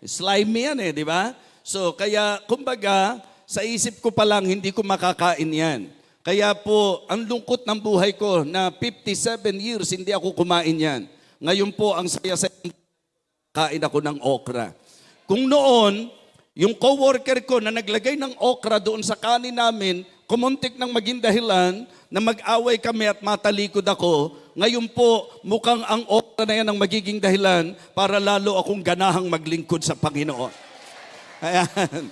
Slimy yan eh, di ba? So kaya, kumbaga, sa isip ko pa lang, hindi ko makakain yan. Kaya po, ang lungkot ng buhay ko na 57 years hindi ako kumain yan. Ngayon po, ang saya-saya kain ako ng okra. Kung noon, yung coworker ko na naglagay ng okra doon sa kanin namin, kumuntik nang maging dahilan na mag-away kami at matalikod ako. Ngayon po, mukhang ang okra na yan ang magiging dahilan para lalo akong ganahang maglingkod sa Panginoon. Ayan.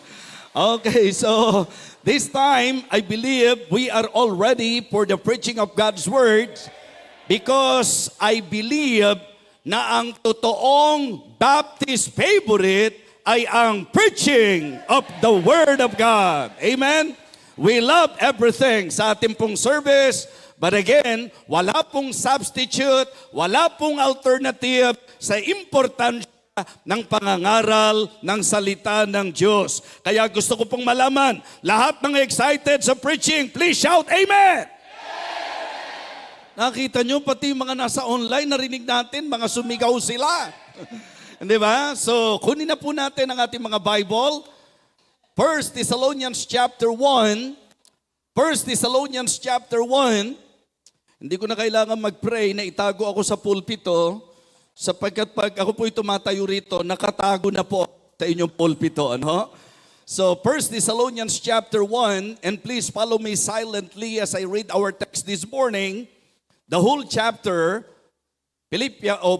Okay, so this time, I believe we are all ready for the preaching of God's Word because I believe na ang totoong Baptist favorite ay ang preaching of the Word of God. Amen? We love everything sa ating pong service, but again, wala pong substitute, wala pong alternative sa importansya ng pangangaral ng salita ng Diyos. Kaya gusto ko pong malaman, lahat ng excited sa preaching, please shout, Amen! Nakita nyo, pati yung mga nasa online, narinig natin, mga sumigaw sila. Di ba? So, kunin na po natin ang ating mga Bible. 1 Thessalonians chapter 1. 1 Thessalonians chapter 1. Hindi ko na kailangan mag-pray na itago ako sa pulpito sapagkat pag ako po'y tumatayo rito, nakatago na po sa inyong pulpito. Ano? So, 1 Thessalonians chapter 1, and please follow me silently as I read our text this morning. The whole chapter, 1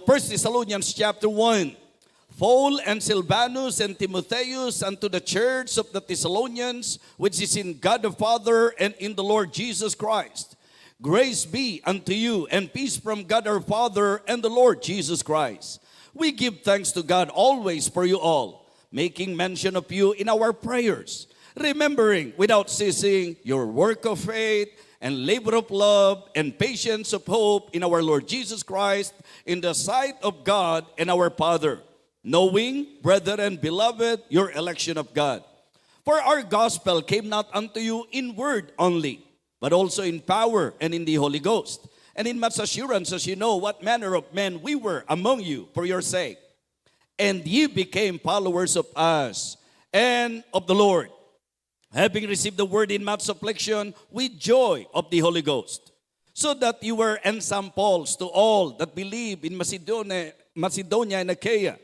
Thessalonians chapter 1. Paul and Silvanus and Timotheus unto the church of the Thessalonians, which is in God the Father and in the Lord Jesus Christ. Grace be unto you and peace from God our Father and the Lord Jesus Christ. We give thanks to God always for you all, making mention of you in our prayers, remembering without ceasing your work of faith and labor of love and patience of hope in our Lord Jesus Christ in the sight of God and our Father, knowing, brethren, beloved, your election of God. For our gospel came not unto you in word only, but also in power and in the Holy Ghost, and in much assurance, as you know what manner of men we were among you for your sake. And ye became followers of us and of the Lord, having received the word in much affliction with joy of the Holy Ghost, so that you were ensamples to all that believe in Macedonia and Achaia.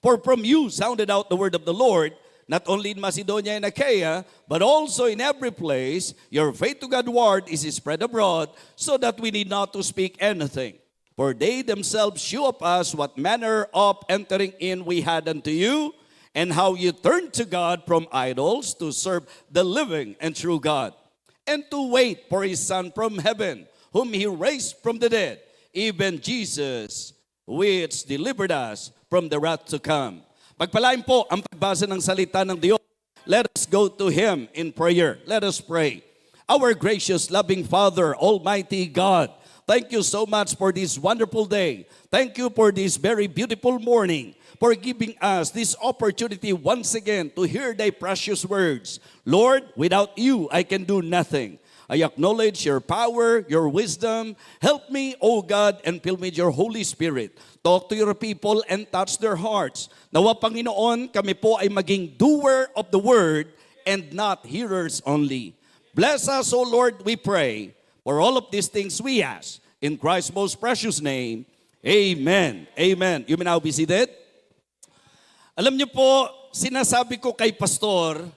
For from you sounded out the word of the Lord, not only in Macedonia and Achaia, but also in every place, your faith to God's word is spread abroad, so that we need not to speak anything. For they themselves shew of us what manner of entering in we had unto you, and how you turned to God from idols to serve the living and true God, and to wait for His Son from heaven, whom He raised from the dead, even Jesus, which delivered us from the wrath to come. Pagpalain po ang pagbasa ng salita ng Diyos. Let us go to Him in prayer. Let us pray. Our gracious, loving Father, Almighty God, thank you so much for this wonderful day. Thank you for this very beautiful morning, for giving us this opportunity once again to hear thy precious words. Lord, without you, I can do nothing. I acknowledge your power, your wisdom. Help me, O God, and fill me with your Holy Spirit. Talk to your people and touch their hearts. Nawa, Panginoon, kami po ay maging doer of the word and not hearers only. Bless us, O Lord, we pray. For all of these things we ask. In Christ's most precious name, amen. Amen. You may now be seated. Alam niyo po, sinasabi ko kay Pastor,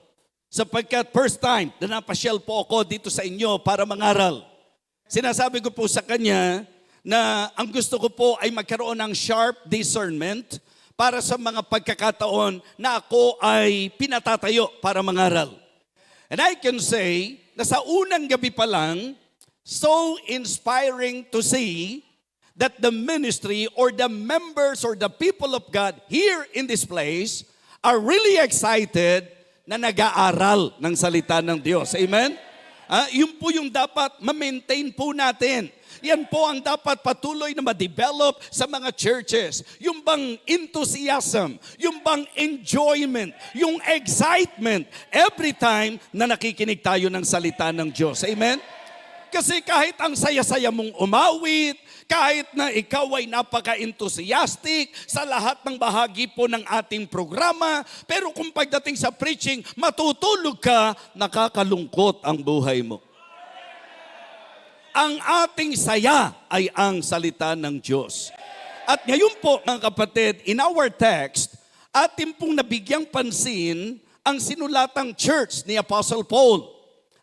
sapagkat first time na napasyal po ako dito sa inyo para mangaral. Sinasabi ko po sa kanya na ang gusto ko po ay magkaroon ng sharp discernment para sa mga pagkakataon na ako ay pinatatayo para mangaral. And I can say na sa unang gabi pa lang, so inspiring to see that the ministry or the members or the people of God here in this place are really excited na nag-aaral ng salita ng Diyos. Amen? Yun po yung dapat ma-maintain po natin. Yan po ang dapat patuloy na ma-develop sa mga churches. Yung bang enthusiasm, yung bang enjoyment, yung excitement every time na nakikinig tayo ng salita ng Diyos. Amen? Kasi kahit ang saya-saya mong umawit, kahit na ikaw ay napaka-enthusiastic sa lahat ng bahagi po ng ating programa, pero kung pagdating sa preaching, matutulog ka, nakakalungkot ang buhay mo. Ang ating saya ay ang salita ng Diyos. At ngayon po, mga kapatid, in our text, atin pong nabigyang pansin ang sinulatang church ni Apostle Paul,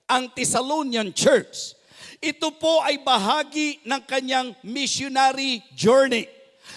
ang Thessalonian Church. Ito po ay bahagi ng kanyang missionary journey.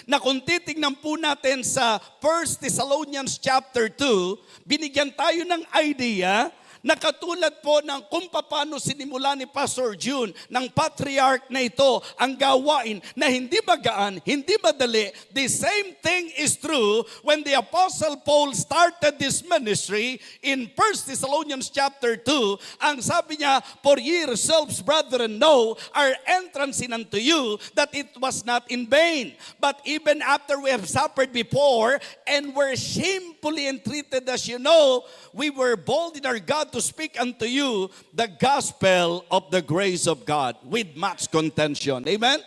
Na kung titignan po natin sa 1 Thessalonians chapter 2, binigyan tayo ng idea na katulad po ng kung paano sinimula ni Pastor June ng patriarch na ito ang gawain na hindi magaan, hindi madali. The same thing is true when the Apostle Paul started this ministry in 1 Thessalonians chapter 2. Ang sabi niya, for ye yourselves, brethren, know our entrance in unto you, that it was not in vain. But even after we have suffered before and were shamefully entreated, as you know, we were bold in our God to speak unto you the gospel of the grace of God with much contention. Amen?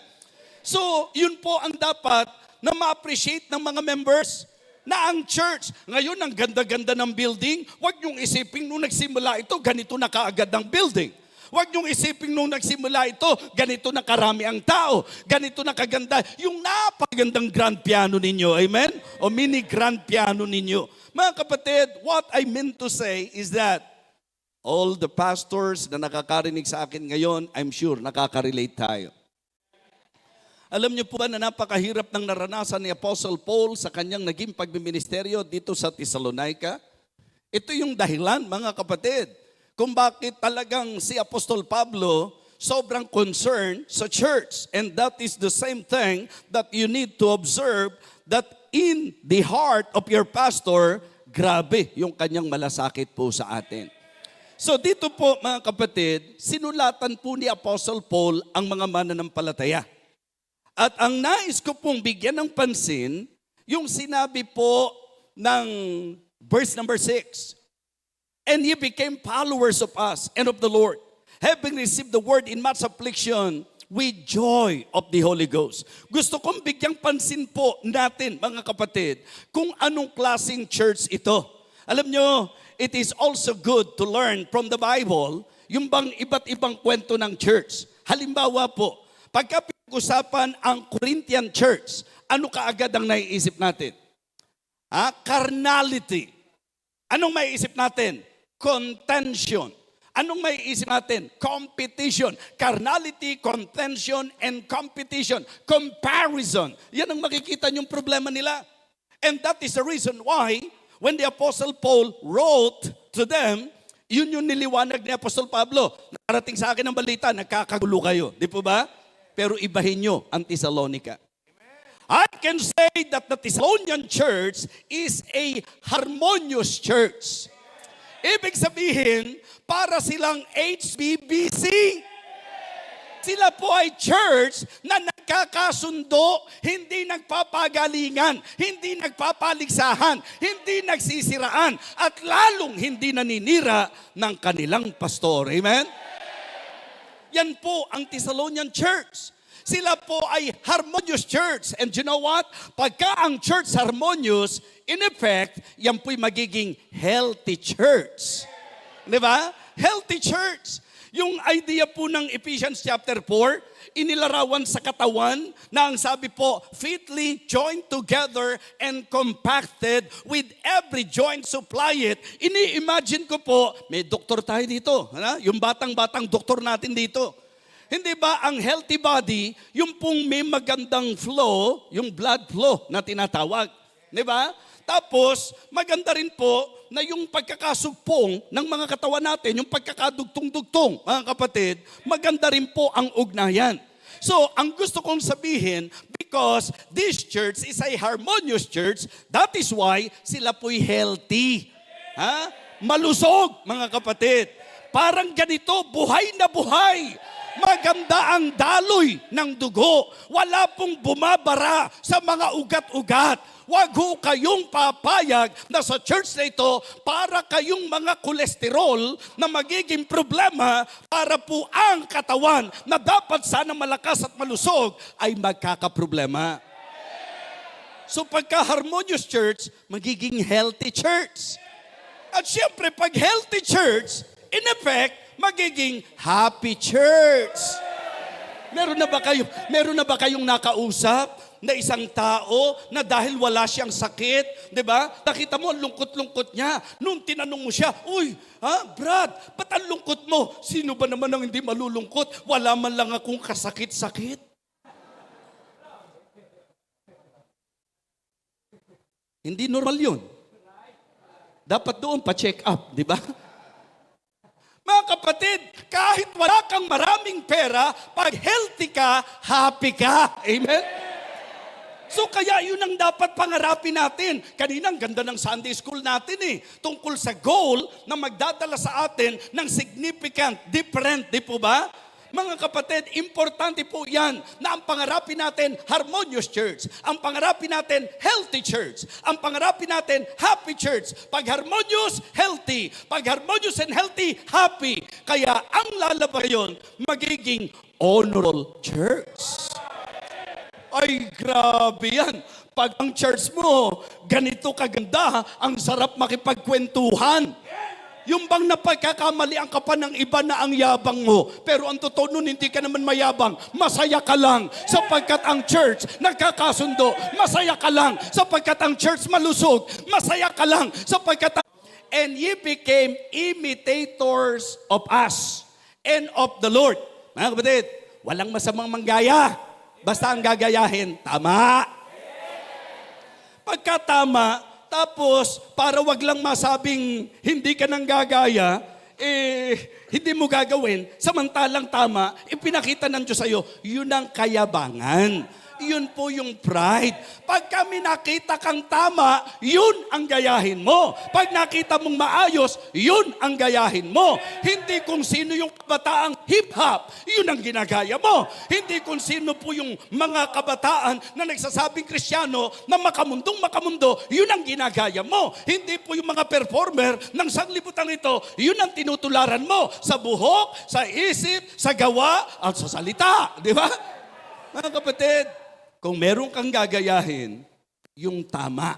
So, yun po ang dapat na ma-appreciate ng mga members na ang church. Ngayon, ang ganda-ganda ng building, huwag niyong isipin nung nagsimula ito, ganito na kaagad ang building. Huwag niyong isipin nung nagsimula ito, ganito na karami ang tao, ganito na kaganda. Yung napagandang grand piano ninyo, amen? O mini grand piano ninyo. Mga kapatid, what I meant to say is that all the pastors na nakakarinig sa akin ngayon, I'm sure nakaka-relate tayo. Alam niyo po ba na napakahirap ng naranasan ni Apostle Paul sa kanyang naging pagmiministeryo dito sa Thessalonica? Ito yung dahilan, mga kapatid, kung bakit talagang si Apostol Pablo sobrang concerned sa church. And that is the same thing that you need to observe, that in the heart of your pastor, grabe yung kanyang malasakit po sa atin. So dito po, mga kapatid, sinulatan po ni Apostle Paul ang mga mananampalataya. At ang nais ko pong bigyan ng pansin, yung sinabi po ng verse number 6. And ye became followers of us and of the Lord, having received the word in much affliction, with joy of the Holy Ghost. Gusto kong bigyang pansin po natin, mga kapatid, kung anong klaseng church ito. Alam nyo, it is also good to learn from the Bible yung bang iba't ibang kwento ng church. Halimbawa po, pagka pinag-usapan ang Corinthian church, ano kaagad ang naiisip natin? Carnality. Anong maiisip natin? Contention. Anong maiisip natin? Competition. Carnality, contention, and competition. Comparison. Yan ang makikita niyong problema nila. And that is the reason why when the Apostle Paul wrote to them, yun yung niliwanag ni Apostle Pablo. Narating sa akin ang balita, nagkakagulo kayo. Di po ba? Pero ibahin nyo ang Thessalonica. I can say that the Thessalonian church is a harmonious church. Ibig sabihin, para silang HBBC. Sila po ay church na nagkakasundo, hindi nagpapagalingan, hindi nagpapaligsahan, hindi nagsisiraan, at lalong hindi naninira ng kanilang pastor. Amen? Yan po ang Thessalonian Church. Sila po ay harmonious church. And you know what? Pagka ang church harmonious, in effect, yan po'y magiging healthy church. Di ba? Healthy church. Yung idea po ng Ephesians chapter 4, inilarawan sa katawan na ang sabi po, fitly joined together and compacted with every joint supply it. Ini-imagine ko po, may doktor tayo dito. Yung batang-batang doktor natin dito. Hindi ba ang healthy body, yung pong may magandang flow, yung blood flow na tinatawag. Di ba? Tapos, maganda rin po na yung pagkakasugpong ng mga katawan natin, yung pagkakadugtong-dugtong, mga kapatid, maganda rin po ang ugnayan. So, ang gusto kong sabihin, because this church is a harmonious church, that is why sila po'y healthy. Malusog, mga kapatid. Parang ganito, buhay na buhay. Maganda ang daloy ng dugo. Wala pong bumabara sa mga ugat-ugat. Huwag ho kayong papayag na sa church na ito para kayong mga kolesterol na magiging problema para po ang katawan na dapat sana malakas at malusog ay magkakaproblema. So pagka harmonious church, magiging healthy church. At siyempre, pag healthy church, in effect, magiging happy church. Meron na ba kayong nakausap na isang tao na dahil wala siyang sakit, 'di ba? Nakita mo ang lungkot-lungkot niya. Nung tinanong mo siya, "Uy, Brad, ba't ang lungkot mo?" Sino ba naman ang hindi malulungkot? Wala man lang akong kasakit-sakit. Hindi normal 'yun. Dapat doon pa-check up, 'di ba? Mga kapatid, kahit wala kang maraming pera, pag healthy ka, happy ka. Amen? So kaya yun ang dapat pangarapin natin. Kanina ang ganda ng Sunday school natin tungkol sa goal na magdadala sa atin ng significant, different, di po ba? Mga kapatid, importante po yan na ang pangarapin natin, harmonious church. Ang pangarapin natin, healthy church. Ang pangarapin natin, happy church. Pag harmonious, healthy. Pag harmonious and healthy, happy. Kaya ang lalabas yun, magiging honorable church. Ay, grabe yan. Pag ang church mo, ganito kaganda, ang sarap makipagkwentuhan. Yung bang napagkakamalian ka pa ng iba na ang yabang mo, pero ang totoo nun, hindi ka naman mayabang. Masaya ka lang sapagkat ang church nagkakasundo. Masaya ka lang sapagkat ang church malusog. Masaya ka lang sapagkat and ye became imitators of us and of the Lord. Mga kapatid, walang masamang manggaya. Basta ang gagayahin, tama. Pagka tama, tapos, para wag lang masabing hindi ka nang gagaya, hindi mo gagawin, samantalang tama, ipinakita ng Diyos sa'yo, yun ang kayabangan. Yun po yung pride. Pag kami nakita kang tama, yun ang gayahin mo. Pag nakita mong maayos, yun ang gayahin mo. Hindi kung sino yung kabataang hip-hop, yun ang ginagaya mo. Hindi kung sino po yung mga kabataan na nagsasabing Kristiyano na makamundong-makamundo, yun ang ginagaya mo. Hindi po yung mga performer ng sanglibutan ito, yun ang tinutularan mo sa buhok, sa isip, sa gawa, at sa salita. Di ba? Mga kapatid, kung meron kang gagayahin, yung tama.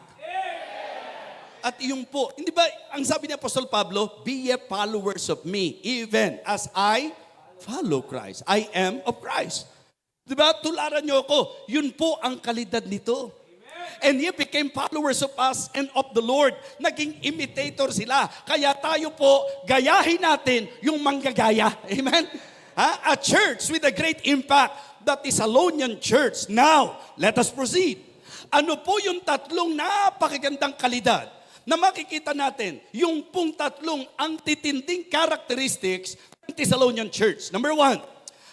At yung po, hindi ba, ang sabi ni Apostol Pablo, be ye followers of me, even as I follow Christ. I am of Christ. Di ba? Tularan niyo ako. Yun po ang kalidad nito. And ye became followers of us and of the Lord. Naging imitator sila. Kaya tayo po, gayahin natin yung manggagaya. Amen? A church with a great impact. The Thessalonian Church. Now, let us proceed. Ano po yung tatlong napakagandang kalidad na makikita natin? Yung pong tatlong ang titinding characteristics ng Thessalonian Church. Number 1,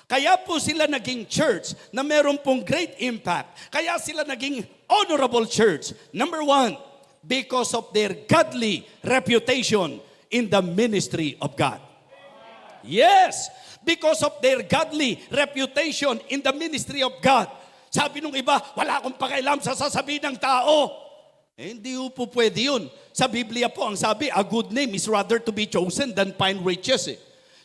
kaya po sila naging church na meron pong great impact. Kaya sila naging honorable church. Number 1, because of their godly reputation in the ministry of God. Yes! Because of their godly reputation in the ministry of God. Sabi nung iba, wala akong pakialam sa sasabihin ng tao. Hindi po pwede yun. Sa Biblia po, ang sabi, a good name is rather to be chosen than find riches.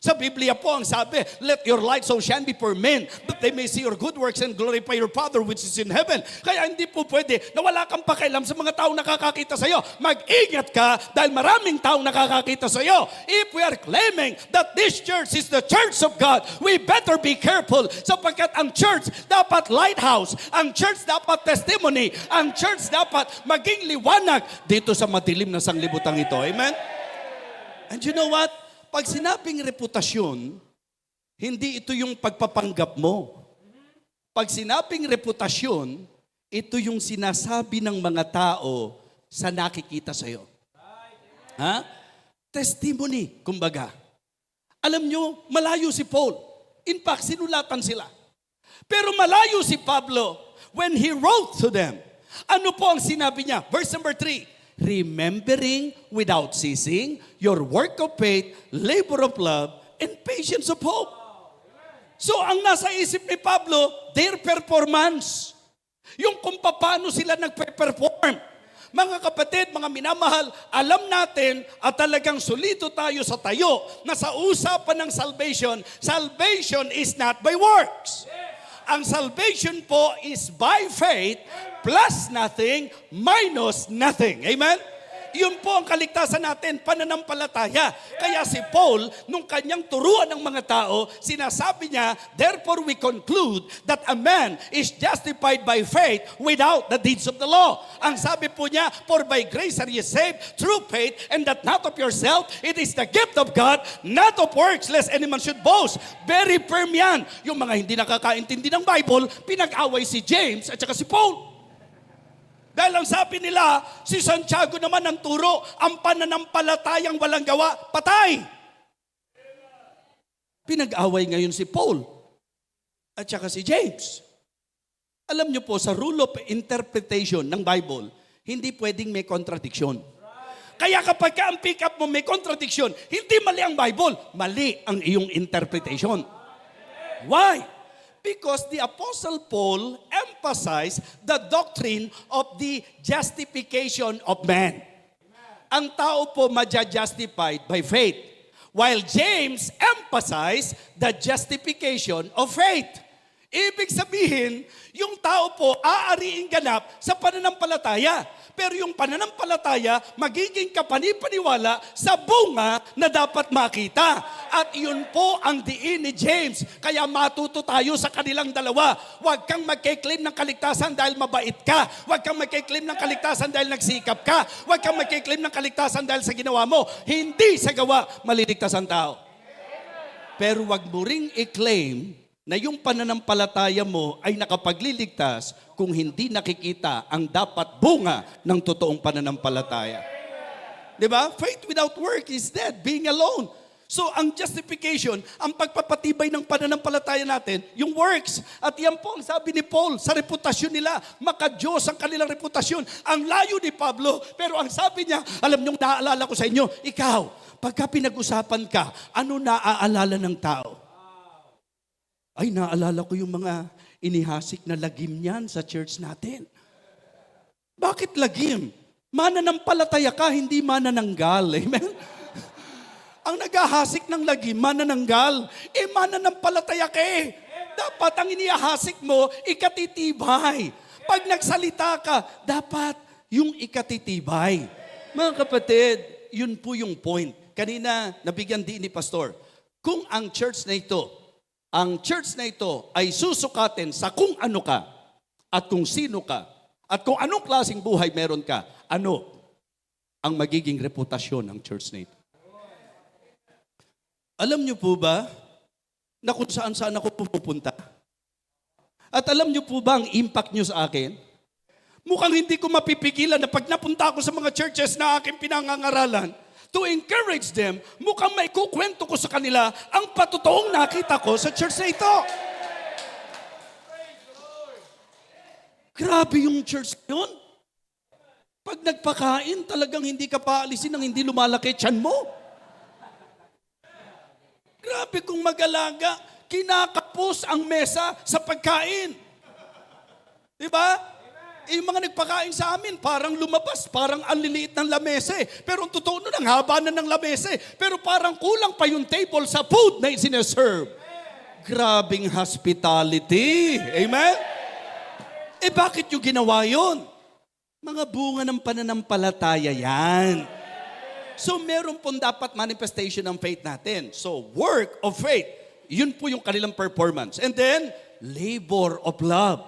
Sa Biblia po ang sabi, let your light so shine before men, that they may see your good works and glorify your Father which is in heaven. Kaya hindi po pwede na wala kang pakialam sa mga taong nakakakita sa iyo. Mag-ingat ka dahil maraming taong nakakakita sa iyo. If we are claiming that this church is the church of God, we better be careful sapagkat ang church dapat lighthouse, ang church dapat testimony, ang church dapat maging liwanag dito sa madilim na sanglibutang ito. Amen? And you know what? Pag sinabing reputasyon, hindi ito yung pagpapanggap mo. Pag sinabing reputasyon, ito yung sinasabi ng mga tao sa nakikita sa iyo. Ha? Testimony, kumbaga. Alam nyo, malayo si Paul. In fact, sinulatan sila. Pero malayo si Pablo when he wrote to them. Ano po ang sinabi niya? Verse number 3. Remembering without ceasing your work of faith, labor of love, and patience of hope. So ang nasa isip ni Pablo, their performance. Yung kung paano sila nagpe-perform. Mga kapatid, mga minamahal, alam natin at talagang solido tayo sa tayo na sa usapan ng salvation is not by works. Ang salvation po is by faith, plus nothing, minus nothing. Amen? Yun po ang kaligtasan natin, pananampalataya. Kaya si Paul, nung kanyang turuan ng mga tao, sinasabi niya, therefore we conclude that a man is justified by faith without the deeds of the law. Ang sabi po niya, for by grace are ye saved through faith, and that not of yourself, it is the gift of God, not of works, lest any man should boast. Very firm yan. Yung mga hindi nakakaintindi ng Bible, pinag-away si James at saka si Paul. Dahil ang sabi nila, si Santiago naman ang turo, ang pananampalatayang walang gawa, patay. Pinag-away ngayon si Paul at saka si James. Alam niyo po, sa rule of interpretation ng Bible, hindi pwedeng may contradiction. Kaya kapag ang pick up mo may contradiction, hindi mali ang Bible, mali ang iyong interpretation. Why? Because the Apostle Paul emphasized the doctrine of the justification of man. Ang tao po maja-justified by faith, while James emphasized the justification of faith. Ibig sabihin, yung tao po aariing ganap sa pananampalataya. Pero yung pananampalataya, magiging kapanipaniwala sa bunga na dapat makita. At yun po ang diin ni James. Kaya matuto tayo sa kanilang dalawa. Huwag kang magkiklaim ng kaligtasan dahil mabait ka. Huwag kang magkiklaim ng kaligtasan dahil nagsikap ka. Huwag kang magkiklaim ng kaligtasan dahil sa ginawa mo. Hindi sa gawa maliligtas ang tao. Pero huwag mo ring i-claim na yung pananampalataya mo ay nakapagliligtas kung hindi nakikita ang dapat bunga ng totoong pananampalataya. Diba? Faith without work is dead, being alone. So ang justification, ang pagpapatibay ng pananampalataya natin, yung works. At yan po ang sabi ni Paul sa reputasyon nila, maka-Diyos ang kanilang reputasyon. Ang layo ni Pablo, pero ang sabi niya, alam niyong naaalala ko sa inyo, ikaw, pagka pinag-usapan ka, ano naaalala ng tao? Ay, naalala ko yung mga inihasik na lagim niyan sa church natin. Bakit lagim? Mananampalataya ka, hindi manananggal. Amen? Ang naghahasik ng lagim, manananggal. Mananampalataya ka eh. Dapat ang inihasik mo, ikatitibay. Pag nagsalita ka, dapat yung ikatitibay. Mga kapatid, yun po yung point. Kanina, nabigyan din ni Pastor. Kung ang church na ito ay susukatin sa kung ano ka at kung sino ka at kung anong klaseng buhay meron ka, ano ang magiging reputasyon ng church na ito? Alam niyo po ba na kung saan ako pupunta? At alam niyo po ba ang impact niyo sa akin? Mukhang hindi ko mapipigilan na pag napunta ako sa mga churches na aking pinangangaralan, to encourage them, mukhang may kukwento ko sa kanila ang patotoong nakita ko sa church na ito. Grabe yung church yun. Pag nagpakain, talagang hindi ka paalisin ng hindi lumalaki tiyan mo. Grabe kung mag-alaga, kinakapos ang mesa sa pagkain. Diba? yung mga nagpakain sa amin, parang lumabas, parang ang liliit ng lamesa eh. Pero ang totoo nun, ang haba na ng lamesa eh. Pero parang kulang pa yung table sa food na isineserve. Grabing hospitality. Amen? Eh bakit yung ginawa yun? Mga bunga ng pananampalataya yan. So meron pong dapat manifestation ng faith natin. So work of faith, yun po yung kanilang performance. And then, labor of love.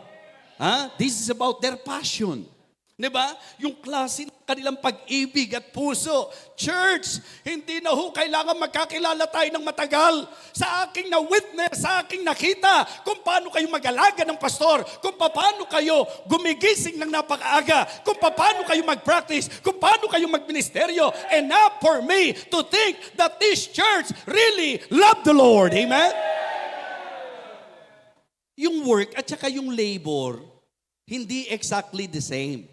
This is about their passion. Diba? Yung klase ng kanilang pag-ibig at puso. Church, hindi na ho kailangan magkakilala tayo ng matagal. Sa aking na-witness, sa aking nakita, kung paano kayo mag-alaga ng pastor, kung paano kayo gumigising ng napakaaga, kung paano kayo mag-practice, kung paano kayo mag-ministeryo. Enough for me to think that this church really loved the Lord. Amen? Yung work at saka yung labor, hindi exactly the same.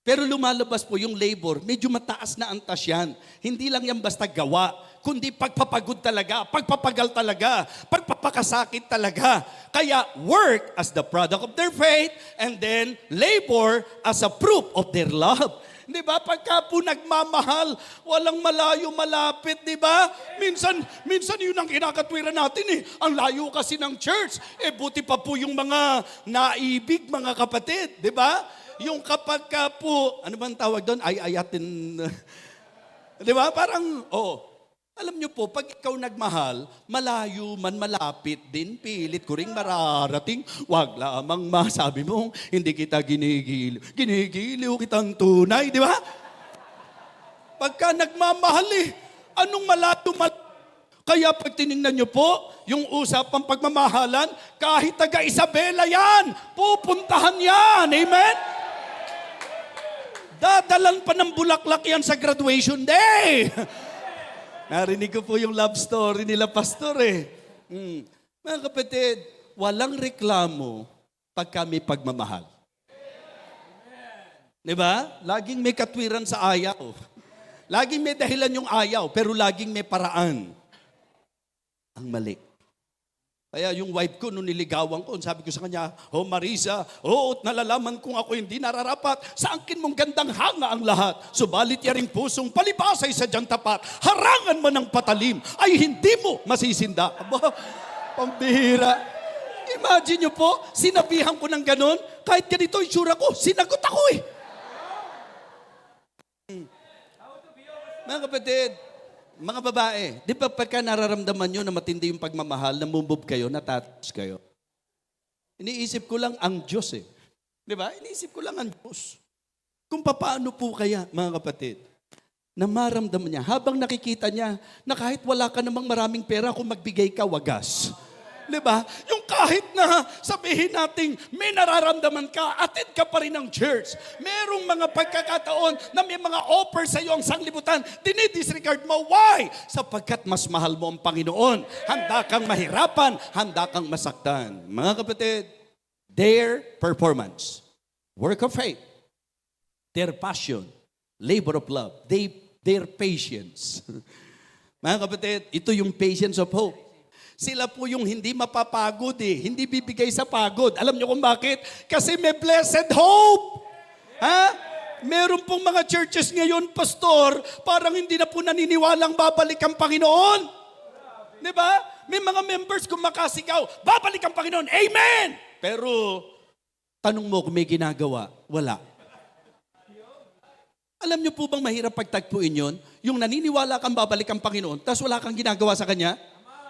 Pero lumalabas po yung labor, medyo mataas na antas yan. Hindi lang yan basta gawa, kundi pagpapagod talaga, pagpapagal talaga, pagpapakasakit talaga. Kaya work as the product of their faith and then labor as a proof of their love. Di ba? Pagka po nagmamahal, walang malayo, malapit, di ba? Minsan yun ang kinakatwiran natin eh. Ang layo kasi ng church. Eh buti pa po yung mga naibig, mga kapatid, di ba? Yung kapag ka po, ano bang tawag doon? Ay-ayatin. Di ba? Parang, alam nyo po, pag ikaw nagmahal, malayo man malapit din, pilit ko ring mararating. Wag lamang masabi mo, hindi kita ginigiliw. Ginigiliw kitang tunay, di ba? Pagka nagmamahal anong malayo Kaya pag tinignan nyo po, yung usapang pagmamahalan, kahit taga Isabela yan, pupuntahan yan. Amen? Dadalan pa ng bulaklak yan sa graduation day. Narinig ko po yung love story nila, pastor Mga kapatid, walang reklamo pagka may pagmamahal. Diba? Laging may katwiran sa ayaw. Laging may dahilan yung ayaw, pero laging may paraan. Ang mali. Kaya yung wife ko, nung niligawan ko, sabi ko sa kanya, Marisa, nalalaman kong ako hindi nararapat. Sa angkin mong gandang hanga ang lahat. Subalit yaring pusong palibasay sa diyang tapat. Harangan mo ng patalim, ay hindi mo masisinda. Aba, pambihira. Imagine nyo po, sinabihan ko ng ganon, kahit ganito yung tsura ko, sinagot ako Mga kapatid, mga babae, di ba pagka nararamdaman nyo na matindi yung pagmamahal, namumub kayo, natouch kayo? Iniisip ko lang ang Diyos Di ba? Iniisip ko lang ang Diyos. Kung paano po kaya, mga kapatid, na maramdaman niya, habang nakikita niya na kahit wala ka namang maraming pera, kung magbigay ka, wagas. Di ba? Yung kahit na sabihin natin, may nararamdaman ka, attend ka pa rin ng church. Merong mga pagkakataon na may mga offer sa iyo ang sanglibutan, dinidisregard mo. Why? Sapagkat mas mahal mo ang Panginoon. Handa kang mahirapan, handa kang masaktan. Mga kapatid, their performance, work of faith, their passion, labor of love, their patience. Mga kapatid, ito yung patience of hope. Sila po yung hindi mapapagod hindi bibigay sa pagod. Alam niyo kung bakit? Kasi may blessed hope. Meron pong mga churches ngayon, pastor, parang hindi na po naniniwalang babalik ang Panginoon. Di ba? May mga members kung makasigaw, babalik ang Panginoon. Amen! Pero, tanong mo kung may ginagawa, wala. Alam niyo po bang mahirap pagtagpuin yun? Yung naniniwala kang babalik ang Panginoon, tapos wala kang ginagawa sa Kanya?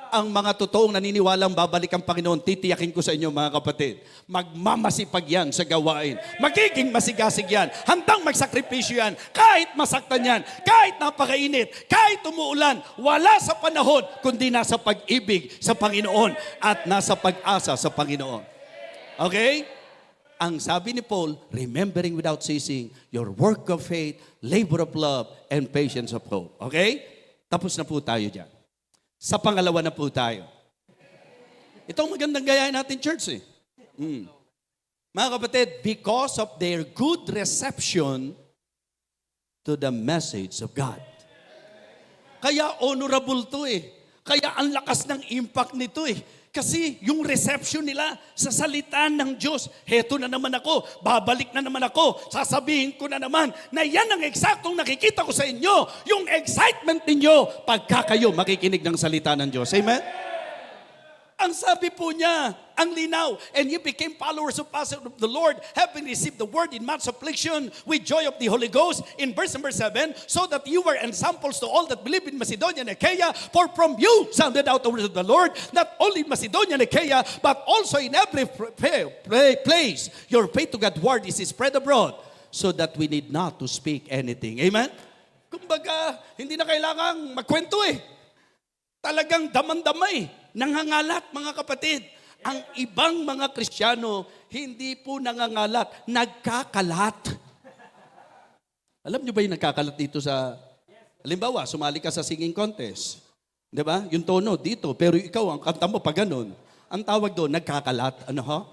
Ang mga totoong naniniwalang babalik ang Panginoon, titiyakin ko sa inyo mga kapatid, magmamasipag yan sa gawain. Magiging masigasig yan. Handang magsakripisyo yan. Kahit masaktan yan, kahit napakainit, kahit umuulan, wala sa panahon, kundi nasa pag-ibig sa Panginoon at nasa pag-asa sa Panginoon. Okay? Ang sabi ni Paul, remembering without ceasing your work of faith, labor of love, and patience of hope. Okay? Tapos na po tayo dyan. Sa pangalawa na po tayo. Ito ang magandang gayahin natin, church Mga kapatid, because of their good reception to the message of God. Kaya honorable to Kaya ang lakas ng impact nito Kasi yung reception nila sa salita ng Diyos, heto na naman ako, babalik na naman ako, sasabihin ko na naman na yan ang eksaktong nakikita ko sa inyo, yung excitement ninyo pagka kayo makikinig ng salita ng Diyos. Amen? Ang sabi po niya, ang linaw, and you became followers of the Lord, having received the word in much affliction with joy of the Holy Ghost, in verse number 7, so that you were ensamples to all that believe in Macedonia and Achaia, for from you sounded out the word of the Lord, not only in Macedonia and Achaia, but also in every place. Your faith to God's word is spread abroad, so that we need not to speak anything. Amen? Kumbaga, hindi na kailangang magkwento eh. Talagang damang-damay. Nangangalat, mga kapatid. Ang ibang mga Kristiyano, hindi po nangangalat, nagkakalat. Alam niyo ba yung nagkakalat dito sa, halimbawa, sumali ka sa singing contest. Di ba? Yung tono dito, pero ikaw, ang kanta mo pa ganun. Ang tawag doon, nagkakalat. Ano ha?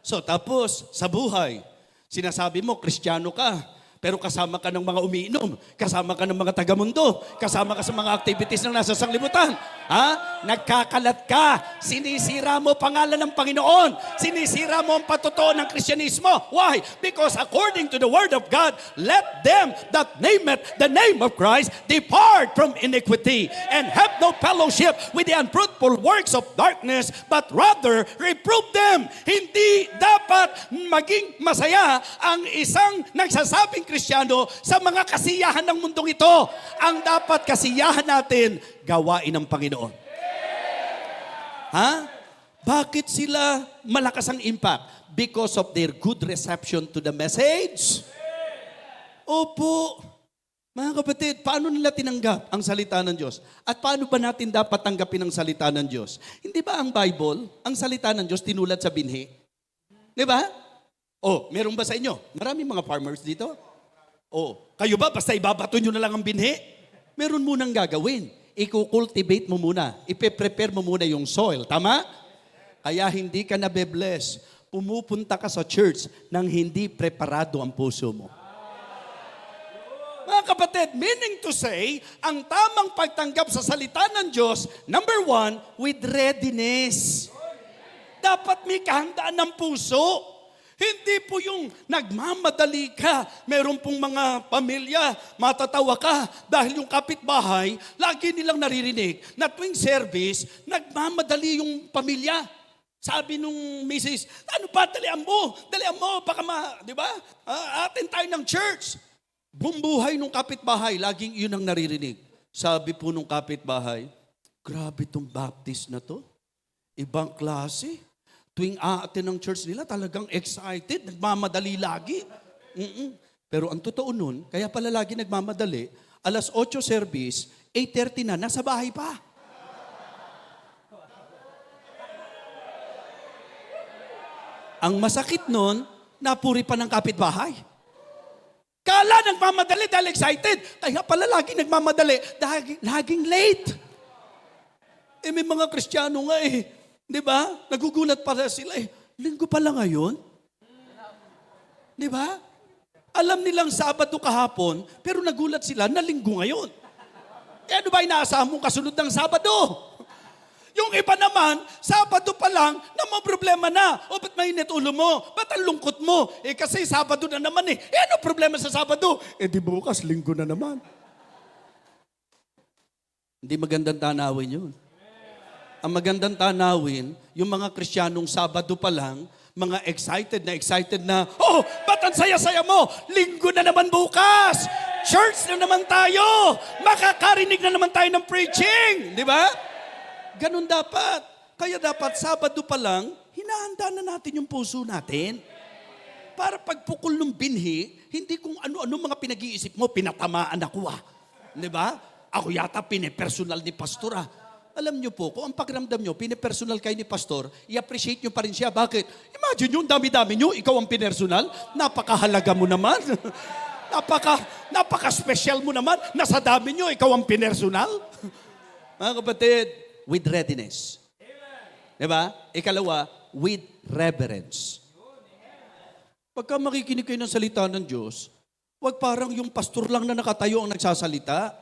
So, tapos, sa buhay, sinasabi mo, Kristiyano ka. Pero kasama ka ng mga umiinom, kasama ka ng mga tagamundo, kasama ka sa mga activities na nasa sanglibutan. Ha? Nagkakalat ka. Sinisira mo pangalan ng Panginoon. Sinisira mo ang patotoo ng Kristyanismo. Why? Because according to the Word of God, let them that name it the name of Christ depart from iniquity and have no fellowship with the unfruitful works of darkness, but rather reprove them. Hindi dapat maging masaya ang isang nagsasabing Kristiyano sa mga kasiyahan ng mundong ito. Ang dapat kasiyahan natin, gawain ng Panginoon. Ha? Bakit sila malakas ang impact? Because of their good reception to the message. Opo. Mga kapatid, paano nila tinanggap ang salita ng Diyos? At paano ba natin dapat tanggapin ang salita ng Diyos? Hindi ba ang Bible, ang salita ng Diyos tinulat sa binhi? Di ba? Oh, meron ba sa inyo? Maraming mga farmers dito. Oh, kayo ba basta ibabato nyo na lang ang binhi? Meron munang gagawin. I-cultivate mo muna. Ipe-prepare mo muna yung soil. Tama? Kaya hindi ka nabe-bless. Pumupunta ka sa church nang hindi preparado ang puso mo. Mga kapatid, meaning to say, ang tamang pagtanggap sa salita ng Diyos, number 1, with readiness. Dapat may kahandaan ng puso. Hindi po yung nagmamadali ka. Meron pong mga pamilya, matatawa ka dahil yung kapitbahay, lagi nilang naririnig na tuwing service, nagmamadali yung pamilya. Sabi nung misis, ano ba, dalian mo, baka di ba? Atin tayo ng church. Bumbuhay nung kapitbahay, laging yun ang naririnig. Sabi po nung kapitbahay, grabe tong Baptist na to. Ibang klase. Tuwing aatin ng church nila, talagang excited, nagmamadali lagi. Pero ang totoo nun, kaya pala lagi nagmamadali, alas 8 service, 8:30 na, nasa bahay pa. Ang masakit nun, napuri pa ng kapitbahay. Kala nagmamadali dahil excited, kaya pala lagi nagmamadali dahil laging late. May mga Kristiyano nga di ba? Nagugulat pala sila linggo pala ngayon? Di ba? Alam nilang Sabado kahapon, pero nagulat sila na linggo ngayon. Ano ba inaasahan mong kasunod ng Sabado? Yung iba naman, Sabado pa lang, na may problema na. O ba't mainit ulo mo? Ba't ang lungkot mo? Kasi Sabado na naman ano problema sa Sabado? Di bukas, linggo na naman. Hindi magandang tanawin yun. Ang magandang tanawin, yung mga Kristiyanong Sabado pa lang, mga excited na, ba't ang saya-saya mo? Linggo na naman bukas! Church na naman tayo! Makakarinig na naman tayo ng preaching! Di ba? Ganun dapat. Kaya dapat Sabado pa lang, hinahanda na natin yung puso natin. Para pagpukol ng binhi, hindi kung ano-ano mga pinag-iisip mo, pinatamaan ako Di ba? Ako yata pinipersonal ni pastor Alam niyo po, kung ang pakiramdam niyo, pinipersonal kayo ni pastor, i-appreciate niyo pa rin siya. Bakit? Imagine yung dami-dami niyo, ikaw ang pinersonal, napakahalaga mo naman. Napaka-special mo naman, nasa dami niyo, ikaw ang pinersonal. Mga kapatid, with readiness. Diba? Ikalawa, with reverence. Pagka makikinig kayo ng salita ng Diyos, wag parang yung pastor lang na nakatayo ang nagsasalita.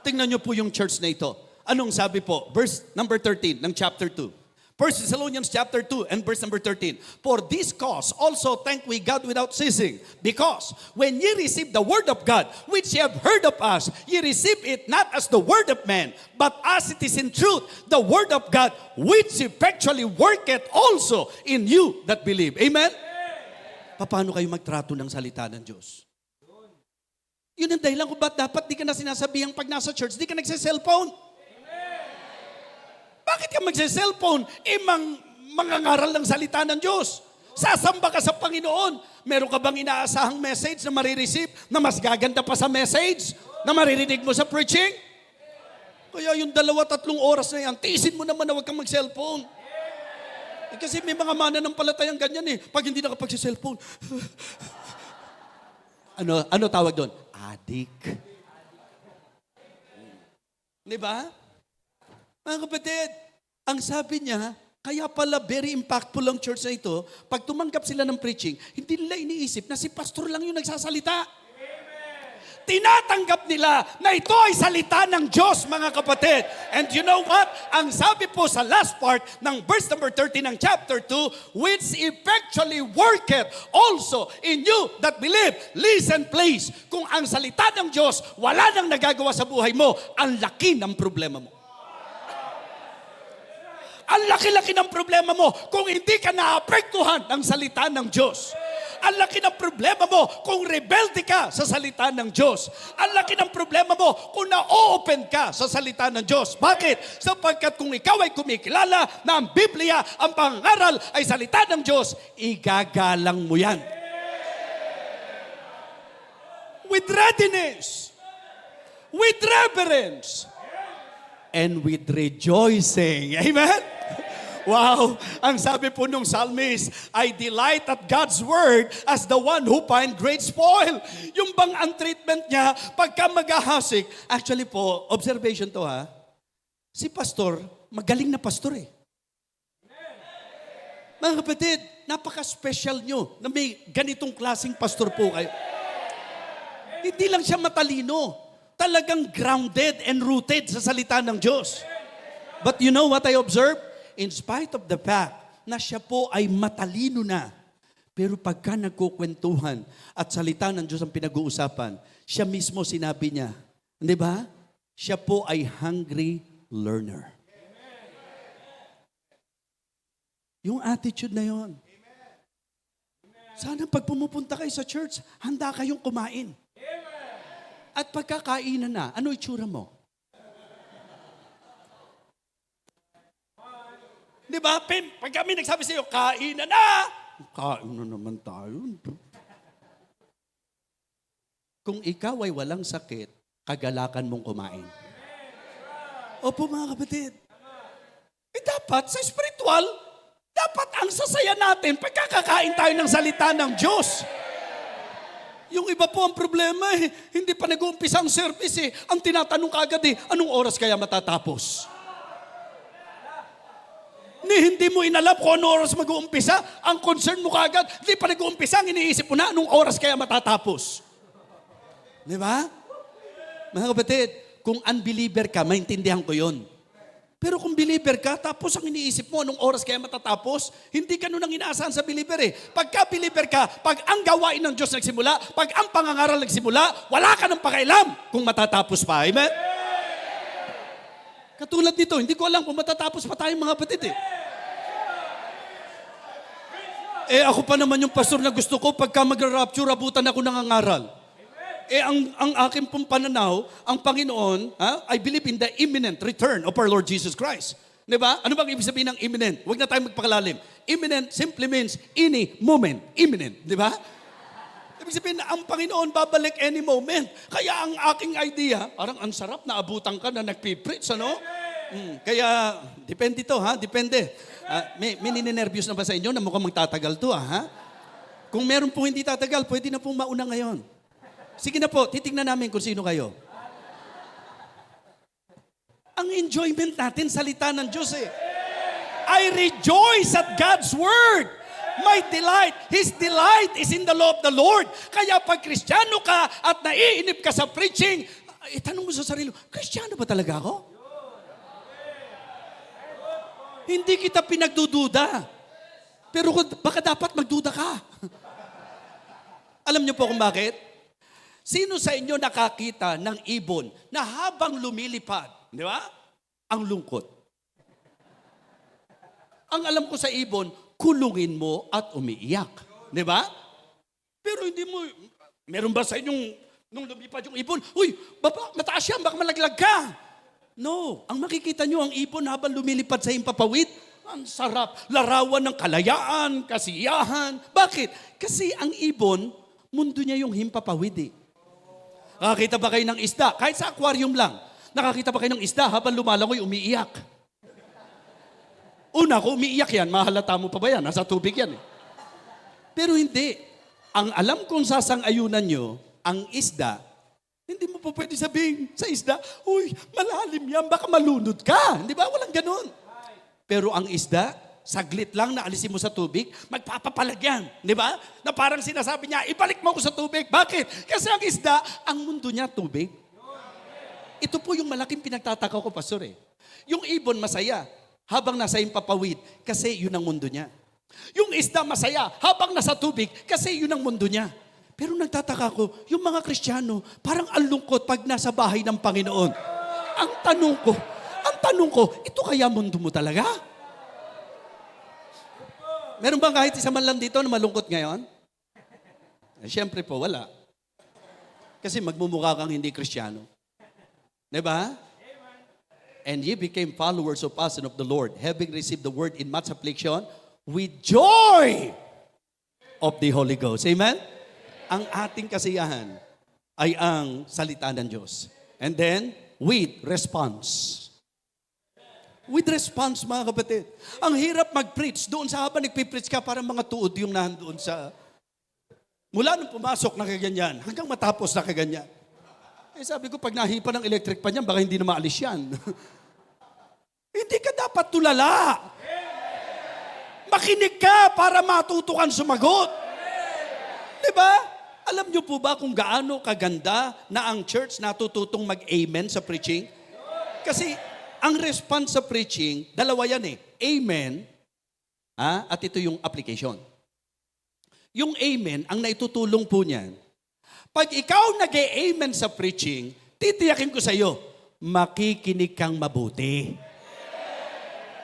Tingnan niyo po yung church na ito. Anong sabi po? Verse number 13 ng chapter 2. 1 Thessalonians chapter 2 and verse number 13. For this cause also thank we God without ceasing, because when ye receive the word of God, which ye have heard of us, ye receive it not as the word of man, but as it is in truth, the word of God, which effectually worketh also in you that believe. Amen? Paano kayo magtrato ng salita ng Diyos? Yun ang dahilan kung ba't dapat di ka na sinasabihang pag nasa church, di ka nagsa-cellphone. Bakit ka magsa-cellphone? Mangangaral ng salita ng Diyos. Sasamba ka sa Panginoon. Meron ka bang inaasahang message na marireceive na mas gaganda pa sa message na maririnig mo sa preaching? Kaya yung 2-3 oras na yan, tiisin mo naman na huwag kang mag-cellphone. Kasi may mga mananampalatayang ganyan eh. Pag hindi nakapag-cellphone, ano tawag doon? Addict. Di ba? Mga kapatid, ang sabi niya, kaya pala very impactful ang church na ito, pag tumanggap sila ng preaching, hindi nila iniisip na si pastor lang yung nagsasalita. Tinatanggap nila na ito ay salita ng Diyos, mga kapatid. And you know what? Ang sabi po sa last part ng verse number 13 ng chapter 2, which effectually worketh also in you that believe. Listen please, kung ang salita ng Diyos wala nang nagagawa sa buhay mo, ang laki ng problema mo. Ang laki-laki ng problema mo kung hindi ka naapektuhan ng salita ng Diyos. Ang laki ng problema mo kung rebelde ka sa salita ng Diyos. Ang laki ng problema mo kung na-open ka sa salita ng Diyos. Bakit? Sapagkat kung ikaw ay kumikilala na ang Biblia, ang pangaral ay salita ng Diyos, igagalang mo yan. With readiness, with reverence, and with rejoicing. Amen? Wow! Ang sabi po nung psalmist, I delight at God's word as the one who find great spoil. Yung bang ang treatment niya, pagka maghahasik, actually po, observation to ha, si pastor, magaling na pastor eh. Mga kapatid, napaka-special nyo na may ganitong klaseng pastor po kayo. Hindi lang siya matalino, talagang grounded and rooted sa salita ng Diyos. But you know what I observed? In spite of the fact na siya po ay matalino na, pero pagka nagkukwentuhan at salita ng Diyos ang pinag-uusapan, siya mismo sinabi niya, di ba? Siya po ay hungry learner. Yung attitude na yon. Sana pag pumupunta kayo sa church, handa kayong kumain. At pagkakainan na, ano itsura mo? Di ba, Pim? Pag kami nagsabi sa iyo, kainan na! Kain na naman tayo. Kung ikaw ay walang sakit, kagalakan mong kumain. Opo mga kapatid. Dapat sa spiritual, dapat ang sasaya natin pagkakakain tayo ng salita ng Diyos. Yung iba po ang problema eh, hindi pa nag-uumpisa ang service eh. Ang tinatanong kagad eh, anong oras kaya matatapos? Hindi mo inalap kung anong oras mag-uumpisa. Ang concern mo kagad, hindi pa nag-uumpisa, ang iniisip mo na anong oras kaya matatapos. Di ba? Mga kapatid, kung unbeliever ka, maintindihan ko yun. Pero kung believer ka, tapos ang iniisip mo anong oras kaya matatapos, hindi ka nun ang inaasahan sa believer eh. Pagka believer ka, pag ang gawain ng Diyos nagsimula, pag ang pangangaral nagsimula, wala ka ng pakailam kung matatapos pa. Amen? Katulad nito, hindi ko alam kung matatapos pa tayong mga kapatid eh. Ako pa naman yung pastor na gusto ko, pagka mag-rapture, abutan ako nangangaral. Ang aking pong pananaw, ang Panginoon, I believe in the imminent return of our Lord Jesus Christ. Di ba? Ano bang ibig sabihin ng imminent? Huwag na tayong magpakalalim. Imminent simply means any moment. Imminent. Di ba? Ibig sabihin na ang Panginoon babalik any moment. Kaya ang aking idea, parang ang sarap na abutan ka na nagpipreach, ano? Kaya, depende to, ha? Depende. May ninenervyos na ba sa inyo na mukhang magtatagal to, ha? Kung meron po hindi tatagal, pwede na pong mauna ngayon. Sige na po, titignan namin kung sino kayo. Ang enjoyment natin, salita ng Diyos eh. I rejoice at God's Word. My delight, His delight is in the law of the Lord. Kaya pag Kristiyano ka at naiinip ka sa preaching, tanong mo sa sarili, Kristiyano ba talaga ako? Hindi kita pinagdududa. Pero baka dapat magduda ka. Alam niyo po kung bakit? Sino sa inyo nakakita ng ibon na habang lumilipad, di ba? Ang lungkot. Ang alam ko sa ibon, kulungin mo at umiiyak. Di ba? Pero hindi mo, meron ba sa inyong, nung lumipad yung ibon, uy, baba, mataas yan, baka malaglag ka. No, ang makikita nyo, ang ibon habang lumilipad sa himpapawid, ang sarap, larawan ng kalayaan, kasiyahan. Bakit? Kasi ang ibon, mundo niya yung himpapawid eh. Nakakita ba kayo ng isda? Kahit sa aquarium lang. Nakakita ba kayo ng isda habang lumalangoy, umiiyak? Una, kung umiiyak yan, mahalata mo pa ba yan? Nasa tubig yan eh. Pero hindi. Ang alam kong sasang-ayunan nyo, ang isda, hindi mo po pwede sabihin sa isda, uy, malalim yan, baka malunod ka. Di ba? Walang ganun. Pero ang isda, saglit lang na alisin mo sa tubig, magpapapalag yan. Di ba? Na parang sinasabi niya, ibalik mo ako sa tubig. Bakit? Kasi ang isda, ang mundo niya tubig. Ito po yung malaking pinagtataka ko, Pastor eh. Yung ibon masaya habang nasa himpapawid kasi yun ang mundo niya. Yung isda masaya habang nasa tubig kasi yun ang mundo niya. Pero nagtataka ko, yung mga Kristiyano, parang ang lungkot pag nasa bahay ng Panginoon. Ang tanong ko, ito kaya mundo mo talaga? Meron bang kahit isa man lang dito na malungkot ngayon? Siyempre po, wala. Kasi magmumukha kang hindi Kristiyano. Diba? And ye became followers of us and of the Lord, having received the word in much affliction, with joy of the Holy Ghost. Amen? Ang ating kasiyahan ay ang salita ng Diyos. And then, with response. With response, mga kapatid. Ang hirap mag-preach. Doon sa habang nagpipreach ka, parang mga tuod yung nandoon sa... Mula nung pumasok na kaganyan, hanggang matapos na kaganyan. Eh sabi ko, pag nahipa ng electric pan yan, baka hindi na maalis yan. Hindi ka dapat tulala. Makinig ka para matutukan sumagot. Diba? Alam niyo po ba kung gaano kaganda na ang church natututong mag-amen sa preaching? Kasi ang response sa preaching, dalawa yan eh. Amen, at ito yung application. Yung amen, ang naitutulong po niyan, pag ikaw nag-amen sa preaching, titiyakin ko sa iyo, makikinig kang mabuti.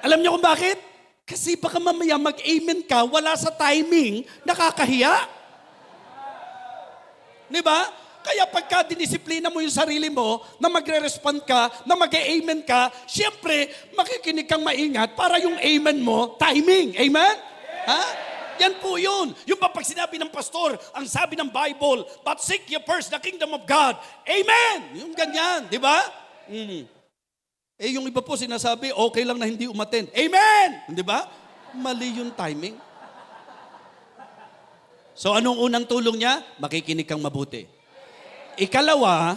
Alam niyo kung bakit? Kasi baka mamaya mag-amen ka, wala sa timing, nakakahiya. Diba? Kaya pagka dinisiplina mo yung sarili mo, na magre-respond ka, na mag-amen ka, siyempre, makikinig kang maingat para yung amen mo, timing. Amen? Ha? Yan po yun. Yung pag sinabi ng pastor, ang sabi ng Bible, but seek ye first the kingdom of God. Amen! Yung ganyan, di ba? Eh yung iba po sinasabi, okay lang na hindi umattend. Amen! Di ba? Mali yung timing. So anong unang tulong niya? Makikinig kang mabuti. Ikalawa,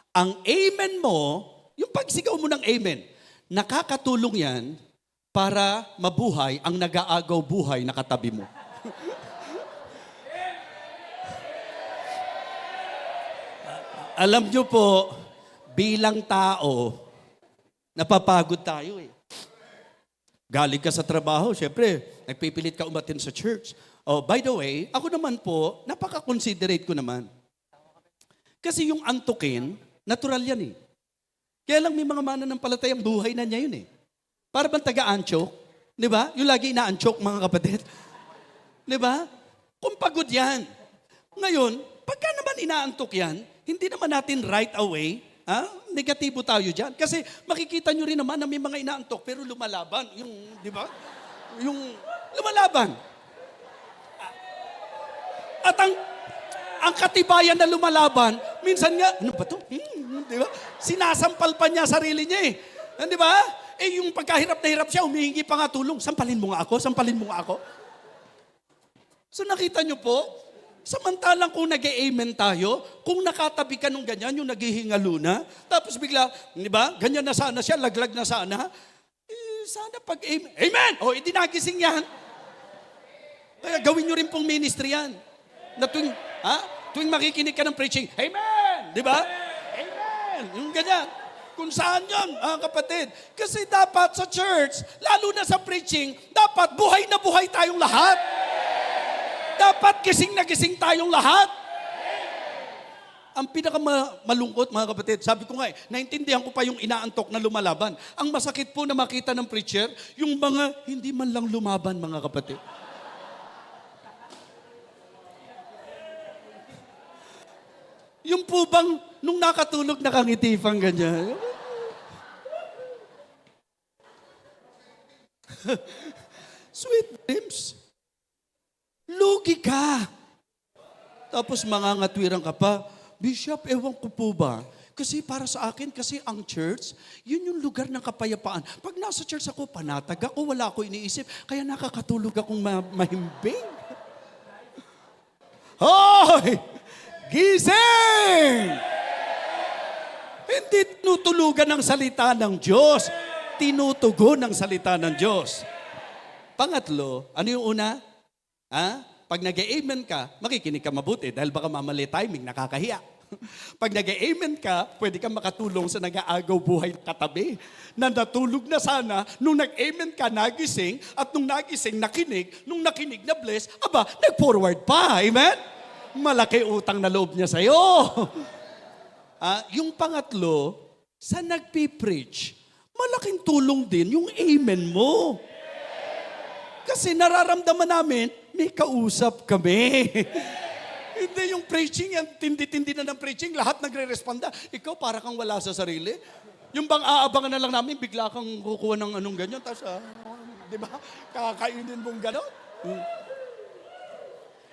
ang amen mo, yung pagsigaw mo ng amen, nakakatulong yan para mabuhay ang nag-aagaw buhay na katabi mo. Alam nyo po, bilang tao, napapagod tayo eh. Galing ka sa trabaho, syempre, nagpipilit ka umatin sa church. Oh, by the way, ako naman po, napaka-considerate ko naman. Kasi yung antukin, natural yan eh. Kaya lang may mga mananampalatayang buhay na niya yun eh. Para bang taga-anchok? Di ba? Yung lagi ina-anchok, mga kapatid. Di ba? Kung pagod yan. Ngayon, pagka naman inaantok yan, hindi naman natin right away, negatibo tayo dyan. Kasi makikita nyo rin naman na may mga inaantok, pero lumalaban. Yung, di ba? Yung lumalaban. At ang katibayan na lumalaban, minsan nga, ano ba ito? Di ba? Sinasampal pa niya sarili niya eh. Di ba? Eh yung pagkahirap na hirap siya, humihingi pa nga tulong. Sampalin mo nga ako, sampalin mo nga ako. So nakita niyo po, samantalang kung nag-amen tayo, kung nakatabi ka nung ganyan, yung naghihingalo na, tapos bigla, di ba, ganyan na sana siya, laglag na sana, sana pag-amen. Amen! O, nagising yan. Kaya gawin nyo rin pong ministry yan. Na tuwing makikinig ka ng preaching, Amen! Di ba? Amen! Yung ganyan. Kung saan yan, kapatid. Kasi dapat sa church, lalo na sa preaching, dapat buhay na buhay tayong lahat. Dapat gising na gising tayong lahat. Ang pinakamalungkot, mga kapatid, sabi ko nga naintindihan ko pa yung inaantok na lumalaban. Ang masakit po na makita ng preacher, yung mga hindi man lang lumaban, mga kapatid. Yung po bang, nung nakatulog, nakangiti pang ganyan. Sweet dreams. Lugi ka. Tapos mangangatwiran ka pa, Bishop, ewan ko po ba? Kasi para sa akin, kasi ang church, yun yung lugar ng kapayapaan. Pag nasa church ako, panatag ako, wala ako iniisip, kaya nakakatulog akong mahimbing. Hoy! Gising! Hindi tinutulugan ng salita ng Diyos. Tinutugon ng salita ng Diyos. Pangatlo, ano yung una? Pag nag-amen ka, makikinig ka mabuti dahil baka mamali timing, nakakahiya. Pag nag-amen ka, pwede kang makatulong sa nag-aagaw buhay ng katabi na natulog na sana, nung nag-amen ka, nagising, at nung nagising, nakinig, nung nakinig na bless, aba, nag-forward pa. Amen? Malaki utang na loob niya sa'yo. Yung pangatlo, sa nagpipreach, malaking tulong din yung amen mo. Kasi nararamdaman namin, may kausap kami. Hindi yung preaching, yan, tindi-tindi na ng preaching, lahat nagre-responda. Ikaw para kang wala sa sarili. Yung bang aabangan na lang namin, bigla kang kukuha ng anong ganyan, tapos, di ba, kakainin mong gano'n.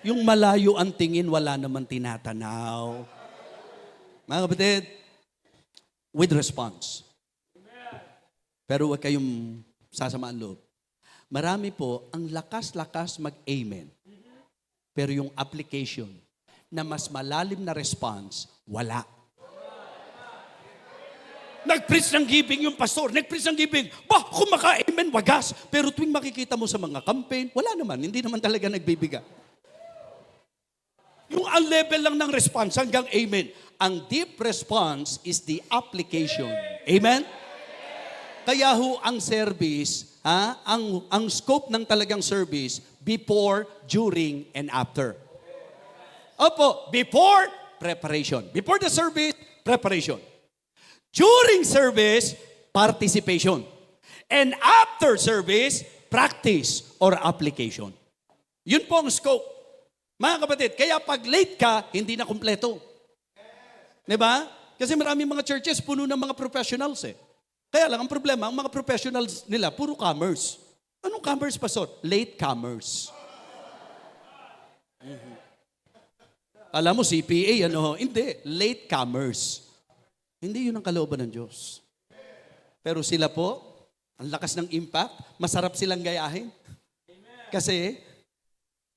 Yung malayo ang tingin, wala naman tinatanaw. Mga kapatid, with response. Pero huwag kayong sasamaan loob. Marami po, ang lakas-lakas mag-amen. Pero yung application na mas malalim na response, wala. Nag-preach ng giving yung pastor, nag-preach ng giving, kung maka-amen, wagas. Pero tuwing makikita mo sa mga campaign, wala naman, hindi naman talaga nagbibiga. Yung ang level lang ng response hanggang amen. Ang deep response is the application. Amen? Kaya ho ang service, ang scope ng talagang service, before, during, and after. Opo, before, preparation. Before the service, preparation. During service, participation. And after service, practice or application. Yun po ang scope. Mga kapatid, kaya pag late ka, hindi na kumpleto. Diba? Kasi maraming mga churches, puno ng mga professionals eh. Kaya lang, ang problema, ang mga professionals nila, puro comers. Anong comers, pastor? Late comers. Alam mo, CPA, Hindi, late comers. Hindi yun ang kalooban ng Diyos. Pero sila po, ang lakas ng impact, masarap silang gayahin. Kasi,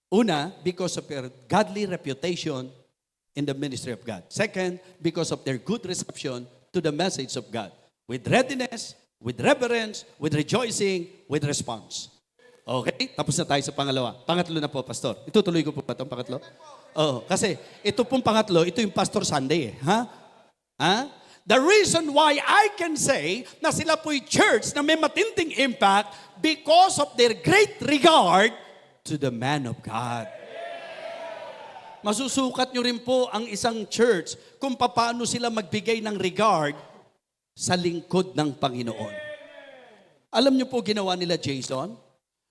una, because of their godly reputation in the ministry of God. Second, because of their good reception to the message of God. With readiness, with reverence, with rejoicing, with response. Okay? Tapos na tayo sa pangalawa. Pangatlo na po, Pastor. Itutuloy ko po ba itong pangatlo? Oo. Kasi ito pong pangatlo, ito yung Pastor Sunday eh. The reason why I can say na sila po'y church na may matinding impact because of their great regard to the man of God. Masusukat nyo rin po ang isang church kung paano sila magbigay ng regard sa lingkod ng Panginoon. Alam niyo po ginawa nila Jason?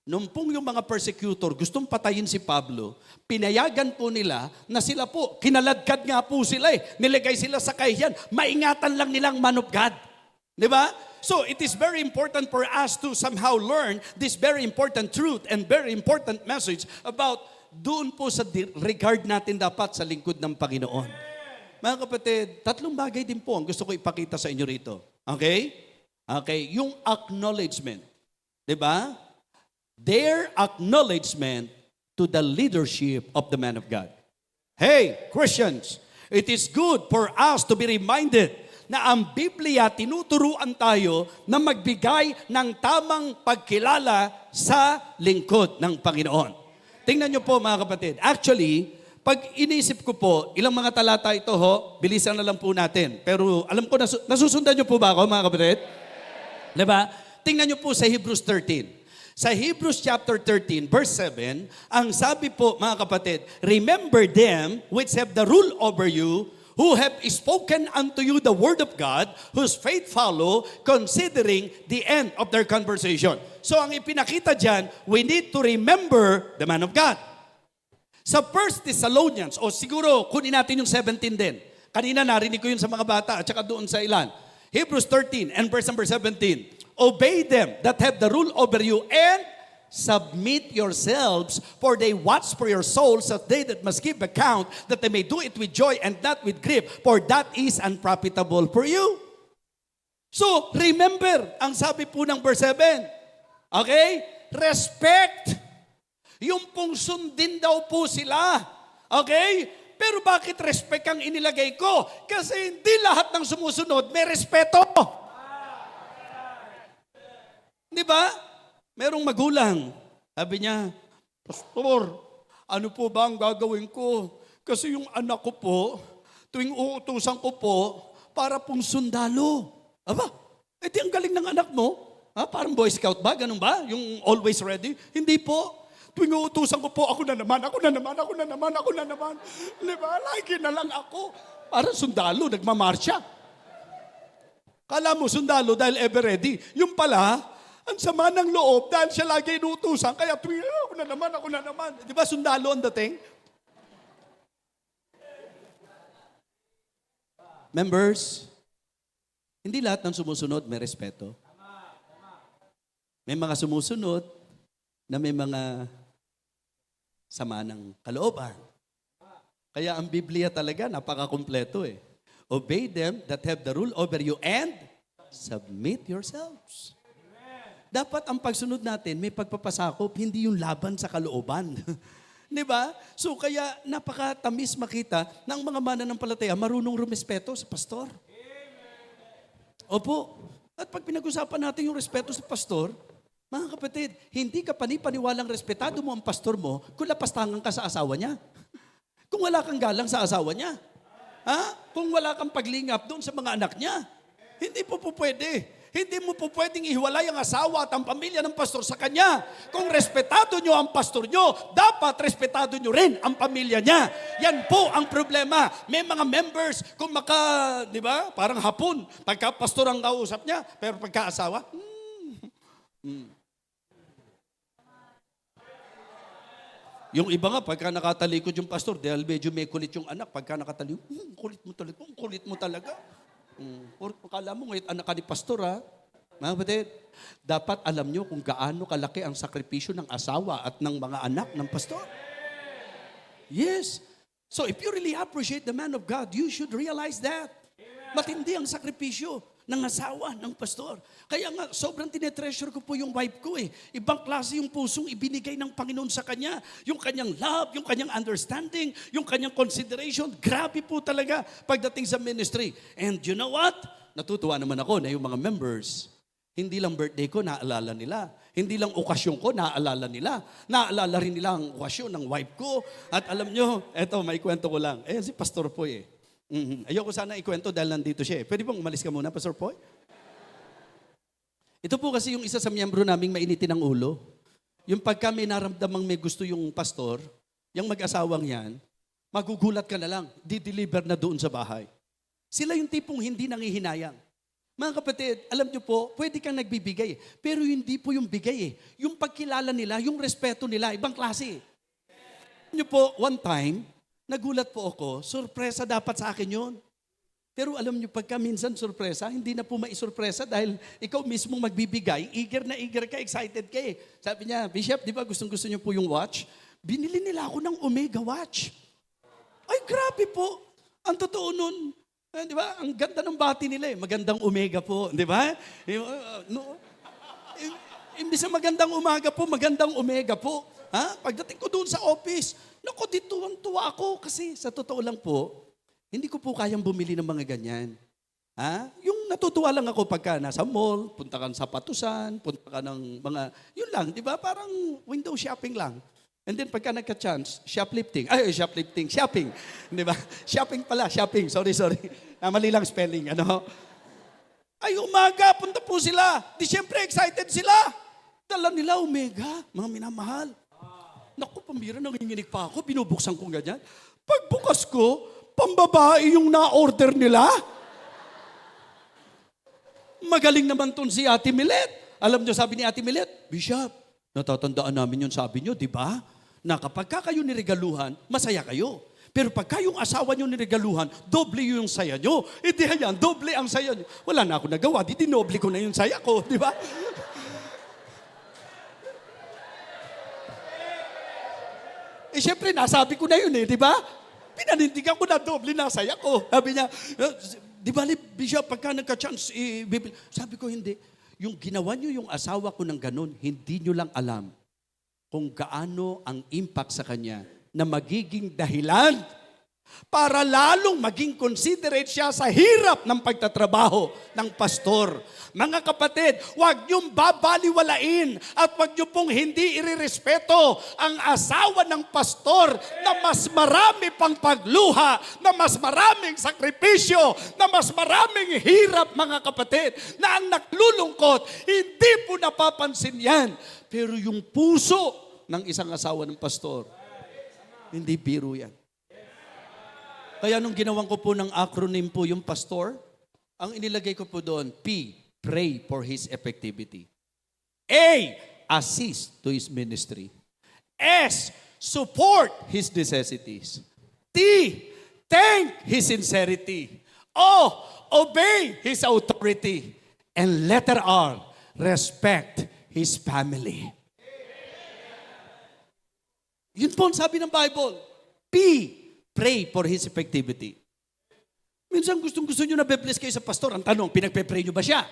Nung pong yung mga persecutor gustong patayin si Pablo, pinayagan po nila na sila po, kinaladkad nga po sila nilagay sila sa kahiyan, maingatan lang nilang man of God. Di ba? So it is very important for us to somehow learn this very important truth and very important message about doon po sa regard natin dapat sa lingkod ng Panginoon. Mga kapatid, tatlong bagay din po ang gusto ko ipakita sa inyo rito. Okay? Okay, yung acknowledgement. Diba? Their acknowledgement to the leadership of the man of God. Hey, Christians, it is good for us to be reminded na ang Biblia tinuturuan tayo na magbigay ng tamang pagkilala sa lingkod ng Panginoon. Tingnan nyo po mga kapatid. Actually, Pag iniisip ko po, ilang mga talata ito ho, bilisan na lang po natin. Pero alam ko, nasusundan niyo po ba ako mga kapatid? Diba? Tingnan niyo po sa Hebrews 13. Sa Hebrews chapter 13, verse 7, ang sabi po mga kapatid, remember them which have the rule over you, who have spoken unto you the word of God, whose faith follow, considering the end of their conversation. So ang ipinakita dyan, we need to remember the man of God. Sa 1 Thessalonians, o siguro kunin natin yung 17 din. Kanina narinig ko yun sa mga bata at saka doon sa ilan. Hebrews 13 and verse number 17. Obey them that have the rule over you and submit yourselves, for they watch for your souls as they that must give account, that they may do it with joy and not with grief, for that is unprofitable for you. So, remember, ang sabi po ng verse 7, okay? Respect. Yung pong sundin daw po sila. Okay? Pero bakit respect ang inilagay ko? Kasi hindi lahat ng sumusunod may respeto. Di ba? Merong magulang. Sabi niya, Pastor, ano po ba ang gagawin ko? Kasi yung anak ko po, tuwing uutusan ko po, para pong sundalo. Aba, edi ang galing ng anak mo. Ha? Parang Boy Scout ba? Ganun ba? Yung always ready? Hindi po. Tuwing uutusan ko po, ako na naman. Diba? Lagi na lang ako. Parang sundalo, nagmamarsya. Kala mo sundalo dahil ever ready. Yung pala, ang sama ng loob dahil siya lagi inuutusan. Kaya tuwing, ako na naman. Di ba sundalo ang dating? Members, hindi lahat ng sumusunod may respeto. May mga sumusunod na may mga sama ng kalooban. Kaya ang Biblia talaga napakakumpleto eh. Obey them that have the rule over you and submit yourselves. Dapat ang pagsunod natin may pagpapasakop, hindi yung laban sa kalooban. Di ba? So kaya napakatamis makita na ang mga mananampalataya marunong rumespeto sa pastor. Opo. At pag pinag-usapan natin yung respeto sa pastor, mga kapatid, hindi ka panipaniwalang respetado mo ang pastor mo kung lapastangan ka sa asawa niya. Kung wala kang galang sa asawa niya. Ha? Kung wala kang paglingap doon sa mga anak niya. Hindi po pwede. Hindi mo po pwedeng ihiwalay ang asawa at ang pamilya ng pastor sa kanya. Kung respetado nyo ang pastor nyo, dapat respetado nyo rin ang pamilya niya. Yan po ang problema. May mga members, kung di ba, parang hapon, pagka pastor ang kausap niya, pero pagka asawa, Yung iba nga, pagka nakatalikod yung pastor, dahil medyo may kulit yung anak, pagka nakatalikod, kulit mo talaga. Kala mo, ngayon anak ka ni pastor, ha? Mga kapatid, dapat alam nyo kung gaano kalaki ang sakripisyo ng asawa at ng mga anak ng pastor. Yes. So if you really appreciate the man of God, you should realize that. Matindi ang sakripisyo ng asawa ng pastor. Kaya nga, sobrang tinetreasure ko po yung wife ko eh. Ibang klase yung pusong ibinigay ng Panginoon sa kanya. Yung kanyang love, yung kanyang understanding, yung kanyang consideration. Grabe po talaga pagdating sa ministry. And you know what? Natutuwa naman ako na yung mga members, hindi lang birthday ko, naaalala nila. Hindi lang okasyon ko, naaalala nila. Naaalala rin nila ang okasyon ng wife ko. At alam nyo, eto, may kwento ko lang. Si Pastor Poy eh. Ayoko sana ikwento dahil nandito siya eh. Pwede bang umalis ka muna, Pastor Poy? Ito po kasi yung isa sa miyembro naming mainitin ng ulo. Yung pagka may naramdamang may gusto yung pastor, yung mag-asawang yan, magugulat ka na lang, di-deliver na doon sa bahay. Sila yung tipong hindi nangihinayang. Mga kapatid, alam nyo po, pwede kang nagbibigay, pero hindi po yung bigay eh. Yung pagkilala nila, yung respeto nila, ibang klase. Alam nyo po, one time, nagulat po ako, sorpresa dapat sa akin yun. Pero alam nyo, pagka minsan sorpresa, hindi na po maisurpresa dahil ikaw mismo magbibigay, eager na eager ka, excited ka eh. Sabi niya, Bishop, di ba gustong-gusto niyo po yung watch? Binili nila ako ng Omega watch. Ay, grabe po. Ang totoo nun, di ba? Ang ganda ng bati nila eh. Magandang Omega po, di ba? Imbis na magandang umaga po, magandang Omega po. Ha? Pagdating ko doon sa office, naku, dituwang-tuwa ako kasi sa totoo lang po, hindi ko po kayang bumili ng mga ganyan. Ha? Yung natutuwa lang ako pagka nasa mall, punta ka sa patusan, punta ka ng mga, yun lang, di ba? Parang window shopping lang. And then pagka nagka-chance, shopping. Di ba? Shopping pala, shopping. Sorry. Mali lang spelling. Ano? Ay, umaga, punta po sila. Di syempre, excited sila. Dala nila, Omega, mga minamahal. Naku, pambira, nanginginig pa ako. Binubuksan ko ganyan. Pagbukas ko, pambabae yung na-order nila. Magaling naman ton si Ate Milet. Alam nyo, sabi ni Ate Milet, Bishop, natatandaan namin yung sabi nyo, di ba? Na kapag kayo niregaluhan, masaya kayo. Pero pagka yung asawa nyo niregaluhan, doble yung saya nyo. E di yan, doble ang saya nyo. Wala na ako nagawa, di dinoble ko na yung saya ko, di ba? Eh syempre, nasabi ko na yun di ba? Pinanindigan ko na doble na saya ko. Sabi niya, di ba, Bishop, pagka nagka-chance, sabi ko, hindi. Yung ginawa nyo yung asawa ko ng ganun, hindi nyo lang alam kung gaano ang impact sa kanya na magiging dahilan para lalong maging considerate siya sa hirap ng pagtatrabaho ng pastor. Mga kapatid, huwag niyong babaliwalain at huwag niyo pong hindi irerespeto ang asawa ng pastor na mas marami pang pagluha, na mas maraming sakripisyo, na mas maraming hirap, mga kapatid, na ang naglulungkot, hindi po napapansin yan. Pero yung puso ng isang asawa ng pastor, hindi biro yan. Kaya nung ginawan ko po ng acronym po yung pastor, ang inilagay ko po doon, P, pray for his effectivity. A, assist to his ministry. S, support his necessities. T, thank his sincerity. O, obey his authority. And letter R, respect his family. Yun po ang sabi ng Bible. P, pray for his effectivity. Minsan gustong-gusto nyo na be-bless kayo sa pastor. Ang tanong, pinagpe-pray nyo ba siya?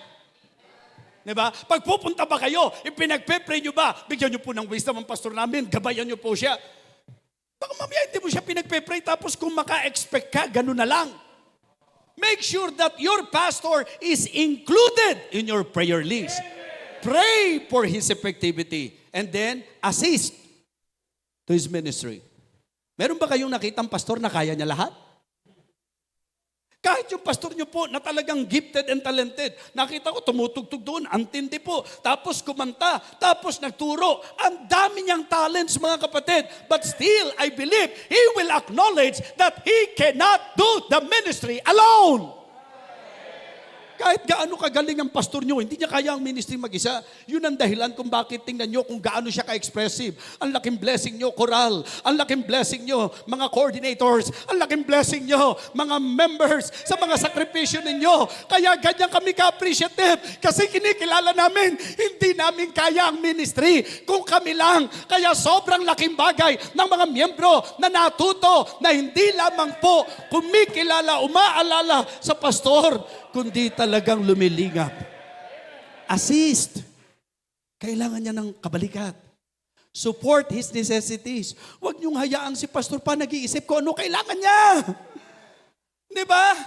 Diba? Pag pupunta ba kayo, pinagpe-pray nyo ba? Bigyan nyo po ng wisdom ang pastor namin, gabayan nyo po siya. Baka mamaya hindi mo siya pinagpe-pray, tapos kung maka-expect ka, ganun na lang. Make sure that your pastor is included in your prayer list. Pray for his effectivity. And then, assist to his ministry. Meron ba kayong nakitang pastor na kaya niya lahat? Kahit yung pastor niyo po na talagang gifted and talented, nakita ko tumutugtog doon, antindi po, tapos kumanta, tapos nagturo. Ang dami niyang talents, mga kapatid. But still, I believe, he will acknowledge that he cannot do the ministry alone. Kahit gaano kagaling ang pastor nyo, hindi niya kaya ang ministry mag-isa. Yun ang dahilan kung bakit tingnan nyo kung gaano siya ka-expressive. Ang laking blessing nyo, choral. Ang laking blessing nyo, mga coordinators. Ang laking blessing nyo, mga members sa mga sakripisyo ninyo. Kaya ganyan kami ka-appreciative. Kasi kinikilala namin, hindi namin kaya ang ministry kung kami lang. Kaya sobrang laking bagay ng mga miyembro na natuto na hindi lamang po kumikilala, umaalala sa pastor, kundi talagang lumilingap. Assist. Kailangan niya ng kabalikat. Support his necessities. Huwag niyong hayaang si pastor pa nag-iisip kung ano kailangan niya. Di ba?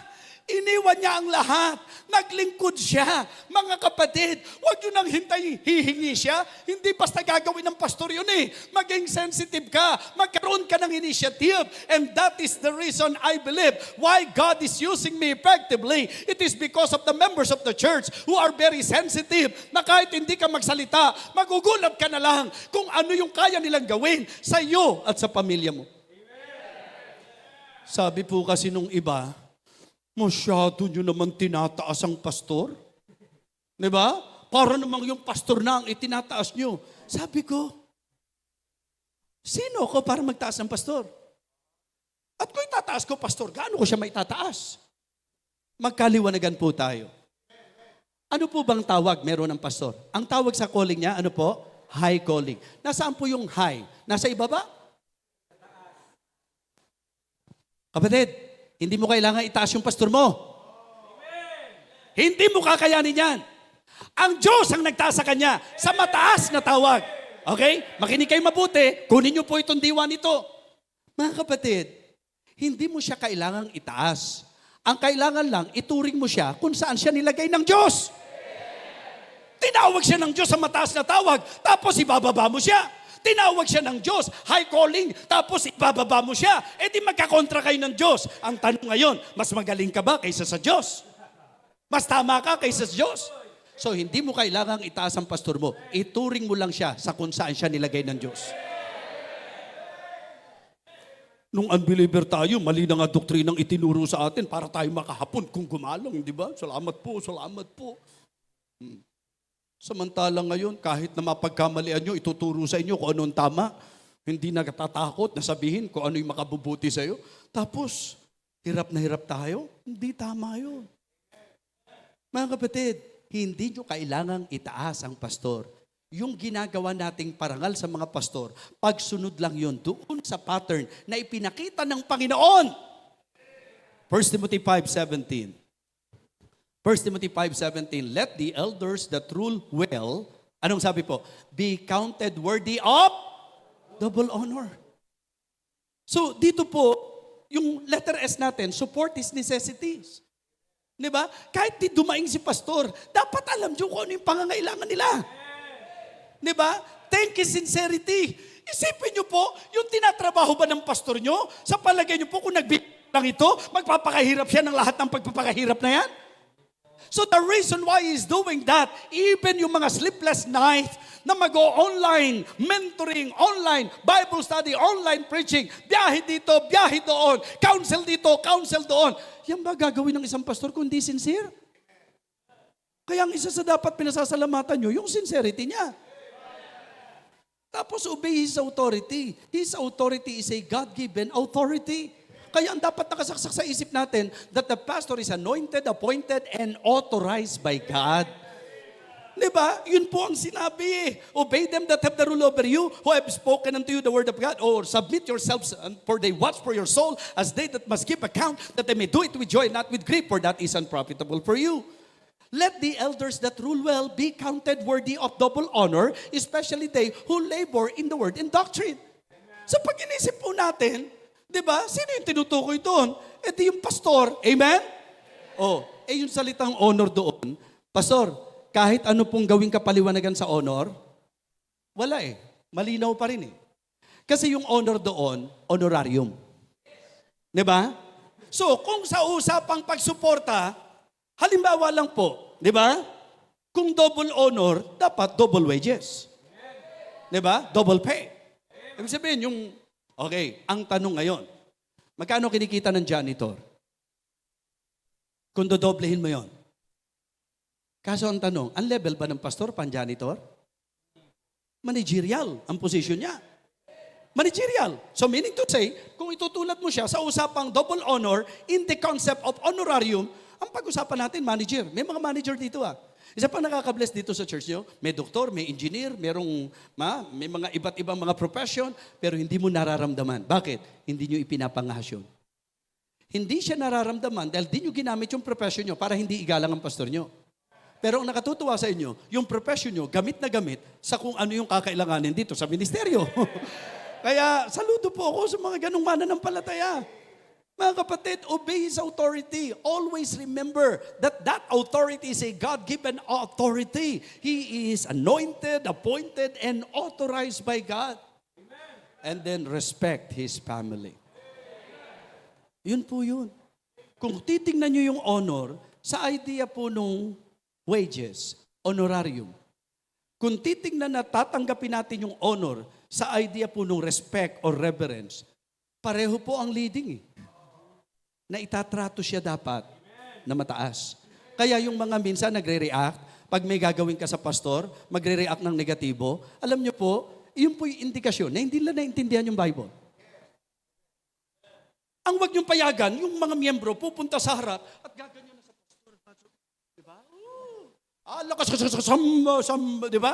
Iniwan niya ang lahat. Naglingkod siya. Mga kapatid, huwag niyo nang hintayin, hihingi siya. Hindi basta gagawin ng pastor yun Maging sensitive ka. Magkaroon ka ng initiative. And that is the reason I believe why God is using me effectively. It is because of the members of the church who are very sensitive na kahit hindi ka magsalita, magugulat ka na lang kung ano yung kaya nilang gawin sa iyo at sa pamilya mo. Sabi po kasi nung iba, masyado nyo naman tinataas ang pastor. Diba? Para namang yung pastor na ang itinataas nyo. Sabi ko, sino ko para magtaas ng pastor? At kung itataas ko, pastor, gaano ko siya maitataas? Magkaliwanagan po tayo. Ano po bang tawag meron ng pastor? Ang tawag sa calling niya, ano po? High calling. Nasaan po yung high? Nasa ibaba? Kapatid, hindi mo kailangan itaas yung pastor mo. Hindi mo kakayanin yan. Ang Diyos ang nagtaas sa kanya sa mataas na tawag. Okay? Makinig kayo mabuti. Kunin niyo po itong diwa nito. Mga kapatid, hindi mo siya kailangang itaas. Ang kailangan lang, ituring mo siya kung saan siya nilagay ng Diyos. Tinawag siya ng Diyos sa mataas na tawag, tapos ibababa mo siya. Tinawag siya ng Diyos, high calling, tapos ibababa mo siya. E di magkakontra kayo ng Diyos. Ang tanong ngayon, mas magaling ka ba kaysa sa Diyos? Mas tama ka kaysa sa Diyos? So hindi mo kailangang itaas ang pastor mo. Ituring mo lang siya sa kung saan siya nilagay ng Diyos. Nung unbeliever tayo, mali na nga doktrinang itinuro sa atin para tayo makahapon kung gumalong, di ba? Salamat po, salamat po. Samantalang ngayon, kahit na mapagkamalian nyo, ituturo sa inyo kung ano ang tama. Hindi nagtatakot na sabihin kung ano yung makabubuti sa iyo. Tapos, hirap na hirap tayo. Hindi tama yun. Mga kapatid, hindi nyo kailangang itaas ang pastor. Yung ginagawa nating parangal sa mga pastor, pagsunod lang yun doon sa pattern na ipinakita ng Panginoon. 1 Timothy 5:17. 1 Timothy 5:17, let the elders that rule well, anong sabi po? Be counted worthy of double honor. So dito po, yung letter S natin, support his necessities. Di ba? Kahit di dumaing si pastor, dapat alam nyo kung ano yung pangangailangan nila. Di ba? Thank you, sincerity. Isipin nyo po, yung tinatrabaho ba ng pastor nyo, sa palagay nyo po kung nagbibigay lang ito, magpapakahirap siya ng lahat ng pagpapakahirap na yan? So the reason why he's doing that, even yung mga sleepless night na mag-o-online, mentoring, online, Bible study, online preaching, biyahe dito, biyahe doon, counsel dito, counsel doon. Yan ba gagawin ng isang pastor kung di sincere? Kaya ang isa sa dapat pinasasalamatan nyo, yung sincerity niya. Tapos obey His authority. His authority is a God-given authority. Kaya ang dapat nakasaksak sa isip natin that the pastor is anointed, appointed, and authorized by God. Diba? Yun po ang sinabi. Obey them that have the rule over you, who have spoken unto you the word of God, or submit yourselves, for they watch for your soul, as they that must give account, that they may do it with joy, not with grief, for that is unprofitable for you. Let the elders that rule well be counted worthy of double honor, especially they who labor in the word and doctrine. So pag inisip po natin, di ba, sino yung tinutukoy doon? E di yung pastor. Amen? Yung salitang honor doon, pastor, kahit ano pong gawing kapaliwanagan sa honor, wala eh. Malinaw pa rin eh. Kasi yung honor doon, honorarium. Di ba? So, kung sa usapang pagsuporta, halimbawa lang po, di ba? Kung double honor, dapat double wages. Di ba? Double pay. Ibig sabihin, yung, okay, ang tanong ngayon, magkano kinikita ng janitor? Kung dodoblehin mo yon. Kaso ang tanong, ang level ba ng pastor pan-janitor? Managerial ang position niya. Managerial. So meaning to say, kung itutulad mo siya sa usapang double honor in the concept of honorarium, ang pag-usapan natin, manager. May mga manager dito Isa pa nakaka-bless dito sa church nyo, may doktor, may engineer, may mga iba't ibang mga profession, pero hindi mo nararamdaman. Bakit? Hindi nyo ipinapangahas yun. Hindi siya nararamdaman dahil di nyo ginamit yung profession nyo para hindi igalang ang pastor nyo. Pero ang nakatutuwa sa inyo, yung profession nyo, gamit na gamit sa kung ano yung kakailanganin dito sa ministeryo. Kaya saludo po ako sa mga ganong mananampalataya. Mga kapatid, obey His authority. Always remember that that authority is a God-given authority. He is anointed, appointed, and authorized by God. Amen. And then respect His family. Yun po yun. Kung titingnan nyo yung honor, sa idea po nung wages, honorarium. Kung titingnan na tatanggapin natin yung honor, sa idea po nung respect or reverence, pareho po ang leading na itatrato siya dapat na mataas. Kaya yung mga minsan nagre-react, pag may gagawin ka sa pastor, magre-react ng negatibo, alam nyo po, yun po yung indikasyon na hindi nila naintindihan yung Bible. Ang wag niyong payagan, yung mga miyembro pupunta sa harap at gaganyan na sa pastor. Diba? Lakas, diba?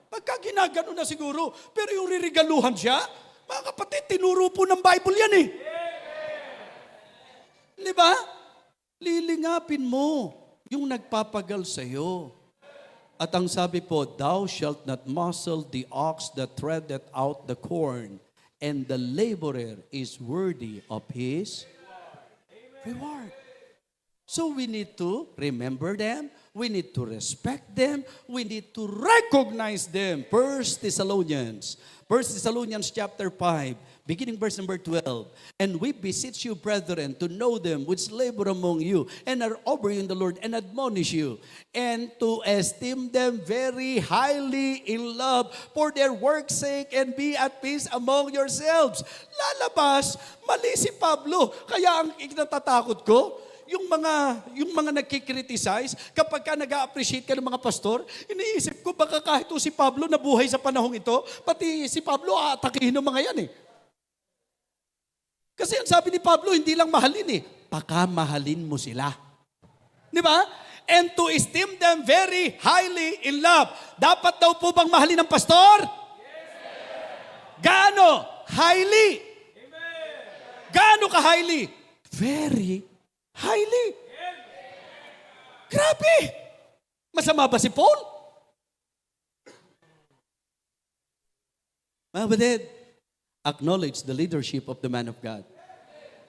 Pagka ginagano na siguro, pero yung ririgaluhan siya, mga kapatid, tinuro po ng Bible yan eh. Di ba? Lilingapin mo yung nagpapagal sa iyo. At ang sabi po, thou shalt not muzzle the ox that treadeth out the corn, and the laborer is worthy of his reward. So we need to remember them. We need to respect them. We need to recognize them. 1 Thessalonians 1 Thessalonians chapter 5, beginning verse number 12. And we beseech you, brethren, to know them which labor among you, and are over you in the Lord, and admonish you, and to esteem them very highly in love for their work's sake, and be at peace among yourselves. Lalabas, mali si Pablo. Kaya ang natatakot ko, yung mga nagkikriticize, kapag ka nag-appreciate ka ng mga pastor, iniisip ko baka kahit si Pablo nabuhay sa panahong ito, pati si Pablo aatakihin ng mga yan eh. Kasi ang sabi ni Pablo, hindi lang mahalin eh, pakamahalin mo sila. Di ba? And to esteem them very highly in love. Dapat daw po bang mahalin ng pastor? Gaano? Highly. Gaano ka highly? Very highly. Grabe! Masama ba si Paul? Mga kapatid, acknowledge the leadership of the man of God.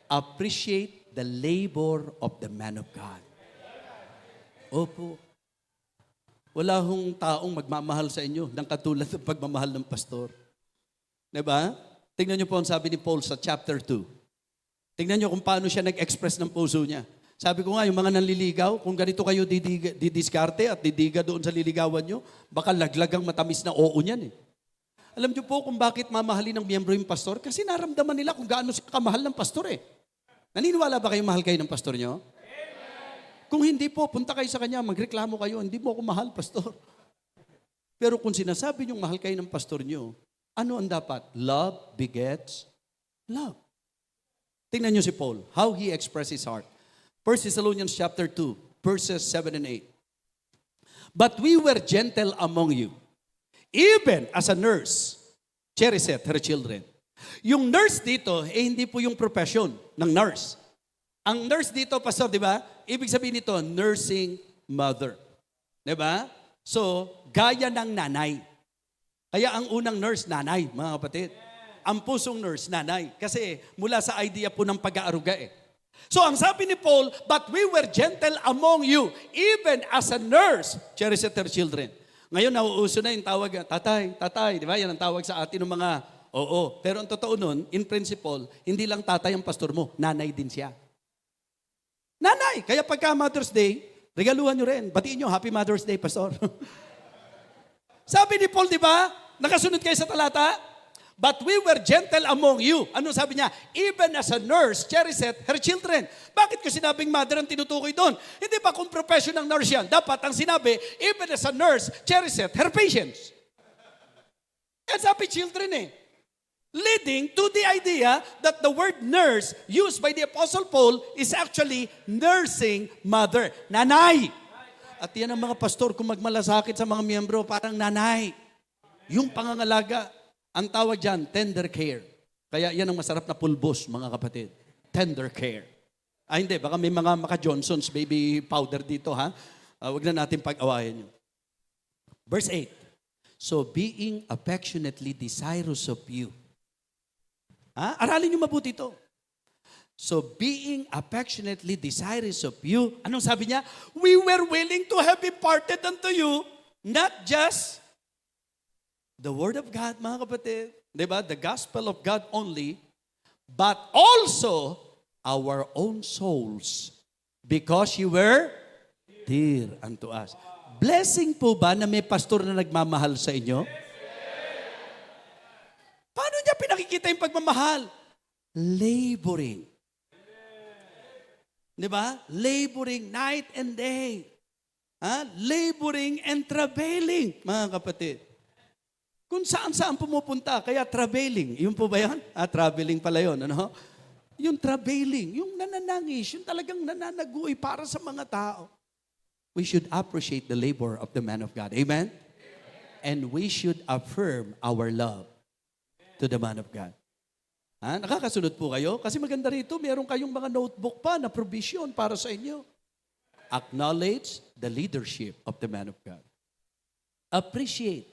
Appreciate the labor of the man of God. Opo. Wala hong taong magmamahal sa inyo ng katulad ng pagmamahal ng pastor. Diba? Tingnan niyo po ang sabi ni Paul sa chapter 2. Tingnan niyo kung paano siya nag-express ng puso niya. Sabi ko nga, yung mga nanliligaw, kung ganito kayo didiskarte at didiga doon sa liligawan nyo, baka laglagang matamis na oo niyan eh. Alam niyo po kung bakit mamahalin ng miyembro yung pastor? Kasi naramdaman nila kung gaano siya kamahal ng pastor eh. Naniniwala ba kayo mahal kayo ng pastor nyo? Kung hindi po, punta kayo sa kanya, magreklamo kayo, hindi mo ako mahal, pastor. Pero kung sinasabi niyong mahal kayo ng pastor nyo, ano ang dapat? Love begets love. Tingnan niyo si Paul, how he expressed his heart. 1 Thessalonians chapter 2, verses 7 and 8. But we were gentle among you, even as a nurse cherisheth her children. Yung nurse dito, hindi po yung profession ng nurse. Ang nurse dito, pastor, di ba? Ibig sabihin nito, nursing mother. Di ba? So, gaya ng nanay. Kaya ang unang nurse, nanay, mga kapatid. Ang pusong nurse, nanay. Kasi mula sa idea po ng pag-aaruga eh. So ang sabi ni Paul, but we were gentle among you, even as a nurse cherisheth her children. Ngayon, nauuso na yung tawag, tatay, di ba? Yan ang tawag sa atin ng mga, oo. Pero ang totoo nun, in principle, hindi lang tatay ang pastor mo, nanay din siya. Nanay! Kaya pagka Mother's Day, regaluhan nyo rin. Batiin nyo, Happy Mother's Day, pastor. Sabi ni Paul, di ba? Nakasunod kayo sa talata? But we were gentle among you. Ano sabi niya? Even as a nurse cherisheth her children. Bakit ko sinabing mother ang tinutukoy doon? Hindi ba kung profession ng nurse yan? Dapat ang sinabi, even as a nurse cherisheth her patients. Yan sabi children eh. Leading to the idea that the word nurse used by the Apostle Paul is actually nursing mother. Nanay. At yan ang mga pastor, kung magmalasakit sa mga miyembro, parang nanay. Yung pangangalaga. Ang tawag dyan, tender care. Kaya yan ang masarap na pulbos, mga kapatid. Tender care. Hindi, baka may mga Maka-Johnson's baby powder dito, ha? Huwag na natin pag-awayan yun. Verse 8. So, being affectionately desirous of you. Aralin niyo mabuti ito. So, being affectionately desirous of you, anong sabi niya? We were willing to have imparted unto you, not just the Word of God, mga kapatid, diba? The gospel of God only, but also our own souls, because you were dear unto us. Blessing po ba na may pastor na nagmamahal sa inyo? Paano niya pinakikita yung pagmamahal? Laboring. Diba? Laboring night and day. Laboring and travailing, mga kapatid. Kung saan-saan pumupunta, kaya traveling. Yun po ba yan? Traveling pala yun. Ano? Yung traveling, yung nananangis, yung talagang nananagoy para sa mga tao. We should appreciate the labor of the man of God. Amen? And we should affirm our love to the man of God. Nakakasunod po kayo? Kasi maganda rito, meron kayong mga notebook pa na provision para sa inyo. Acknowledge the leadership of the man of God. Appreciate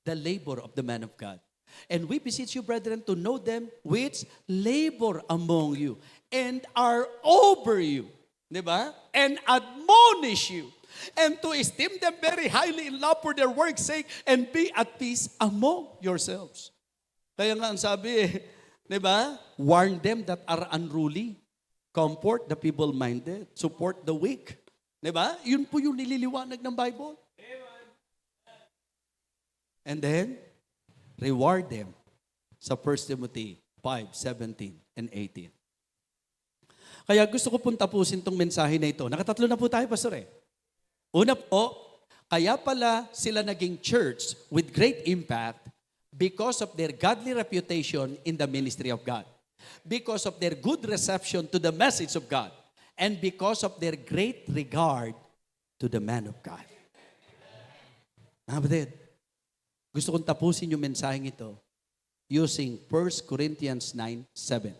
the labor of the man of God. And we beseech you, brethren, to know them which labor among you and are over you. Diba? And admonish you. And to esteem them very highly in love for their work's sake and be at peace among yourselves. Kaya nga ang sabi di ba? Warn them that are unruly. Comfort the feeble-minded. Support the weak. Di ba? Yun po yung nililiwanag ng Bible. And then, reward them sa 1 Timothy 5:17 and 18. Kaya gusto ko pong tapusin tong mensahe na ito. Nakatatlo na po tayo, Pastor eh. Una po, kaya pala sila naging church with great impact because of their godly reputation in the ministry of God. Because of their good reception to the message of God. And because of their great regard to the man of God. Mga kapatid, gusto kong tapusin yung mensaheng ito using 1 Corinthians 9:7.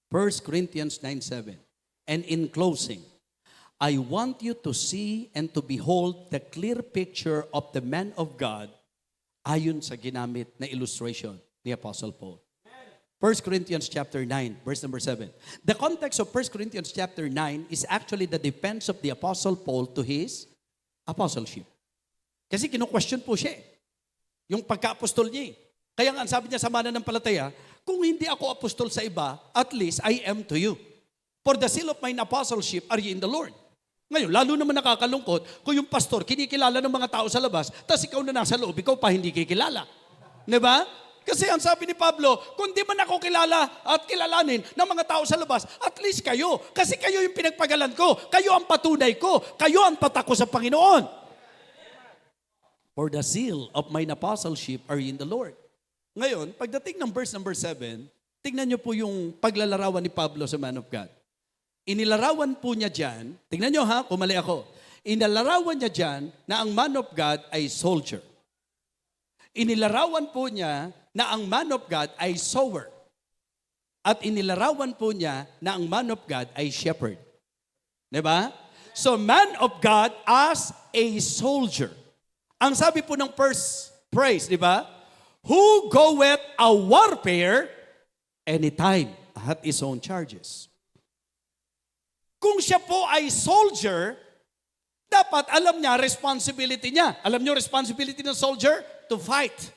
1 Corinthians 9:7. And in closing, I want you to see and to behold the clear picture of the man of God ayon sa ginamit na illustration ni Apostle Paul. 1 Corinthians chapter 9, verse number 7. The context of 1 Corinthians chapter 9 is actually the defense of the Apostle Paul to his apostleship. Kasi kino-question po siya yung pagka-apostol niya. Kaya nga ang sabi niya sa mananampalataya, kung hindi ako apostol sa iba, at least I am to you. For the seal of mine apostleship are ye in the Lord. Ngayon, lalo naman nakakalungkot kung yung pastor kinikilala ng mga tao sa labas, tapos ikaw na nasa loob, ikaw pa hindi kikilala. Diba? Kasi ang sabi ni Pablo, kung di man ako kilala at kilalanin ng mga tao sa labas, at least kayo. Kasi kayo yung pinagpagalan ko. Kayo ang patunay ko. Kayo ang patak ko sa Panginoon. For the seal of mine apostleship are ye in the Lord. Ngayon, pagdating ng verse number 7, tingnan niyo po yung paglalarawan ni Pablo sa man of God. Inilarawan po niya dyan, tingnan niyo ha, kung mali ako. Inilarawan niya dyan na ang man of God ay soldier. Inilarawan po niya na ang man of God ay sower. At inilarawan po niya na ang man of God ay shepherd. Diba? So man of God as a soldier. Ang sabi po ng first phrase, di ba? Who goeth a warfare anytime at his own charges. Kung siya po ay soldier, dapat alam niya responsibility niya. Alam niyo responsibility ng soldier? To fight.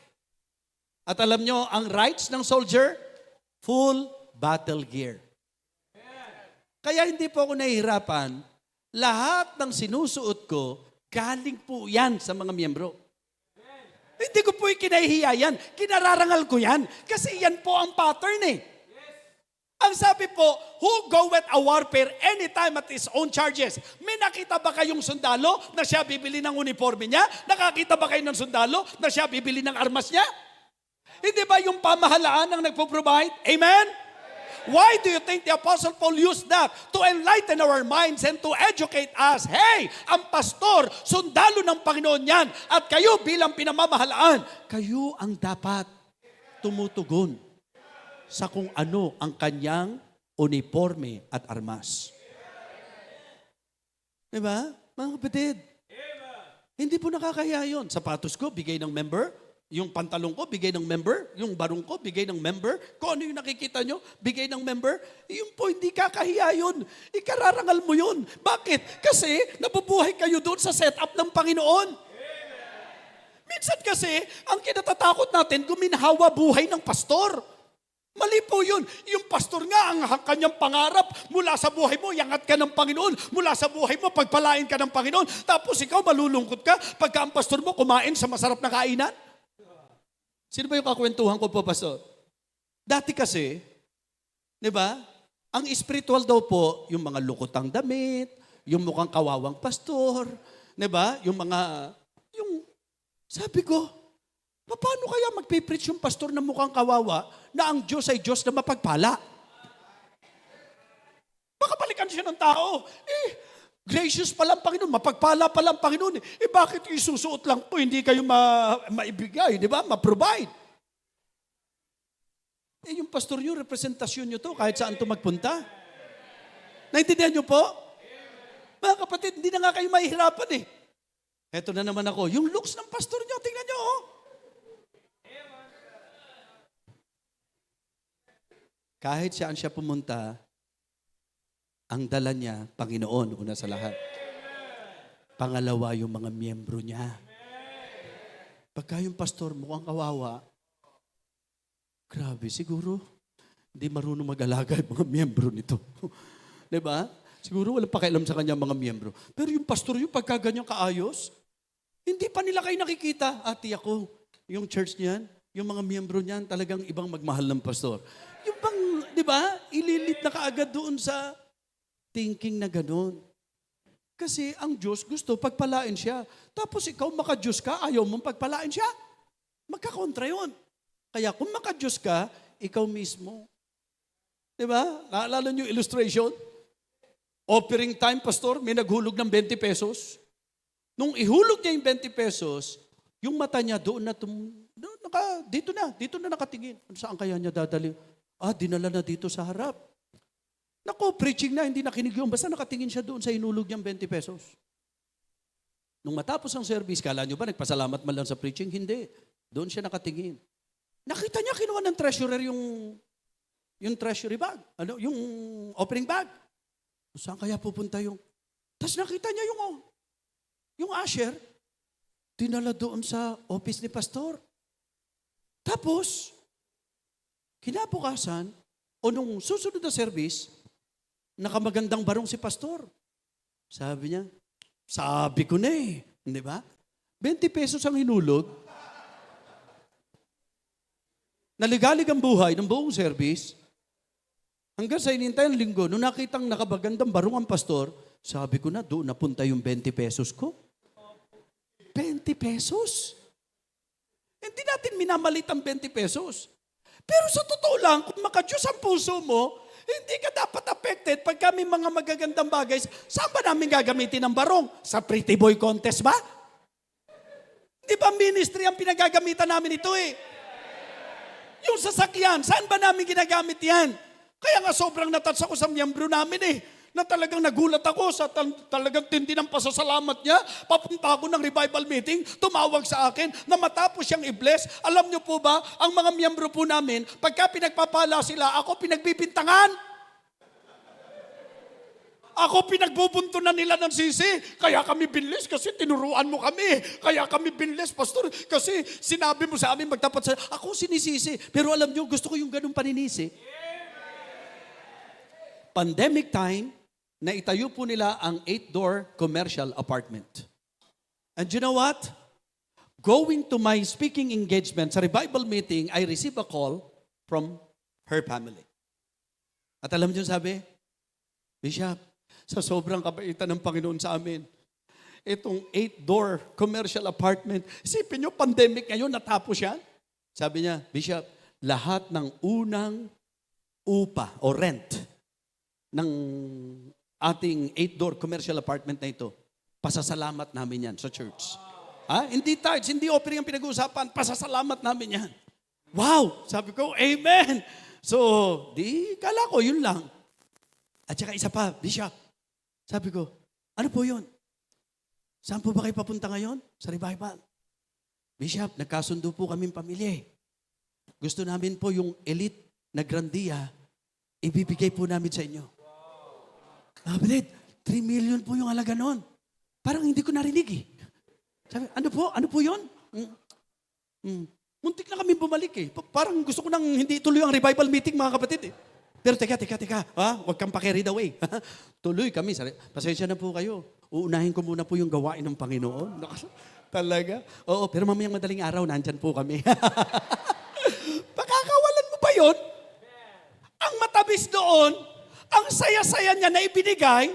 At alam niyo ang rights ng soldier? Full battle gear. Kaya hindi po ako nahihirapan. Lahat ng sinusuot ko, galing po yan sa mga miyembro. Hindi ko po ikinahihiya yan. Kinararangal ko yan. Kasi yan po ang pattern eh. Ang sabi po, who goeth a warfare anytime at his own charges. May nakita ba kayong sundalo na siya bibili ng uniforme niya? Nakakita ba kayo ng sundalo na siya bibili ng armas niya? Hindi ba yung pamahalaan ang nagpo-provide? Amen? Why do you think the Apostle Paul used that? To enlighten our minds and to educate us. Hey, ang pastor, sundalo ng Panginoon yan. At kayo bilang pinamamahalaan, kayo ang dapat tumutugon sa kung ano ang kanyang uniforme at armas. Diba? Mga kapatid, hindi po nakakahiya yun. Sapatos ko, bigay ng member. Yung pantalong ko, bigay ng member. Yung barong ko, bigay ng member. Kung ano yung nakikita nyo, bigay ng member. Yung po, hindi kakahiya yun. Ikararangal mo yun. Bakit? Kasi nabubuhay kayo doon sa setup ng Panginoon. Minsan kasi, ang kinatatakot natin, guminhawa buhay ng pastor. Mali po yun. Yung pastor nga, ang kanyang pangarap, mula sa buhay mo, iangat ka ng Panginoon. Mula sa buhay mo, pagpalain ka ng Panginoon. Tapos ikaw, malulungkot ka pagka ang pastor mo kumain sa masarap na kainan. Sino ba yung kakwentuhan ko po, Pastor? Dati kasi, di ba, ang spiritual daw po, yung mga lukotang damit, yung mukhang kawawang pastor, di ba, sabi ko, paano kaya magpipreach yung pastor na mukhang kawawa na ang Diyos ay Diyos na mapagpala? Baka balikan siya ng tao. Gracious pala ang Panginoon, mapagpala pala ang Panginoon. Bakit isusuot lang po, hindi kayo maibigay, di ba? Ma-provide. Yung pastor nyo, representasyon nyo to, kahit saan to magpunta. Naintindihan nyo po? Mga kapatid, hindi na nga kayo mahihirapan eh. Eto na naman ako, yung looks ng pastor nyo, tingnan nyo oh. Kahit saan siya pumunta, ang dala niya, Panginoon, una sa lahat. Pangalawa, yung mga miyembro niya. Pagka yung pastor mukhang kawawa, grabe, siguro, hindi marunong mag-alaga yung mga miyembro nito. Di ba? Siguro walang pakialam sa kanya mga miyembro. Pero yung pastor yung pagka ganyan kaayos, hindi pa nila kayo nakikita. Ati ako, yung church niyan, yung mga miyembro niyan, talagang ibang magmahal ng pastor. Yung bang, di ba, ililit na kaagad doon sa thinking na gano'n. Kasi ang Diyos gusto pagpalain siya. Tapos ikaw maka-Diyos ka, ayaw mong pagpalain siya. Magkakontra yun. Kaya kung maka-Diyos ka, ikaw mismo. Di ba? Naalala niyo yung illustration? Offering time, pastor, may naghulog ng 20 pesos. Nung ihulog niya yung 20 pesos, yung mata niya doon na, dito na nakatingin. Saan kaya niya dadali? Dinala na dito sa harap. Nako, preaching na, hindi nakinig yun. Basta nakatingin siya doon sa inulog niyang 20 pesos. Nung matapos ang service, kala niyo ba nagpasalamat man lang sa preaching? Hindi. Doon siya nakatingin. Nakita niya, kinuha ng treasurer yung treasury bag. Yung offering bag. Saan kaya pupunta yung... Tapos nakita niya yung usher, dinala doon sa office ni pastor. Tapos, kinabukasan, o nung susunod na service, nakamagandang barong si pastor. Sabi niya, sabi ko na eh. Di ba? 20 pesos ang hinulog. Naligalig ang buhay ng buong service. Hanggang sa inintay ang linggo, nung nakitang nakabagandang barong ang pastor, sabi ko na, doon napunta yung 20 pesos ko. 20 pesos? Hindi natin minamalit ang 20 pesos. Pero sa totoo lang, kung maka-Diyos ang puso mo, hindi ka dapat affected pag kami mga magagandang bagay. Saan ba namin gagamitin ang barong? Sa pretty boy contest ba? Di ba ministry ang pinagagamitan namin ito eh? Yung sasakyan, saan ba namin ginagamit yan? Kaya nga sobrang natats ako sa miyembro namin eh. Na talagang nagulat ako sa talagang tindi ng pasasalamat niya. Papunta ako ng revival meeting, tumawag sa akin na matapos siyang i-bless. Alam niyo po ba, ang mga miyembro po namin, pagka pinagpapala sila, ako pinagbibintangan. Ako pinagbubuntunan nila ng sisi. Kaya kami binless kasi tinuruan mo kami. Kaya kami binless, pastor, kasi sinabi mo sa amin magtapat sa... Ako sinisisi. Pero alam niyo, gusto ko yung ganung paninisi. Pandemic time, na itayo po nila ang 8-door commercial apartment. And you know what? Going to my speaking engagement sa revival meeting, I received a call from her family. At alam niyo sabi, Bishop, sa sobrang kabaitan ng Panginoon sa amin, itong 8-door commercial apartment, isipin niyo, pandemic ngayon, natapos yan. Sabi niya, Bishop, lahat ng unang upa o rent ng ating 8-door commercial apartment na ito, pasasalamat namin yan sa church. Hindi tithes, hindi offering ang pinag-uusapan, pasasalamat namin yan. Wow! Sabi ko, amen! So, kala ko, yun lang. At saka isa pa, Bishop, sabi ko, ano po yun? Saan po ba kayo papunta ngayon? Sa revival. Bishop, nagkasundo po kaming pamilya. Gusto namin po yung elite na grandia, ibibigay po namin sa inyo. Kapatid, 3 million po yung halaga noon. Parang hindi ko narinig eh. Sabi, ano po yun? Muntik na kami bumalik eh. Parang gusto ko nang hindi tuloy ang revival meeting mga kapatid eh. Pero teka. Huwag kang pa-carried away. Tuloy kami. Pasensya na po kayo. Uunahin ko muna po yung gawain ng Panginoon. Talaga? Oo, pero mamayang madaling araw, nandyan po kami. Pakakawalan mo ba yun? Ang matabis doon, ang saya-saya niya na ibinigay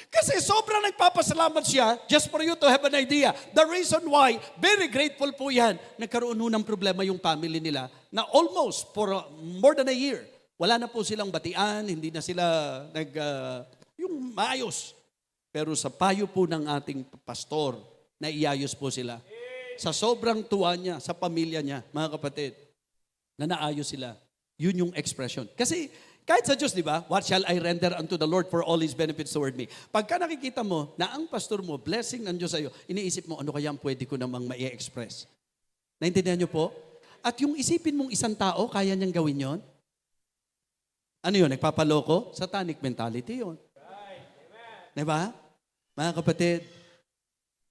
kasi sobrang nagpapasalamat siya just for you to have an idea. The reason why, very grateful po yan. Nagkaroon ng problema yung family nila na almost for more than a year. Wala na po silang batian, hindi na sila yung maayos. Pero sa payo po ng ating pastor, naiayos po sila. Sa sobrang tuwa niya, sa pamilya niya, mga kapatid, na naayos sila. Yun yung expression. Kasi kahit sa Diyos, di ba? What shall I render unto the Lord for all His benefits toward me? Pagka nakikita mo na ang pastor mo, blessing ng Diyos sa'yo, iniisip mo, ano kaya ang pwede ko namang ma-express? Naintindihan niyo po? At yung isipin mong isang tao, kaya niyang gawin yon? Ano yun? Nagpapaloko? Satanic mentality yun. Di ba? Mga kapatid,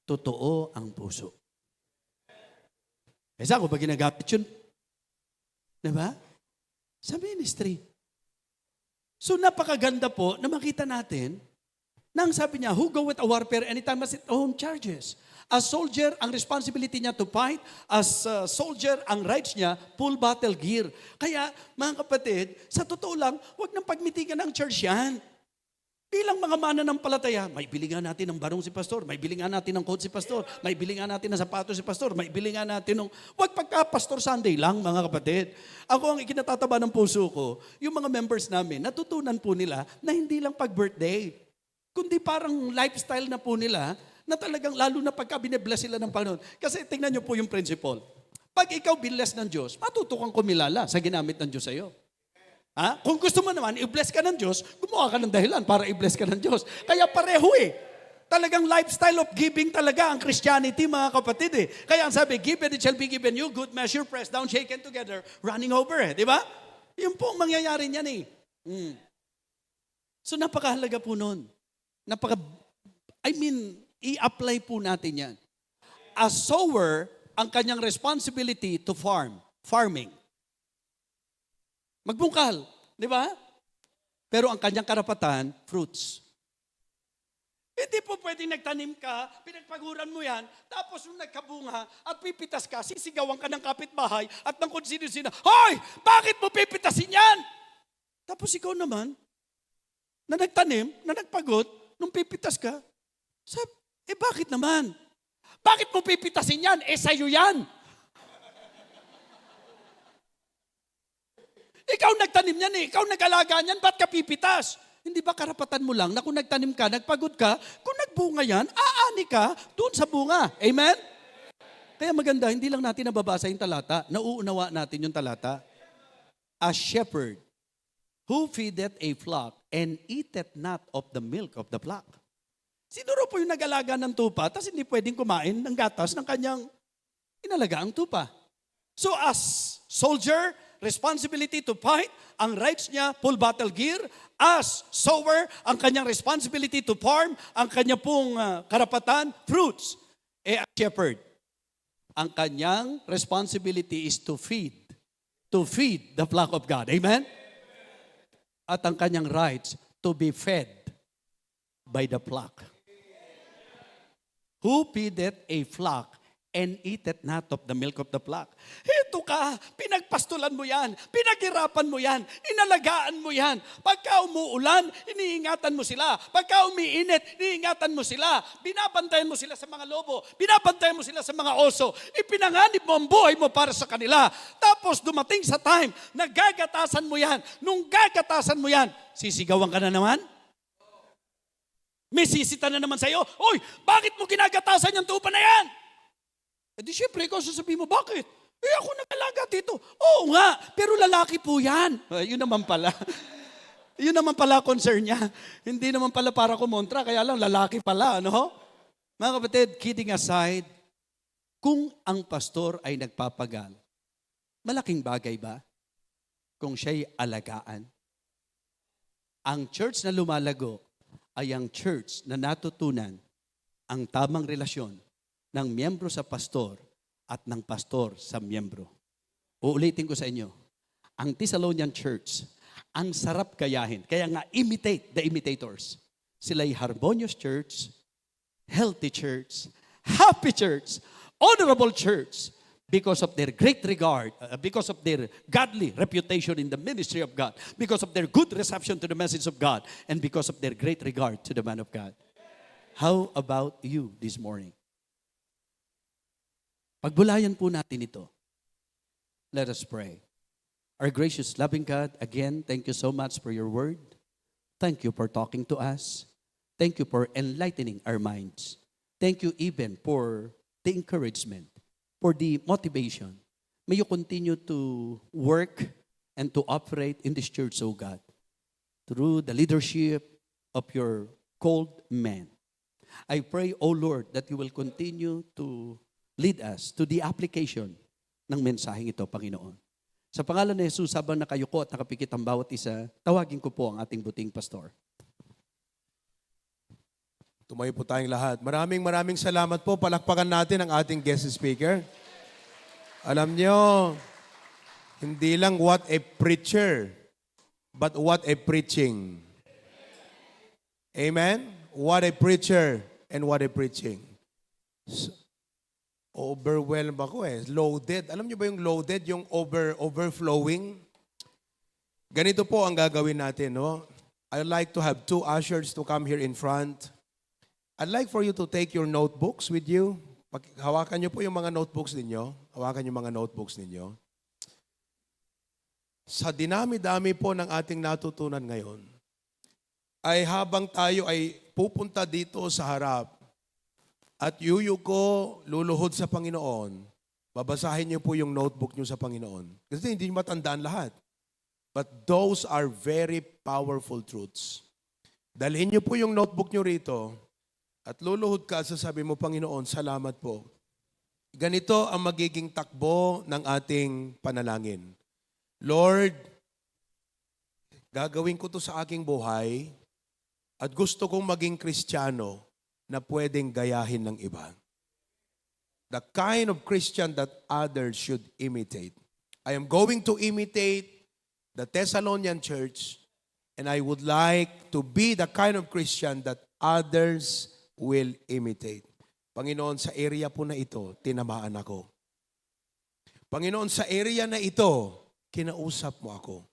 totoo ang puso. Kaya saan ko ba ginagamit yun? Di ba? sa ministry. So napakaganda po na makita natin na ang sabi niya, who goeth a warfare anytime has its own charges. As soldier, ang responsibility niya to fight. As soldier, ang rights niya, full battle gear. Kaya, mga kapatid, sa totoo lang, huwag nang pagmitigan ng church yan. Bilang mga mananampalataya, may bili nga natin ng barong si pastor, may bili nga natin ng coat si pastor, may bili nga natin ng sapatos si pastor, may bili nga natin ng... Huwag pagka-pastor Sunday lang, mga kapatid. Ako ang ikinatataba ng puso ko, yung mga members namin, natutunan po nila na hindi lang pag-birthday, kundi parang lifestyle na po nila na talagang lalo na pagka binebless sila ng Panginoon. Kasi tingnan niyo po yung principle. Pag ikaw binless ng Diyos, matuto kang kumilala sa ginamit ng Diyos sa iyo. Ha? Kung gusto mo naman, i-bless ka ng Diyos, gumawa ka ng dahilan para i-bless ka ng Diyos. Kaya pareho eh. Talagang lifestyle of giving talaga ang Christianity, mga kapatid eh. Kaya ang sabi, give and it shall be given you, good measure, pressed down, shaken together, running over eh. Di ba? Yun po ang mangyayari niyan eh. So napakahalaga po nun. I-apply po natin yan. A sower, ang kanyang responsibility to farming. Magbungkal, di ba? Pero ang kanyang karapatan, fruits. Hindi po pwedeng nagtanim ka, pinagpaguran mo yan, tapos nung nagkabunga at pipitas ka, sisigawan ka ng kapitbahay at ng kung sino-sino, hoy! Bakit mo pipitasin yan? Tapos ikaw naman, na nagtanim, na nagpagod, nung pipitas ka, sabi, bakit naman? Bakit mo pipitasin yan? Sa'yo yan. Ikaw nagtanim yan eh. Ikaw nag-alaga niyan. Ba't ka pipitas? Hindi ba karapatan mo lang na kung nagtanim ka, nagpagod ka, kung nagbunga yan, aani ka doon sa bunga. Amen? Kaya maganda, hindi lang natin nababasa yung talata. Nauunawa natin yung talata. A shepherd who feedeth a flock and eateth not of the milk of the flock. Siguro po yung nag-alaga ng tupa, tapos hindi pwedeng kumain ng gatas ng kanyang inalagaang tupa. So as soldier, responsibility to fight, ang rights niya, full battle gear. As sower, ang kanyang responsibility to farm, ang kanya pong karapatan, fruits. A shepherd, ang kanyang responsibility is to feed the flock of God. Amen? At ang kanyang rights, to be fed by the flock. Who feedeth a flock and eateth not of the milk of the flock. Ito ka, pinagpastulan mo yan, pinaghirapan mo yan, inalagaan mo yan. Pagka umuulan, iniingatan mo sila. Pagka umiinit, iniingatan mo sila. Binabantayan mo sila sa mga lobo, binabantayan mo sila sa mga oso. Ipinanganib mo ang buhay mo para sa kanila. Tapos dumating sa time, nagagatasan mo yan. Nung gagatasan mo yan, sisigawan ka na naman? May sisita na naman sa'yo, "Oy, bakit mo ginagatasan yung tupa na yan?" Eh di syempre, ikaw sasabihin mo, bakit? Ako nag-alaga dito. Oo nga, pero lalaki po yan. Yun naman pala. Yun naman pala concern niya. Hindi naman pala para kumontra, kaya lang lalaki pala, no? Mga kapatid, kidding aside, kung ang pastor ay nagpapagal, malaking bagay ba kung siya'y alagaan? Ang church na lumalago ay ang church na natutunan ang tamang relasyon ng miyembro sa pastor at ng pastor sa miyembro. Uulitin ko sa inyo, ang Thessalonian Church, ang sarap gayahin. Kaya nga, imitate the imitators. Sila'y harmonious church, healthy church, happy church, honorable church, because of their great regard, because of their godly reputation in the ministry of God, because of their good reception to the message of God, and because of their great regard to the man of God. How about you this morning? Pagbulayan po natin ito. Let us pray. Our gracious, loving God, again, thank you so much for your word. Thank you for talking to us. Thank you for enlightening our minds. Thank you even for the encouragement, for the motivation. May you continue to work and to operate in this church, O God, through the leadership of your called men. I pray, O Lord, that you will continue to lead us to the application ng mensaheng ito, Panginoon. Sa pangalan ni Jesus, habang nakayuko at nakapikit ang bawat isa, tawagin ko po ang ating buting pastor. Tumayo po tayong lahat. Maraming salamat po. Palakpakan natin ang ating guest speaker. Alam nyo, Hindi lang what a preacher, but what a preaching. Amen? What a preacher and what a preaching. Overwhelmed ako eh. Loaded. Alam niyo ba yung loaded? Yung overflowing? Ganito po ang gagawin natin, no? I'd like to have 2 ushers to come here in front. I'd like for you to take your notebooks with you. Hawakan niyo po yung mga notebooks ninyo. Hawakan yung mga notebooks ninyo. Sa dinami-dami po ng ating natutunan ngayon, ay habang tayo ay pupunta dito sa harap at yuyuko luluhod sa Panginoon, babasahin niyo po yung notebook niyo sa Panginoon. Kasi hindi niyo matandaan lahat. But those are very powerful truths. Dalhin niyo po yung notebook niyo rito at luluhod ka, sasabi mo, Panginoon, salamat po. Ganito ang magiging takbo ng ating panalangin. Lord, gagawin ko to sa aking buhay at gusto kong maging Kristiyano na pwedeng gayahin ng iba. The kind of Christian that others should imitate. I am going to imitate the Thessalonian church, and I would like to be the kind of Christian that others will imitate. Panginoon, sa area po na ito, tinamaan ako. Panginoon, sa area na ito, kinausap mo ako.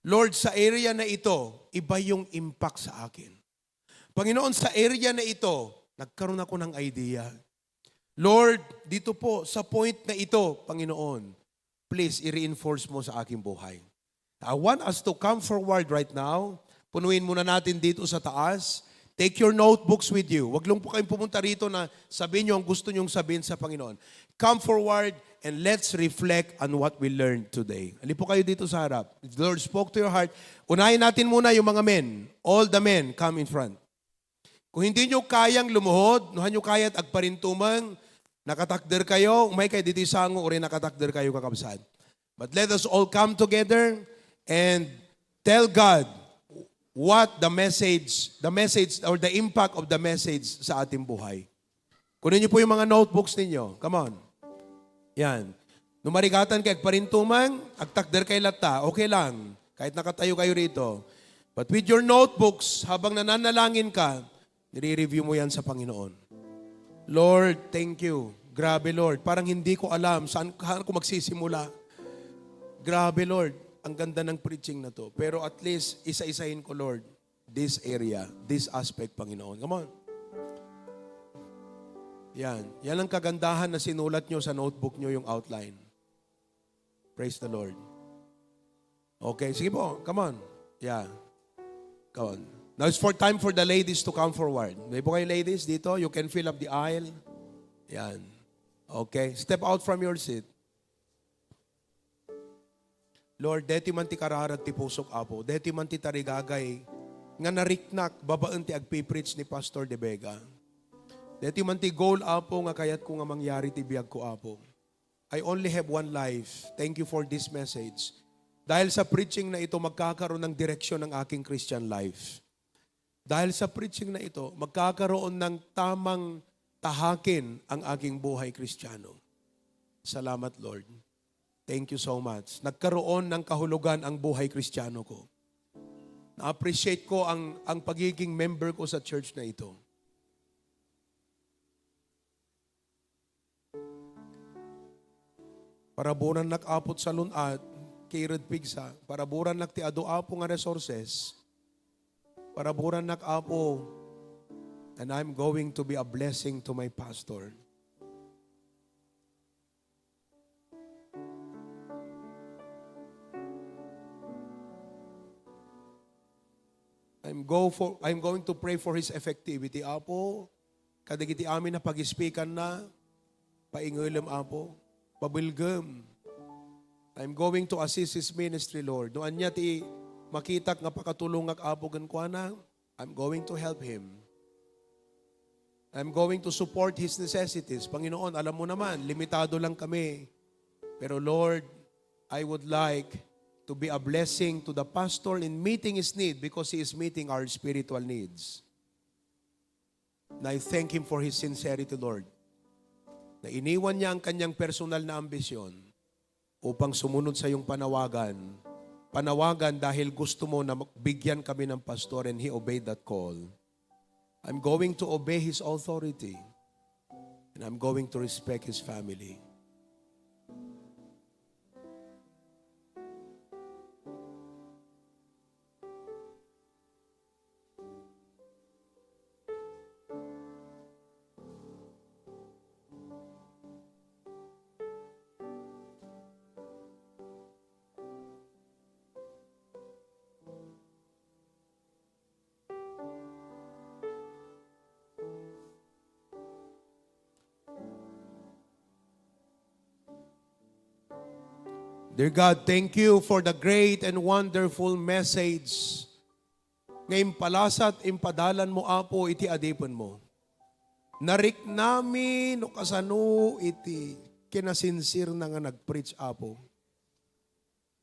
Lord, sa area na ito, iba yung impact sa akin. Panginoon, sa area na ito, nagkaroon ako ng idea. Lord, dito po, sa point na ito, Panginoon, please, i-reinforce mo sa aking buhay. I want us to come forward right now. Punuin muna natin dito sa taas. Take your notebooks with you. Huwag lang po kayong pumunta rito na sabihin nyo ang gusto nyong sabihin sa Panginoon. Come forward and let's reflect on what we learned today. Halip po kayo dito sa harap. If the Lord spoke to your heart, unahin natin muna yung mga men. All the men, come in front. Kung hindi nyo kayang lumuhod, nuhan nyo kaya't agparintumang, nakatakder kayo, umay kayo dito sango, o rin nakatakder kayo kakabsad. But let us all come together and tell God what the message or the impact of the message sa ating buhay. Kunin niyo po yung mga notebooks ninyo. Come on. Yan. Numarigatan kay agparintumang, agtakder kay lata. Okay lang. Kahit nakatayo kayo rito. But with your notebooks, habang nananalangin ka, nire-review mo yan sa Panginoon. Lord, thank you. Grabe, Lord. Parang hindi ko alam saan ko magsisimula. Grabe, Lord. Ang ganda ng preaching na to. Pero at least, isa-isahin ko, Lord, this area, this aspect, Panginoon. Come on. Yan. Yan ang kagandahan na sinulat nyo sa notebook nyo yung outline. Praise the Lord. Okay, sige po. Come on. Yeah. Come on. Now it's time for the ladies to come forward. May po kayo ladies dito? You can fill up the aisle. Yan. Okay. Step out from your seat. Lord, deti man ti kararat ti pusok apo, deti man ti tarigagay, nga nariknak, babaan ti agpipreach ni Pastor De Vega. Deti man ti goal apo, nga kayat ko nga mangyari ti biyag ko apo. I only have one life. Thank you for this message. Dahil sa preaching na ito, magkakaroon ng direksyon ng aking Christian life. Dahil sa preaching na ito, magkakaroon ng tamang tahakin ang aking buhay Kristiyano. Salamat, Lord. Thank you so much. Nagkaroon ng kahulugan ang buhay Kristiyano ko. Na-appreciate ko ang pagiging member ko sa church na ito. Paraburan nakapot sa lunat, kirid pigsa, paraburan nakti ado apo nga resources, paraburan nakapo, and I'm going to be a blessing to my pastor. I'm going to pray for his effectivity. Apo, kadagiti amin na pag-speakan na, paingulim apo, pabilgam. I'm going to assist his ministry, Lord. Noan niya ti makitak nga pakatulong ag apo gankwana, I'm going to help him. I'm going to support his necessities. Panginoon, alam mo naman, limitado lang kami. Pero Lord, I would like to be a blessing to the pastor in meeting his need because he is meeting our spiritual needs. And I thank him for his sincerity, Lord. Na iniwan niya ang kanyang personal na ambisyon upang sumunod sa iyong panawagan. Panawagan dahil gusto mo na bigyan kami ng pastor and he obeyed that call. I'm going to obey his authority and I'm going to respect his family. Dear God, thank you for the great and wonderful message. Ngayon palasat impadalan mo, Apo, iti adipon mo. Narik nami no kasano iti kinasinsir na nga nagpreach, Apo.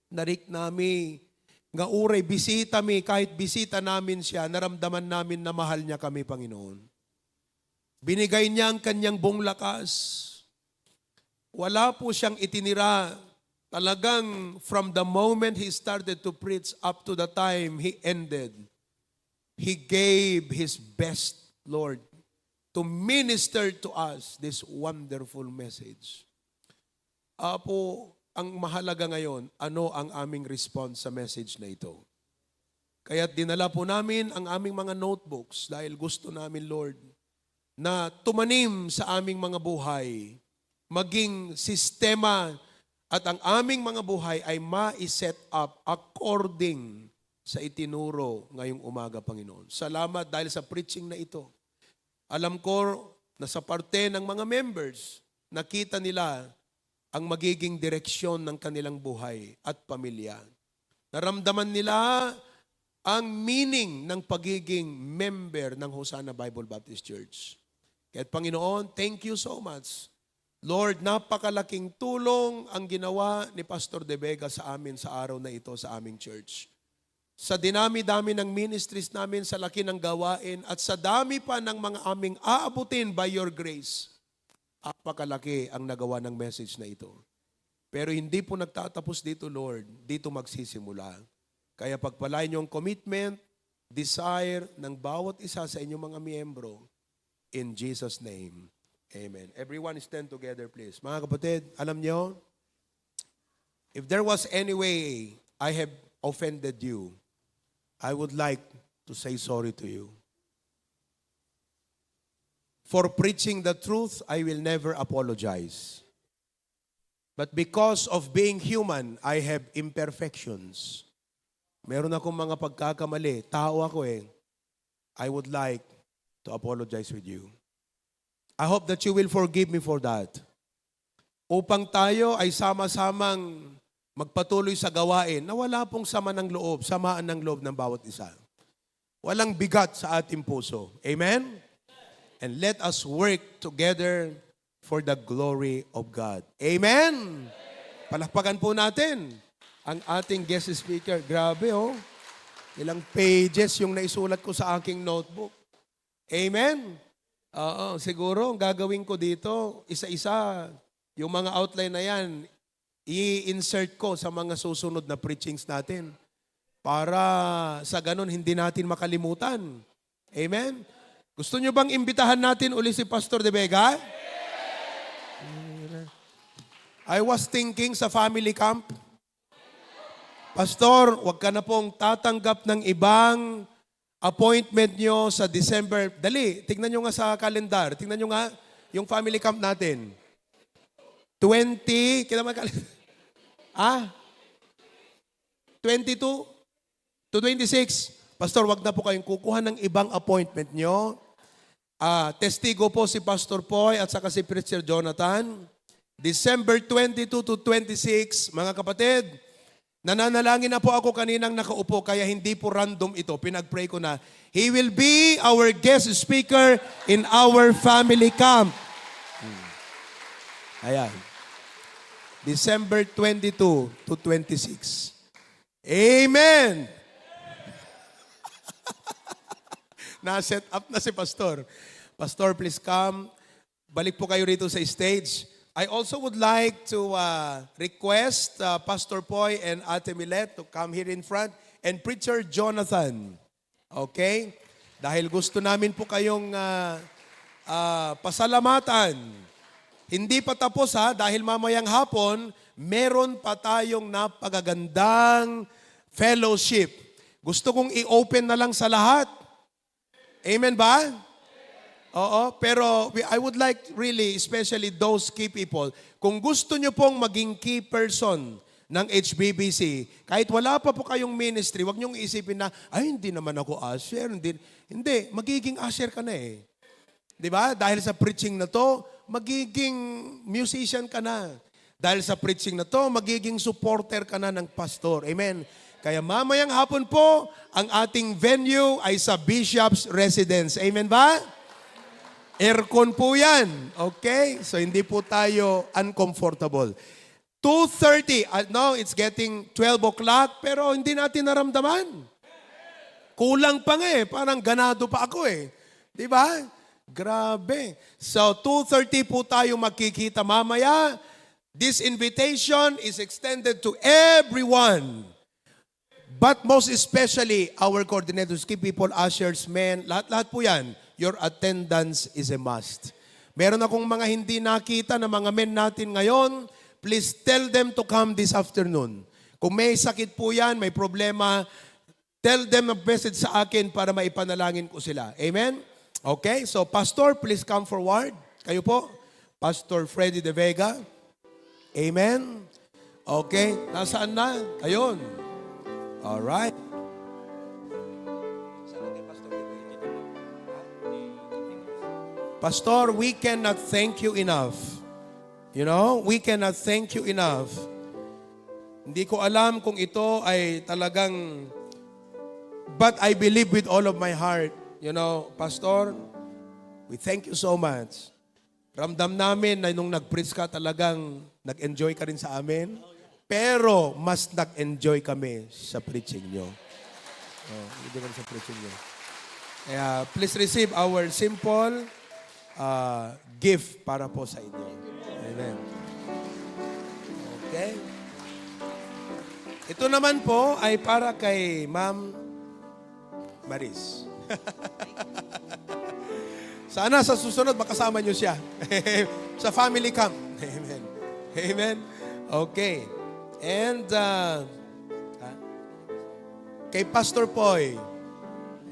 Narik nami nga uray bisita mi, kahit bisita namin siya, naramdaman namin na mahal niya kami, Panginoon. Binigay niya ang kanyang buong lakas. Wala po siyang itinira. Talagang from the moment he started to preach up to the time he ended, he gave his best, Lord, to minister to us this wonderful message. Apo, ang mahalaga ngayon, ano ang aming response sa message na ito? Kaya't dinala po namin ang aming mga notebooks dahil gusto namin, Lord, na tumanim sa aming mga buhay, maging sistema at ang aming mga buhay ay ma-set up according sa itinuro ngayong umaga, Panginoon. Salamat dahil sa preaching na ito. Alam ko na sa parte ng mga members, nakita nila ang magiging direksyon ng kanilang buhay at pamilya. Naramdaman nila ang meaning ng pagiging member ng Hosanna Bible Baptist Church. Kaya Panginoon, thank you so much. Lord, napakalaking tulong ang ginawa ni Pastor De Vega sa amin sa araw na ito sa aming church. Sa dinami-dami ng ministries namin, sa laki ng gawain, at sa dami pa ng mga aming aabutin by your grace, napakalaki ang nagawa ng message na ito. Pero hindi po nagtatapos dito, Lord. Dito magsisimula. Kaya pagpalain niyo ang commitment, desire ng bawat isa sa inyong mga miyembro. In Jesus' name. Amen. Everyone stand together, please. Mga kapatid, alam nyo, if there was any way I have offended you, I would like to say sorry to you. For preaching the truth, I will never apologize. But because of being human, I have imperfections. Meron akong mga pagkakamali. Tao ako eh. I would like to apologize with you. I hope that you will forgive me for that. Upang tayo ay sama-samang magpatuloy sa gawain na wala pong sama ng loob, samaan ng loob ng bawat isa. Walang bigat sa ating puso. Amen? And let us work together for the glory of God. Amen? Palakpakan po natin ang ating guest speaker. Grabe oh. Ilang pages yung naisulat ko sa aking notebook. Amen? Oo, siguro ang gagawin ko dito, isa-isa, yung mga outline na yan, i-insert ko sa mga susunod na preachings natin para sa ganun hindi natin makalimutan. Amen? Gusto nyo bang imbitahan natin uli si Pastor De Vega? I was thinking sa family camp, Pastor, wag ka na pong tatanggap ng ibang appointment nyo sa December. Dali, tignan nyo nga sa kalendar. Tignan nyo nga yung family camp natin. 20, kita mo kalendar? 22 to 26. Pastor, wag na po kayong kukuha ng ibang appointment nyo. Testigo po si Pastor Poy at saka si Preacher Jonathan. December 22 to 26, mga kapatid, nananalangin na po ako kaninang nakaupo, kaya hindi po random ito. Pinag-pray ko na, he will be our guest speaker in our family camp. Ayan. December 22 to 26. Amen! Na-set up na si Pastor. Pastor, please come. Balik po kayo rito sa stage. I also would like to request Pastor Poy and Ate Milet to come here in front and Preacher Jonathan. Okay? Dahil gusto namin po kayong pasalamatan. Hindi pa tapos dahil mamayang hapon, meron pa tayong napagagandang fellowship. Gusto kong i-open na lang sa lahat. Amen ba? Oo, pero I would like really, especially those key people, kung gusto nyo pong maging key person ng HBBC, kahit wala pa po kayong ministry, wag nyong isipin na, ay, hindi naman ako usher. Hindi, magiging usher ka na eh. Di ba? Dahil sa preaching na to, magiging musician ka na. Dahil sa preaching na to, magiging supporter ka na ng pastor. Amen. Kaya mamayang hapon po, ang ating venue ay sa Bishop's Residence. Amen ba? Aircon po yan. Okay? So hindi po tayo uncomfortable. 2:30. No, it's getting 12 o'clock, pero hindi natin naramdaman. Kulang pa nga eh. Parang ganado pa ako eh. Di ba? Grabe. So 2:30 po tayo magkikita mamaya. This invitation is extended to everyone. But most especially our coordinators, key people, ushers, men, lahat po yan. Your attendance is a must. Meron akong mga hindi nakita na mga men natin ngayon. Please tell them to come this afternoon. Kung may sakit po yan, may problema, tell them a message sa akin para maipanalangin ko sila. Amen? Okay, so Pastor, please come forward. Kayo po, Pastor Freddy De Vega. Amen? Okay, nasaan na? Ayun. Alright. Pastor, we cannot thank you enough. You know, we cannot thank you enough. Hindi ko alam kung ito ay talagang, but I believe with all of my heart. You know, Pastor, we thank you so much. Ramdam namin na nung nag-preach ka talagang nag-enjoy ka rin sa amin. Pero mas nag-enjoy kami sa preaching nyo. Hindi kami sa preaching nyo. Kaya please receive our simple gift para po sa inyo. Amen. Okay. Ito naman po ay para kay Ma'am Maris. Sana sa susunod makasama nyo siya. Sa family camp. Amen. Amen. Okay. And kay Pastor Poy.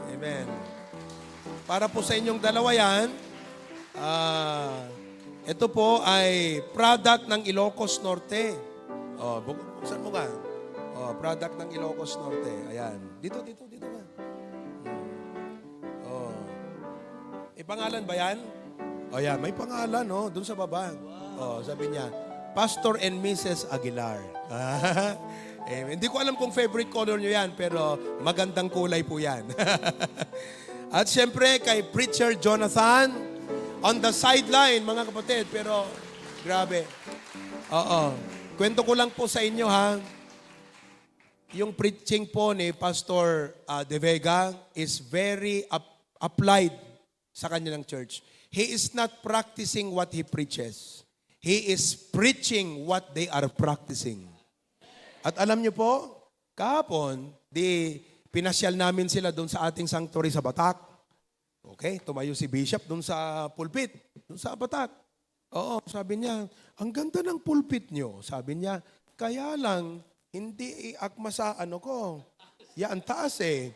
Amen. Para po sa inyong dalawa yan, ito po ay product ng Ilocos Norte. Buksan mo nga. Product ng Ilocos Norte. Ayan. Dito ba? Pangalan ba yan? Yan, may pangalan, doon sa baba. Sabi niya, Pastor and Mrs. Aguilar. Hindi ko alam kung favorite color nyo yan, pero magandang kulay po yan. At syempre, kay Preacher Jonathan, on the sideline, mga kapatid, pero grabe. Kwento ko lang po sa inyo, yung preaching po ni Pastor De Vega is very applied sa kanilang church. He is not practicing what he preaches. He is preaching what they are practicing. At alam niyo po, kahapon, pinasyal namin sila doon sa ating sanctuary sa Batak. Okay, tumayo si Bishop doon sa pulpit, doon sa Batak. Sabi niya, ang ganda ng pulpit niyo. Sabi niya, kaya lang, hindi iakma sa ang taas eh.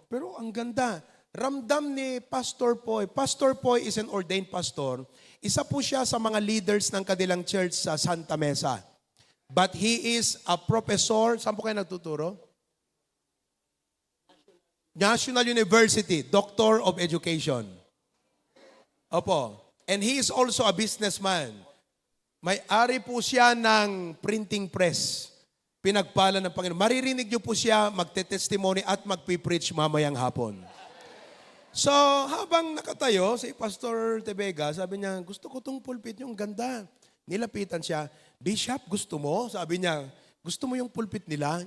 Pero ang ganda. Ramdam ni Pastor Poy. Pastor Poy is an ordained pastor. Isa po siya sa mga leaders ng kanilang church sa Santa Mesa. But he is a professor. Saan po kayo nagtuturo? National University, Doctor of Education. Opo. And he is also a businessman. May-ari po siya ng printing press. Pinagpala ng Panginoon. Maririnig niyo po siya magte-testimony at magpipreach mamayang hapon. So, habang nakatayo, si Pastor Tebega, sabi niya, gusto ko itong pulpit niyo, ang ganda. Nilapitan siya, Bishop, gusto mo? Sabi niya, gusto mo yung pulpit nila?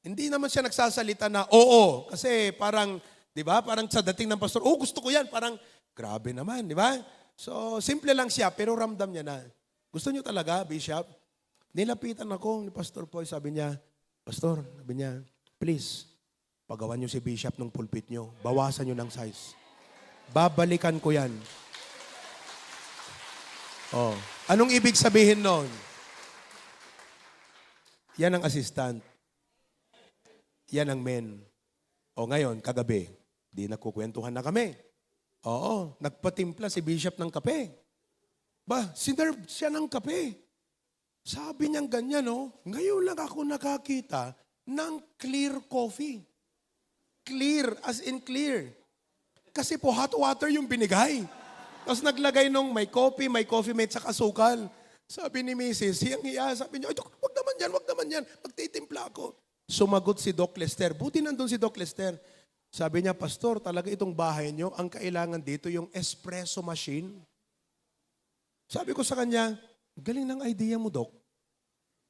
Hindi naman siya nagsasalita na, oo. Kasi parang, di ba, parang sa dating ng pastor, gusto ko yan. Parang, grabe naman, di ba? So, simple lang siya, pero ramdam niya na. Gusto niyo talaga, Bishop? Nilapitan ako ni Pastor Poy, sabi niya, Pastor, sabi niya, please, pagawan niyo si Bishop ng pulpit niyo. Bawasan niyo ng size. Babalikan ko yan. Oh. Anong ibig sabihin nun? Yan ang assistant. Yan ang men. O ngayon, kagabi, di nagkukwentuhan na kami. Oo, nagpatimpla si Bishop ng kape. Sinerve siya ng kape. Sabi niyang ganyan, ngayon lang ako nakakita ng clear coffee. Clear, as in clear. Kasi po hot water yung binigay. Tapos naglagay nung may coffee mate sa asukal. Sabi ni Mrs., hiyang-hiya, sabi niya, wag naman yan, magtitimpla ako. Sumagot si Doc Lester. Buti nandun si Doc Lester. Sabi niya, Pastor, talaga itong bahay niyo, ang kailangan dito yung espresso machine. Sabi ko sa kanya, galing ng idea mo, Doc.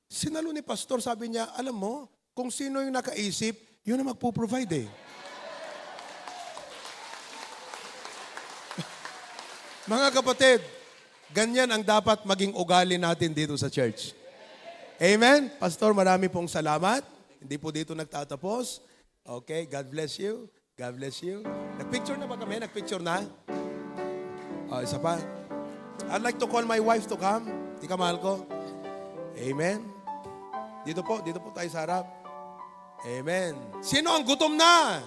Sinalo ni Pastor, sabi niya, alam mo, kung sino yung nakaisip, yun ang magpo-provide eh. Mga kapatid, ganyan ang dapat maging ugali natin dito sa church. Amen? Pastor, marami pong salamat. Hindi po dito nagtatapos. Okay, God bless you. God bless you. Nagpicture na ba kami? Nagpicture na? Isa pa. I'd like to call my wife to come. Ika, mahal ko. Amen. Dito po tayo sa harap. Amen. Sino ang gutom na?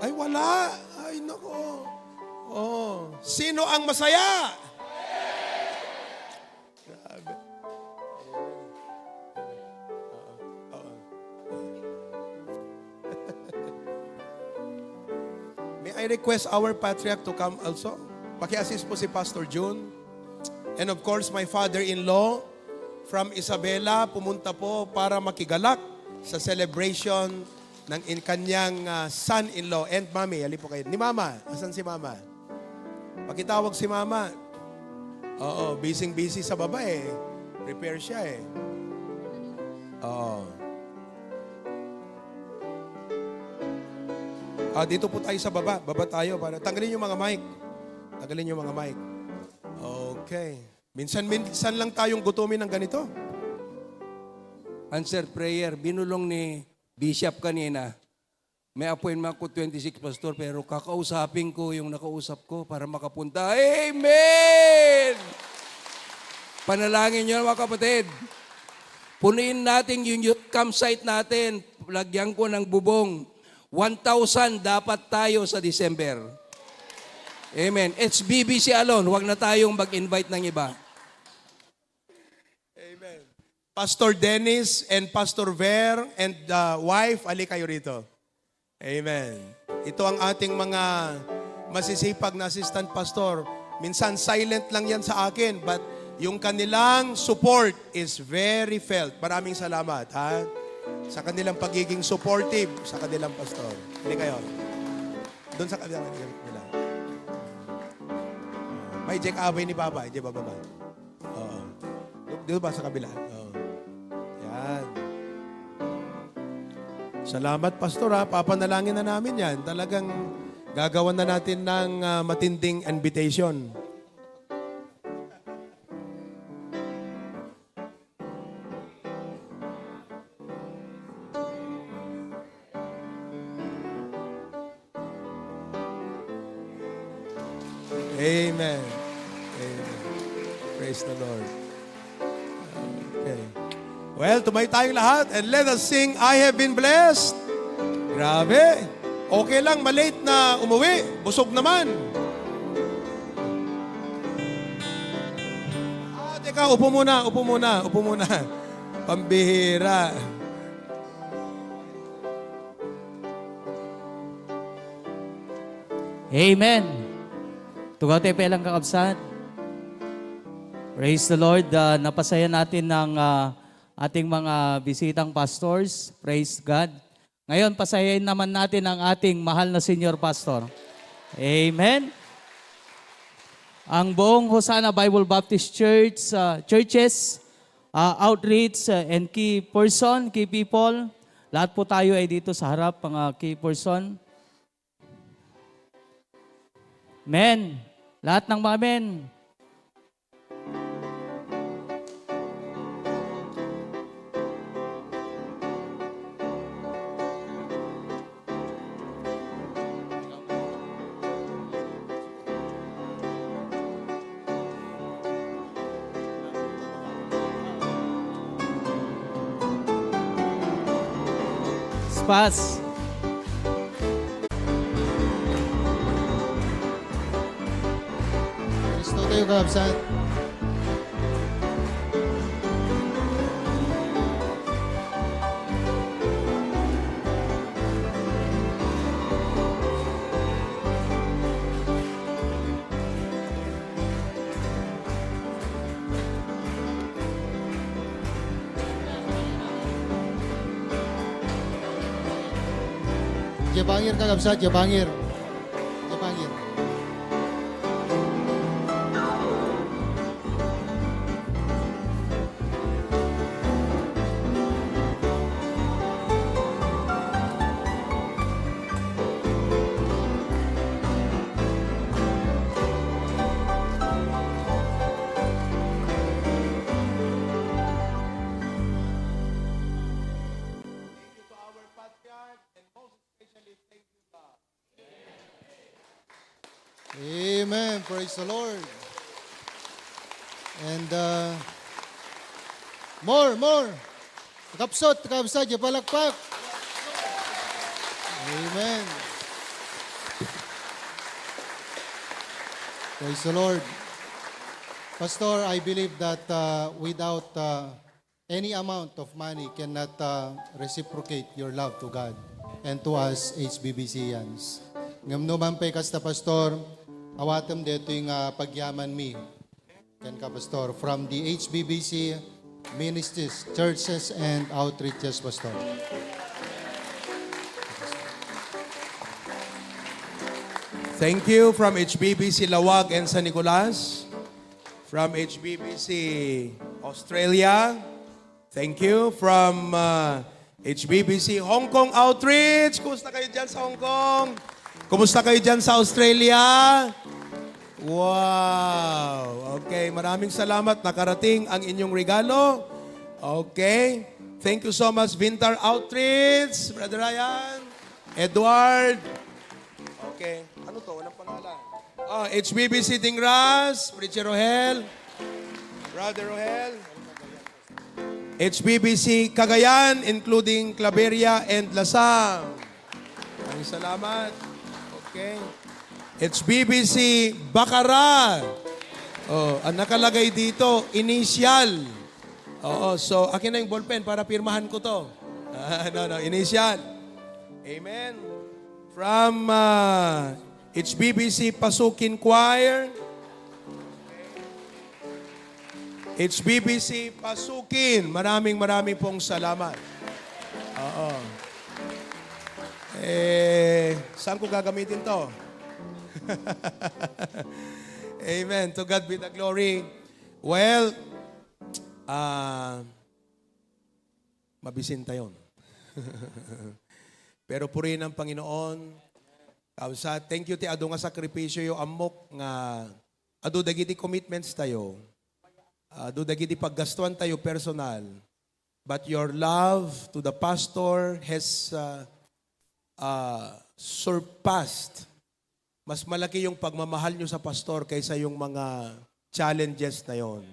Ay, wala. Ay, nako. Oh. Sino ang masaya? Grabe. May I request our patriarch to come also? Paki-assist po si Pastor June. And of course, my father-in-law from Isabela, pumunta po para makigalak sa celebration ng kanyang son-in-law. And mommy, halip po kayo. Ni mama, asan si mama? Pakitawag si mama. Oo, busy sa baba eh. Prepare siya eh. Oo. Dito po tayo sa baba. Baba tayo. Tanggalin yung mga mic. Tanggalin yung mga mic. Okay. Minsan lang tayong gutumin ng ganito. Answer prayer. Binulong ni Bishop kanina. May appointment ko 26, Pastor, pero kakausapin ko yung nakausap ko para makapunta. Amen! Panalangin nyo, mga kapatid. Punuin natin yung youth campsite natin. Lagyan ko ng bubong. 1,000 dapat tayo sa December. Amen. It's BBC alone. Huwag na tayong mag-invite ng iba. Amen. Pastor Dennis and Pastor Ver and wife, ali kayo rito. Amen. Ito ang ating mga masisipag na assistant pastor. Minsan silent lang yan sa akin, but yung kanilang support is very felt. Maraming salamat, ha? Sa kanilang pagiging supportive sa kanilang pastor. Hindi kayo. Doon sa kanilang nila. May Jack Abay ni Papa. Hindi ba baba? Oo. Dito ba sa kabila? Oo. Yan. Salamat, Pastor, ha? Papanalangin na namin yan. Talagang gagawan na natin ng matinding invitation. Amen. Amen. Praise the Lord. Okay. Well, tumayo tayong lahat and let us sing, I have been blessed. Grabe. Okay lang, malate na umuwi. Busog naman. Teka, upo muna. Pambihira. Amen. Tugaw tayo lang kakabsat. Praise the Lord. Napasaya natin ng ating mga bisitang pastors. Praise God. Ngayon, pasayain naman natin ang ating mahal na senior pastor. Amen. Ang buong Hosanna Bible Baptist Church, churches, outreach, and key person, key people, lahat po tayo ay dito sa harap, mga key person. Amen. Lahat ng mga amen. Spas. Kristo tayo, Kabsat. Jabangir ka, Kabsat. Jabangir. Jabangir. Amen. Praise the Lord. And more. Kapsot, palakpak. Amen. Praise the Lord. Pastor, I believe that without any amount of money cannot reciprocate your love to God and to us HBBCians. Ngam naman pa kasta pastor, awatam dito yung pagyaman mi. Kan ka pastor, from the HBBC ministries, churches, and outreaches, pastor. Thank you from HBBC Lawag and San Nicolas. From HBBC Australia. Thank you. From HBBC Hong Kong Outreach. Kumusta kayo dyan sa Hong Kong? Kumusta kayo dyan sa Australia? Wow! Okay, maraming salamat. Nakarating ang inyong regalo. Okay. Thank you so much, Vintar Outreach, Brother Ryan, Edward. Okay. Ano to? Walang pangalan. HBBC Tingras, Preacher Rohel, Brother Rohel. HBBC Cagayan, including Claveria and Lasam. Maraming salamat. Okay. HBBC Bacara. Ang nakalagay dito, initial. So akin na yung ballpen para pirmahan ko to. Initial. Amen. From HBBC Pasukin Choir. HBBC Pasukin. Maraming pong salamat. Saan ko gagamitin to? Amen. To God be the glory. Well, mabisinta yun. Pero purihin ang Panginoon. Kausa, thank you ti ado nga sakripisyo yo amok nga ado dagiti commitments tayo. Ado dagiti paggastuan tayo personal. But your love to the pastor has surpassed. Mas malaki yung pagmamahal nyo sa pastor kaysa yung mga challenges na yon.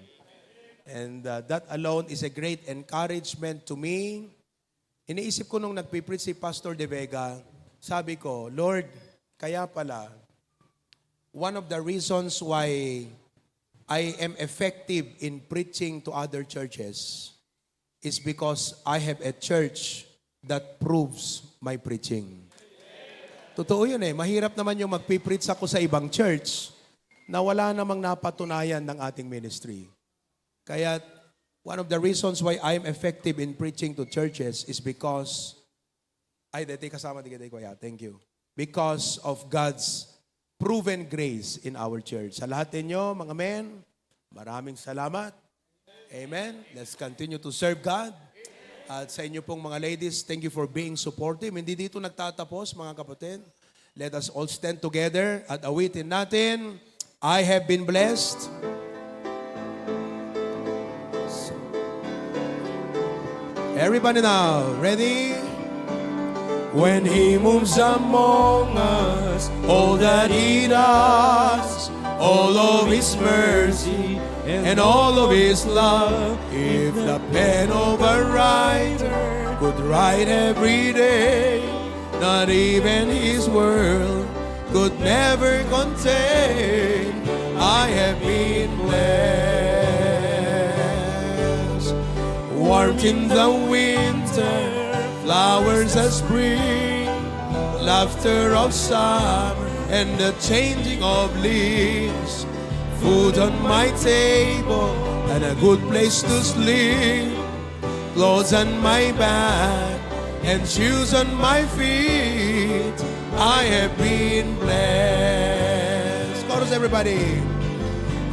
And that alone is a great encouragement to me. Iniisip ko nung nagpipreach si Pastor De Vega, sabi ko, Lord, kaya pala, one of the reasons why I am effective in preaching to other churches is because I have a church that proves my preaching. Totoo yun eh. Mahirap naman yung magpipreach ako sa ibang church na wala namang napatunayan ng ating ministry. Kaya one of the reasons why I am effective in preaching to churches is because thank you. Because of God's proven grace in our church. Sa lahat ninyo, mga men, maraming salamat. Amen. Let's continue to serve God. At sa inyo pong mga ladies, thank you for being supportive. Hindi dito nagtatapos, mga kapatid. Let us all stand together at awitin natin I have been blessed. Everybody now, ready? When He moves among us, all that He does, all of His mercy and all of His love. If the pen of a writer could write every day, not even His world could never contain. I have been blessed. Warmth in the winter, flowers of spring, laughter of summer, and the changing of leaves. Food on my table, and a good place to sleep. Clothes on my back, and shoes on my feet. I have been blessed. Chorus, everybody.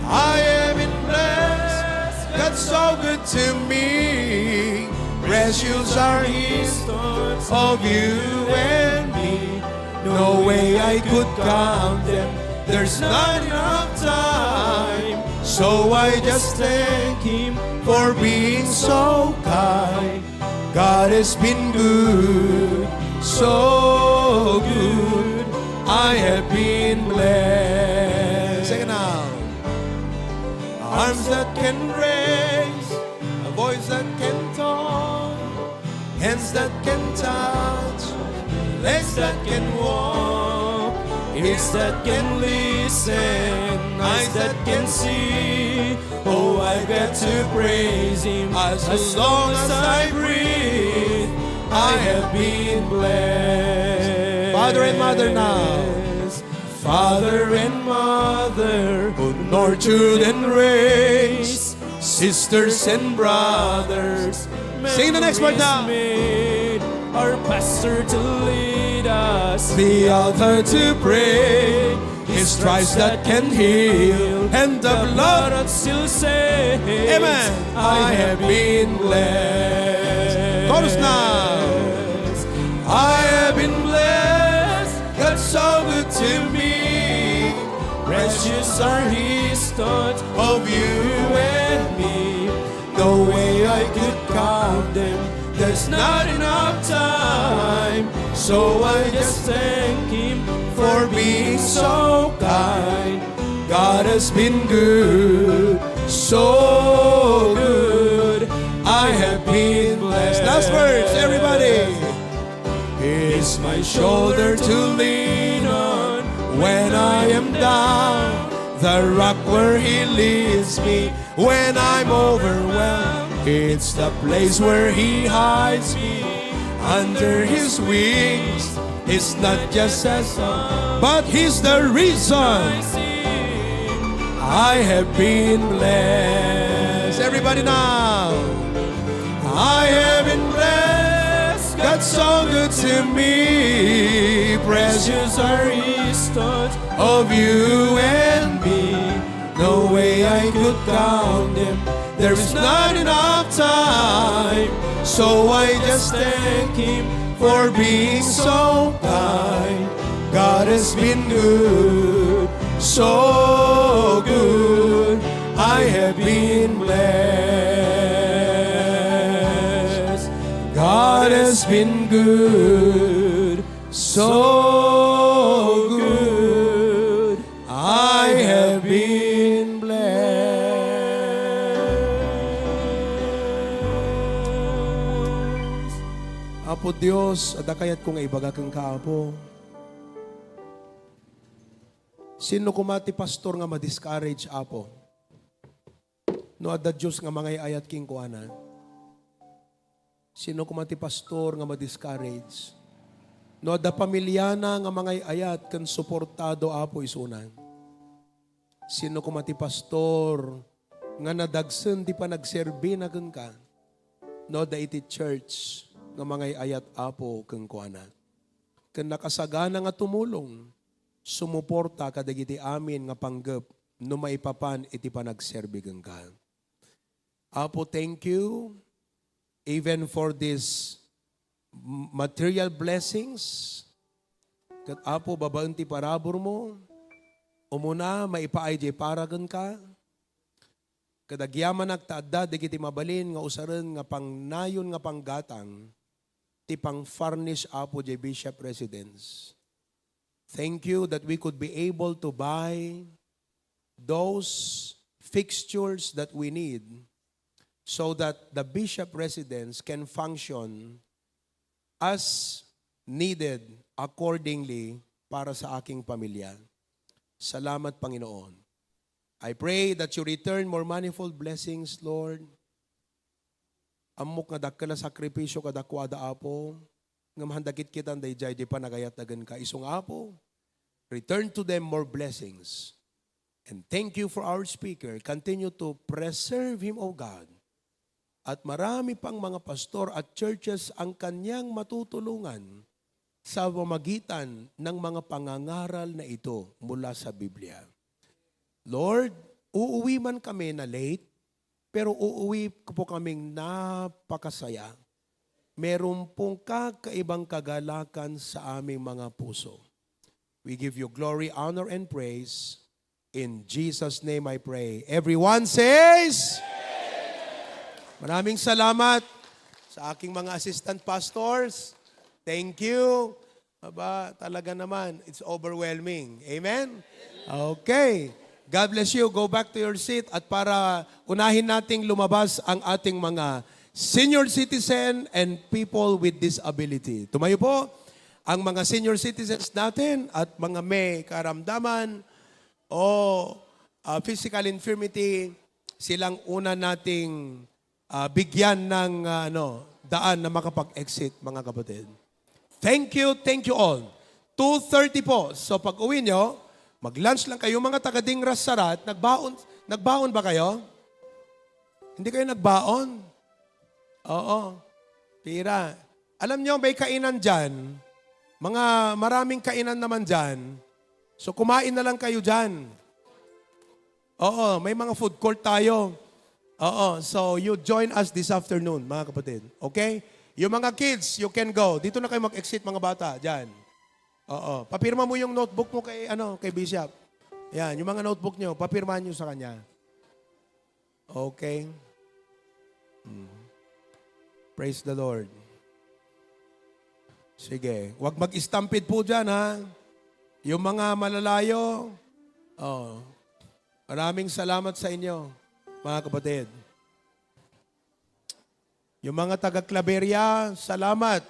I have been blessed. God's so good to me. Precious are His thoughts of you and me. No way I could count them. There's not enough time. So I just thank Him for being so kind. God has been good, so good. I have been blessed. Sing it now. Arms that can raise, a voice that can talk, hands that can touch, legs that can walk, ears that can listen, eyes that can see. Oh, I've got to praise Him as long as I breathe. I have been blessed. Father and mother now. Father and mother who nurtured and raised, sisters and brothers. Sing the next part now. Our pastor to lead us, the altar to pray, His stripes that can heal, and the blood that still saves. Amen. I have been blessed. Chorus now. I have been blessed. God's so good to me. Precious are His thoughts of you and me. No way I could count them. There's not enough time. So I just thank Him for being so kind. God has been good, so good. I have been blessed. Last words, everybody. He's my shoulder to lean on when I am down, the rock where He leads me when I'm overwhelmed. It's the place where He hides me under His wings. It's not just a song, but He's the reason I have been blessed. Everybody now. I have been blessed. God's so good to me. Precious are His thoughts of you and me. No way I could count them. There is not enough time. So I just thank Him for being so kind. God has been good, so good. I have been blessed. God has been good, so good. I have been blessed. Apo Dios, adakayat ko nga ibaga kang kaapo. Sino kumati pastor nga ma-discourage, Apo? No adda Diyos nga mga ayat king kuana. Sino kumati pastor nga ma-discourage? No adda pamilyana nga mga ayat kan suportado, Apo, isunan. Sino kumati pastor nga nadagsen di pa nagserbi na kang ka? No adda iti church nga mga ayat, Apo, kang kuana. Kan nakasagana nga tumulong, sumuporta kadagiti amin nga panggap no maipapan iti panagserbi ka. Apo, thank you even for this material blessings. Kat Apo, babaan ti parabor mo, umuna maipaay jay paragon ka, kadagyaman nagtaadda, di kiti mabalin, nga usaran nga pang nayon nga panggatang, ti pang furnish apo jay Bishop Residence. Thank you that we could be able to buy those fixtures that we need so that the Bishop Residence can function as needed accordingly para sa aking pamilya. Salamat, Panginoon. I pray that you return more manifold blessings, Lord. Amok nga dakkala sakripisyo kadakwada apo, nga mahandagit kita day jay di panagayat dagan ka isong apo. Return to them more blessings. And thank you for our speaker. Continue to preserve him, O God. At marami pang mga pastor at churches ang kanyang matutulungan sa pamamagitan ng mga pangangaral na ito mula sa Biblia. Lord, uuwi man kami na late, pero uuwi po kaming napakasaya. Meron pong kakaibang kagalakan sa aming mga puso. We give you glory, honor, and praise. In Jesus' name I pray. Everyone says, maraming salamat sa aking mga assistant pastors. Thank you. Aba, talaga naman, it's overwhelming. Amen? Okay. God bless you. Go back to your seat at para unahin nating lumabas ang ating mga senior citizen and people with disability. Tumayo po ang mga senior citizens natin at mga may karamdaman o physical infirmity, silang una nating bigyan ng daan na makapag-exit, mga kapatid. Thank you all. 2:30 po. So pag uwi nyo, mag-lunch lang kayo. Mga taga-Dingras Sarat, nagbaon ba kayo? Hindi kayo nagbaon? Oo. Pira. Alam nyo, may kainan dyan. Mga maraming kainan naman dyan. So kumain na lang kayo dyan. Oo, may mga food court tayo. Oo, so you join us this afternoon, mga kapatid. Okay? Yung mga kids, you can go. Dito na kayo mag-exit, mga bata, dyan. Oo, papirma mo yung notebook mo kay Bishop. Yan, yung mga notebook nyo, papirmahan nyo sa kanya. Okay? Praise the Lord. Sige, huwag mag-stampede po dyan, ha? Yung mga malalayo, maraming salamat sa inyo, mga kapatid. Yung mga taga-Claveria, salamat.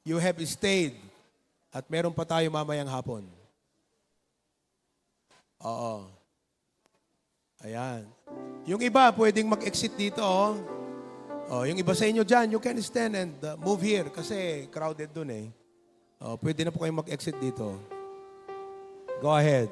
You have stayed. At meron pa tayo mamayang hapon. Oo. Ayan. Yung iba, pwedeng mag-exit dito, yung iba sa inyo dyan, you can stand and move here kasi crowded dun eh. Pwede na po kayong mag-exit dito. Go ahead.